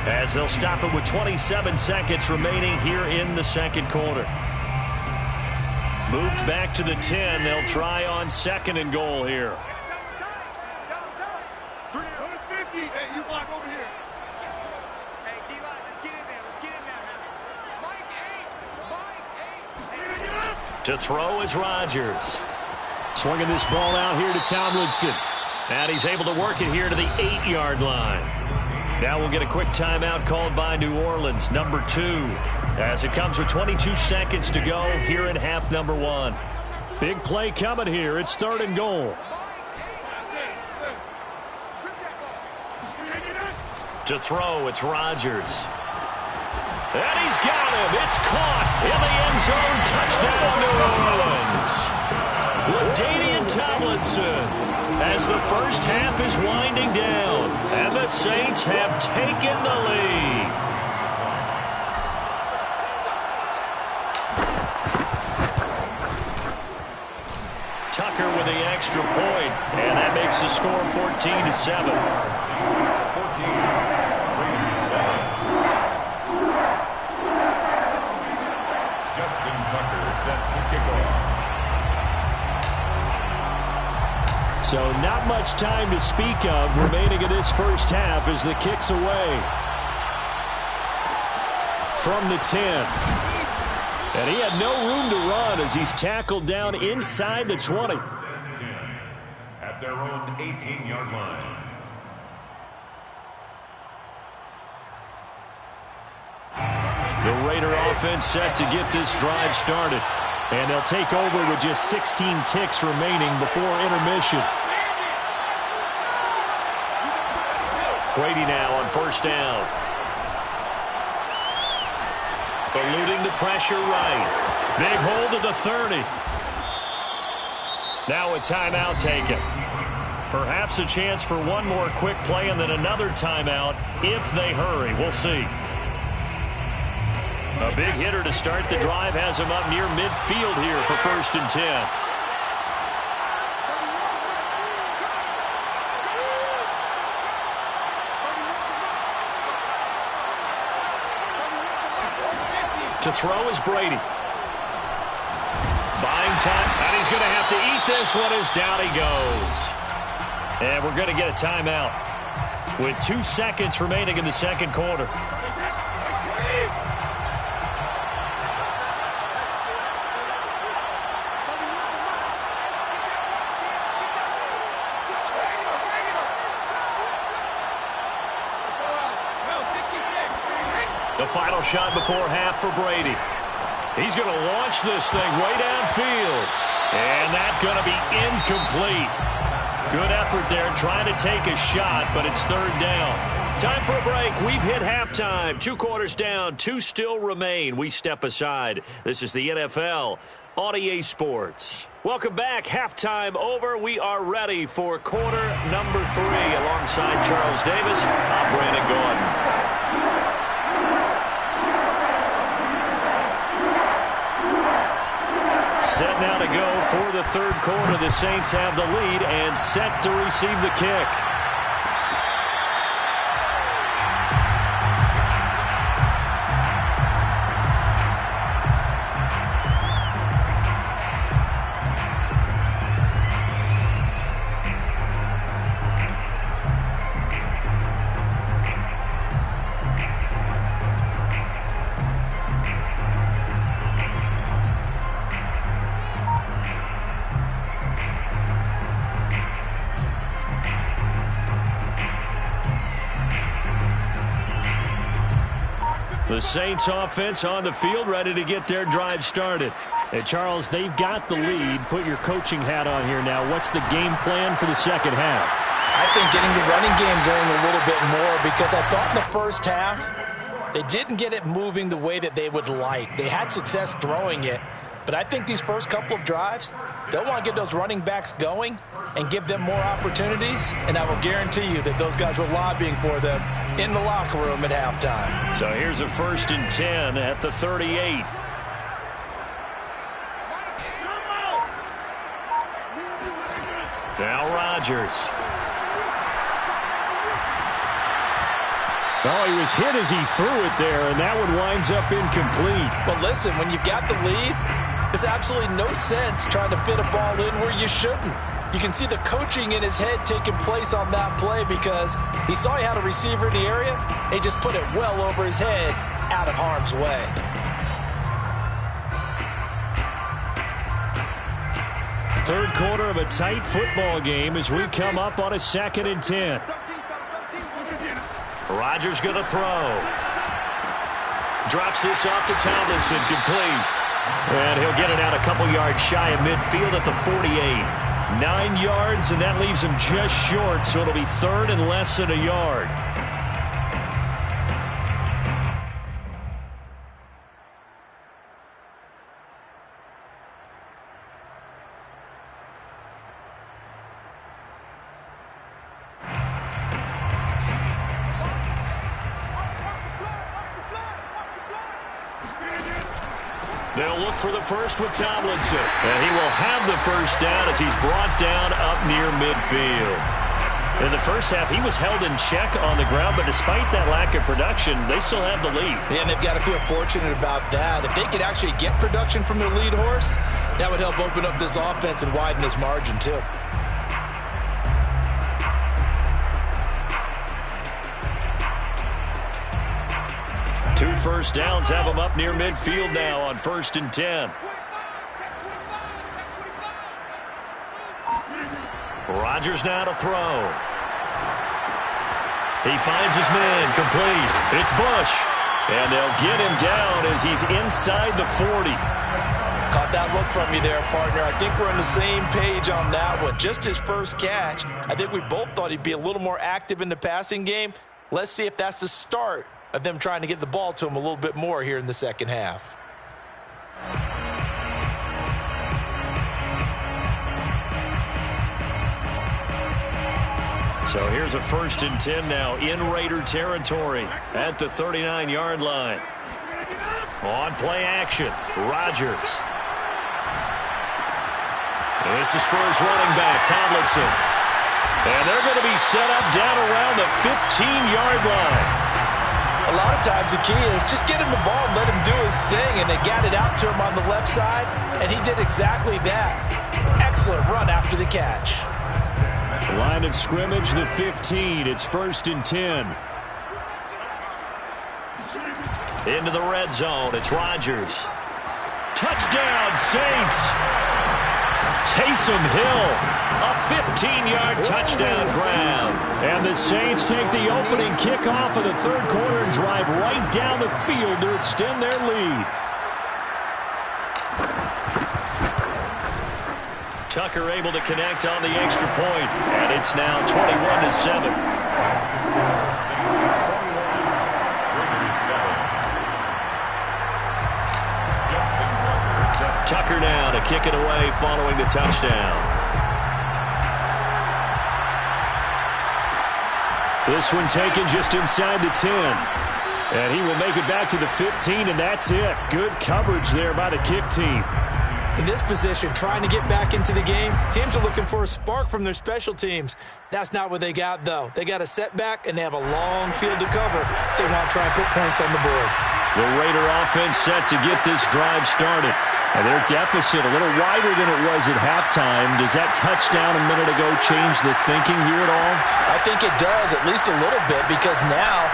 as they'll stop it with 27 seconds remaining here in the second quarter. Moved back to the 10. They'll try on 2nd and goal here. Hey, you block over here. Hey, D-line, let's get in there. Let's get in there now. Mike 8. To throw is Rodgers. Swinging this ball out here to Tomlinson. And he's able to work it here to the 8-yard line. Now we'll get a quick timeout called by New Orleans, number 2, as it comes with 22 seconds to go here in half number 1. Big play coming here. It's 3rd and goal. To throw, it's Rodgers. And he's got him. It's caught in the end zone. Touchdown, New Orleans. LaDainian Tomlinson, as the first half is winding down, and the Saints have taken the lead. Tucker with the extra point, and that makes the score 14-7. 14. Justin Tucker set to kick off. So not much time to speak of remaining in this first half as the kick's away. From the 10. And he had no room to run as he's tackled down inside the 20. 10 at their own 18-yard line. The Raider offense set to get this drive started. And they'll take over with just 16 ticks remaining before intermission. Brady now on 1st down. Eluding the pressure right. Big hold of the 30. Now a timeout taken. Perhaps a chance for one more quick play and then another timeout if they hurry. We'll see. A big hitter to start the drive has him up near midfield here for 1st and 10. To throw is Brady. Buying time, and he's going to have to eat this one as down he goes. And we're going to get a timeout with 2 seconds remaining in the second quarter. The final shot before half for Brady. He's going to launch this thing way downfield. And that's going to be incomplete. Good effort there trying to take a shot, but it's 3rd down. Time for a break. We've hit halftime. 2 quarters down. 2 still remain. We step aside. This is the NFL on EA Sports. Welcome back. Halftime over. We are ready for quarter number 3. Alongside Charles Davis, I'm Brandon Gordon. Set now to go for the 3rd quarter. The Saints have the lead and set to receive the kick. The Saints offense on the field ready to get their drive started. And Charles, they've got the lead. Put your coaching hat on here now. What's the game plan for the second half? I think getting the running game going a little bit more, because I thought in the first half they didn't get it moving the way that they would like. They had success throwing it, but I think these first couple of drives, they'll want to get those running backs going and give them more opportunities, and I will guarantee you that those guys were lobbying for them in the locker room at halftime. So here's a 1st and 10 at the 38. Now Rodgers. Oh, he was hit as he threw it there, and that one winds up incomplete. Well, listen, when you've got the lead, there's absolutely no sense trying to fit a ball in where you shouldn't. You can see the coaching in his head taking place on that play, because he saw he had a receiver in the area, and he just put it well over his head out of harm's way. Third quarter of a tight football game as we come up on a 2nd and 10. Rodgers going to throw. Drops this off to Tomlinson, complete. And he'll get it out a couple yards shy of midfield at the 48. 9 yards, and that leaves him just short, so it'll be 3rd and less than a yard. They'll look for the first with Tomlinson. And he will have the first down as he's brought down up near midfield. In the first half, he was held in check on the ground, but despite that lack of production, they still have the lead. Yeah, and they've got to feel fortunate about that. If they could actually get production from their lead horse, that would help open up this offense and widen this margin too. Two first downs have them up near midfield now on 1st and 10. Rodgers now to throw. He finds his man, complete. It's Bush. And they'll get him down as he's inside the 40. Caught that look from you there, partner. I think we're on the same page on that one. Just his first catch. I think we both thought he'd be a little more active in the passing game. Let's see if that's the start of them trying to get the ball to him a little bit more here in the second half. So here's a 1st and 10 now in Raider territory at the 39-yard line. On play action, Rodgers. And this is for his running back, Tomlinson. And they're going to be set up down around the 15-yard line. A lot of times the key is just get him the ball and let him do his thing, and they got it out to him on the left side, and he did exactly that. Excellent run after the catch. Line of scrimmage, the 15. It's 1st and 10. Into the red zone. It's Rodgers. Touchdown, Saints. Taysom Hill, a 15-yard touchdown grab. And the Saints take the opening kickoff of the third quarter and drive right down the field to extend their lead. Tucker able to connect on the extra point, and it's now 21-7. Tucker now to kick it away following the touchdown. This one taken just inside the 10. And he will make it back to the 15, and that's it. Good coverage there by the kick team. In this position, trying to get back into the game, teams are looking for a spark from their special teams. That's not what they got, though. They got a setback, and they have a long field to cover if they want to try and put points on the board. The Raider offense set to get this drive started. And their deficit a little wider than it was at halftime. Does that touchdown a minute ago change the thinking here at all? I think it does, at least a little bit, because now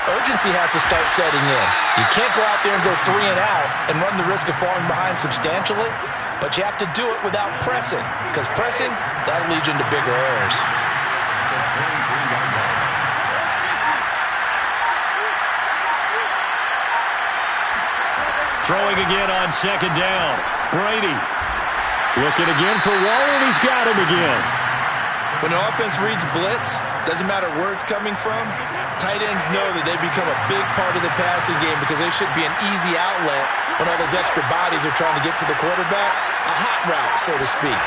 urgency has to start setting in. You can't go out there and go 3 and out and run the risk of falling behind substantially, but you have to do it without pressing, because pressing, that'll lead you into bigger errors. Throwing again on second down. Brady looking again for Waller, and he's got him again. When the offense reads blitz, doesn't matter where it's coming from, tight ends know that they become a big part of the passing game because they should be an easy outlet when all those extra bodies are trying to get to the quarterback. A hot route, so to speak.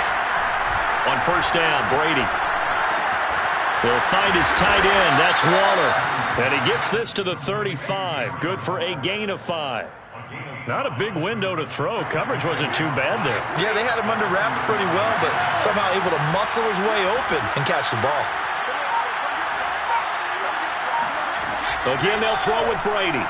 On first down, Brady. He'll find his tight end. That's Waller. And he gets this to the 35. Good for a gain of 5. Not a big window to throw. Coverage wasn't too bad there. Yeah, they had him under wraps pretty well, but somehow able to muscle his way open and catch the ball. Again, they'll throw with Brady.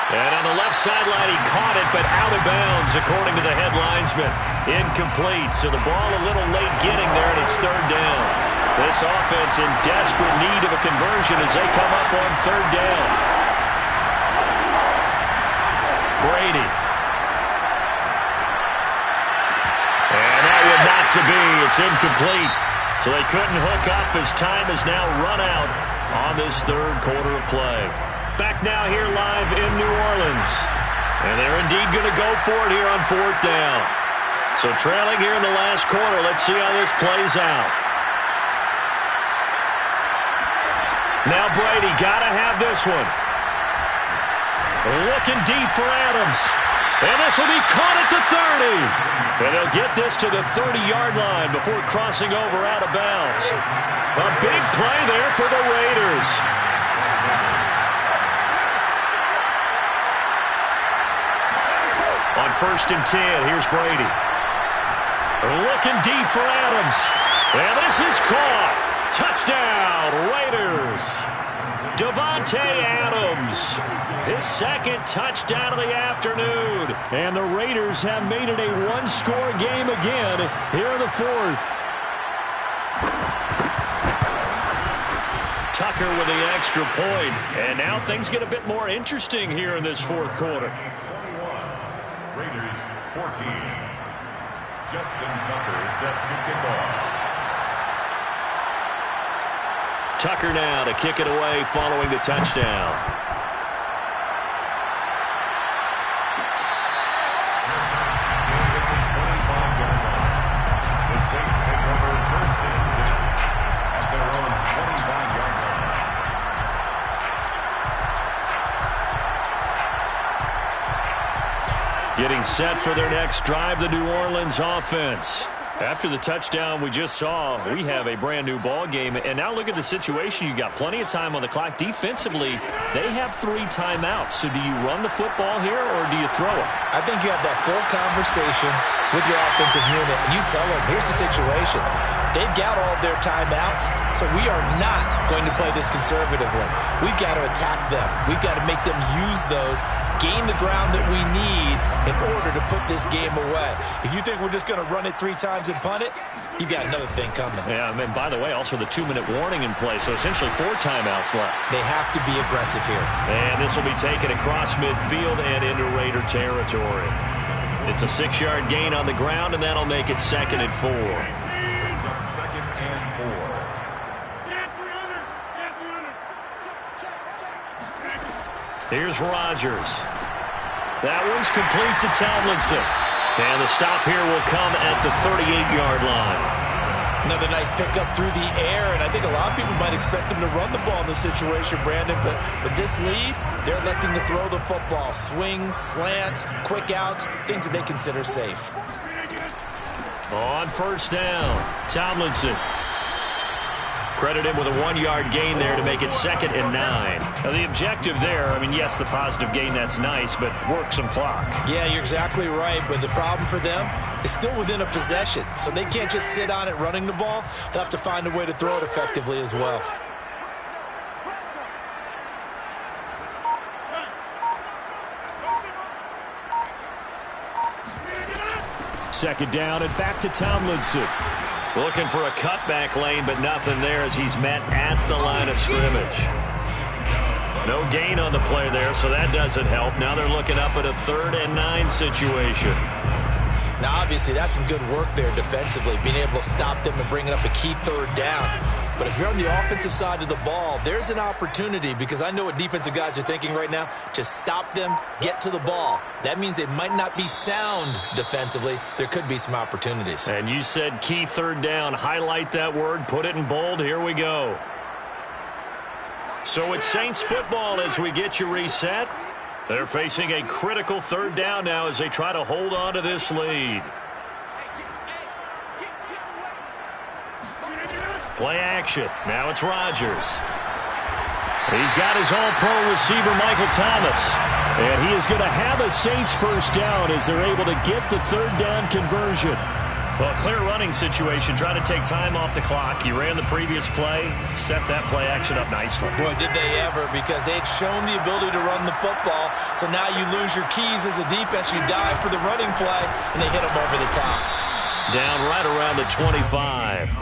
And on the left sideline, he caught it, but out of bounds, according to the head linesman. Incomplete, so the ball a little late getting there, and it's third down. This offense in desperate need of a conversion as they come up on third down. Brady. And that one not to be. It's incomplete. So they couldn't hook up as time has now run out on this third quarter of play. Back now here live in New Orleans. And they're indeed going to go for it here on fourth down. So trailing here in the last quarter. Let's see how this plays out. Now Brady got to have this one. Looking deep for Adams. And this will be caught at the 30. And they'll get this to the 30-yard line before crossing over out of bounds. A big play there for the Raiders. On first and 10, here's Brady. Looking deep for Adams. And this is caught. Touchdown, Raiders. Davante Adams, his second touchdown of the afternoon. And the Raiders have made it a one-score game again here in the fourth. Tucker with the extra point. And now things get a bit more interesting here in this fourth quarter. 21, Raiders 14. Justin Tucker is set to kick off. Tucker now to kick it away following the touchdown. The Saints take over first and 10 at their own 25-yard line. Getting set for their next drive, the New Orleans offense. After the touchdown we just saw, we have a brand new ball game. And now look at the situation. You got plenty of time on the clock. Defensively, they have 3 timeouts. So do you run the football here or do you throw it? I think you have that full conversation with your offensive unit, and you tell them, here's the situation. They've got all their timeouts, so we are not going to play this conservatively. We've got to attack them. We've got to make them use those, gain the ground that we need in order to put this game away. If you think we're just going to run it 3 times and punt it, you've got another thing coming. Yeah, and by the way, also the 2-minute warning in play, so essentially 4 timeouts left. They have to be aggressive here. And this will be taken across midfield and into Raider territory. It's a 6-yard gain on the ground, and that'll make it 2nd and 4. Second and 4. Here's Rodgers. That one's complete to Tomlinson. And the stop here will come at the 38-yard line. Another nice pickup through the air, and I think a lot of people might expect them to run the ball in this situation, Brandon, but with this lead, they're electing to throw the football. Swings, slants, quick outs, things that they consider safe. On first down, Tomlinson. Credit him with a 1-yard gain there to make it 2nd and 9. Now the objective there, I mean, yes, the positive gain, that's nice, but work some clock. Yeah, you're exactly right, but the problem for them is still within a possession, so they can't just sit on it running the ball. They'll have to find a way to throw it effectively as well. Second down and back to Tomlinson. Looking for a cutback lane, but nothing there as he's met at the line of scrimmage. No gain on the play there, so that doesn't help. Now they're looking up at a 3rd and 9 situation. Now, obviously, that's some good work there defensively, being able to stop them and bring it up a key 3rd down. But if you're on the offensive side of the ball, there's an opportunity, because I know what defensive guys are thinking right now. Just stop them, get to the ball. That means they might not be sound defensively. There could be some opportunities. And you said key third down. Highlight that word, put it in bold. Here we go. So it's Saints football as we get you reset. They're facing a critical third down now as they try to hold on to this lead. Play action. Now it's Rodgers. He's got his all-pro receiver, Michael Thomas. And he is going to have a Saints first down as they're able to get the third down conversion. Well, a clear running situation, trying to take time off the clock. He ran the previous play, set that play action up nicely. Boy, did they ever, because they had shown the ability to run the football. So now you lose your keys as a defense. You dive for the running play, and they hit them over the top. Down right around the 25.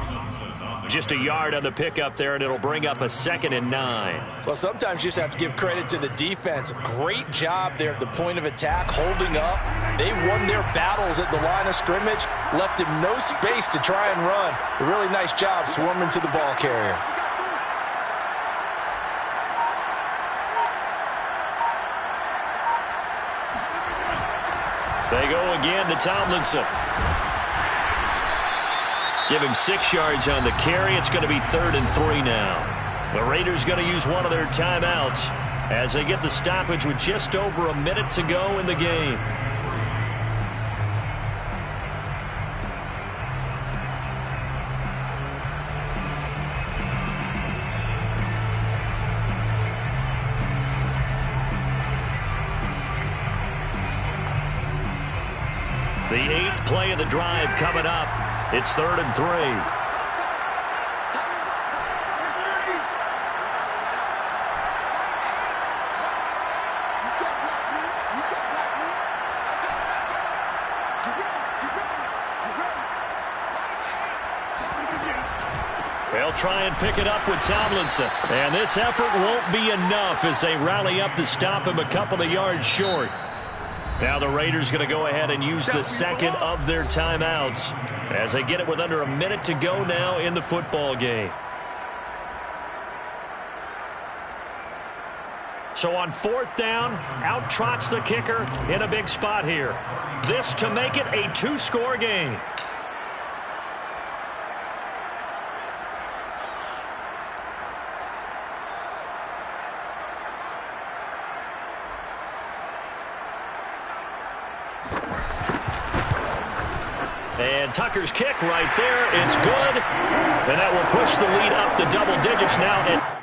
Just a yard on the pickup there, and it'll bring up a 2nd and 9. Well, sometimes you just have to give credit to the defense. Great job there at the point of attack, holding up. They won their battles at the line of scrimmage, left him no space to try and run. A really nice job swarming to the ball carrier. They go again to Tomlinson. Give him 6 yards on the carry. It's going to be 3rd and 3 now. The Raiders going to use one of their timeouts as they get the stoppage with just over a minute to go in the game. The 8th play of the drive coming up. It's 3rd and 3. They'll try and pick it up with Tomlinson. And this effort won't be enough as they rally up to stop him a couple of yards short. Now the Raiders going to go ahead and use the 2nd of their timeouts as they get it with under a minute to go now in the football game. So on 4th down, out trots the kicker in a big spot here. This to make it a 2-score game. And Tucker's kick right there. It's good. And that will push the lead up to double digits now.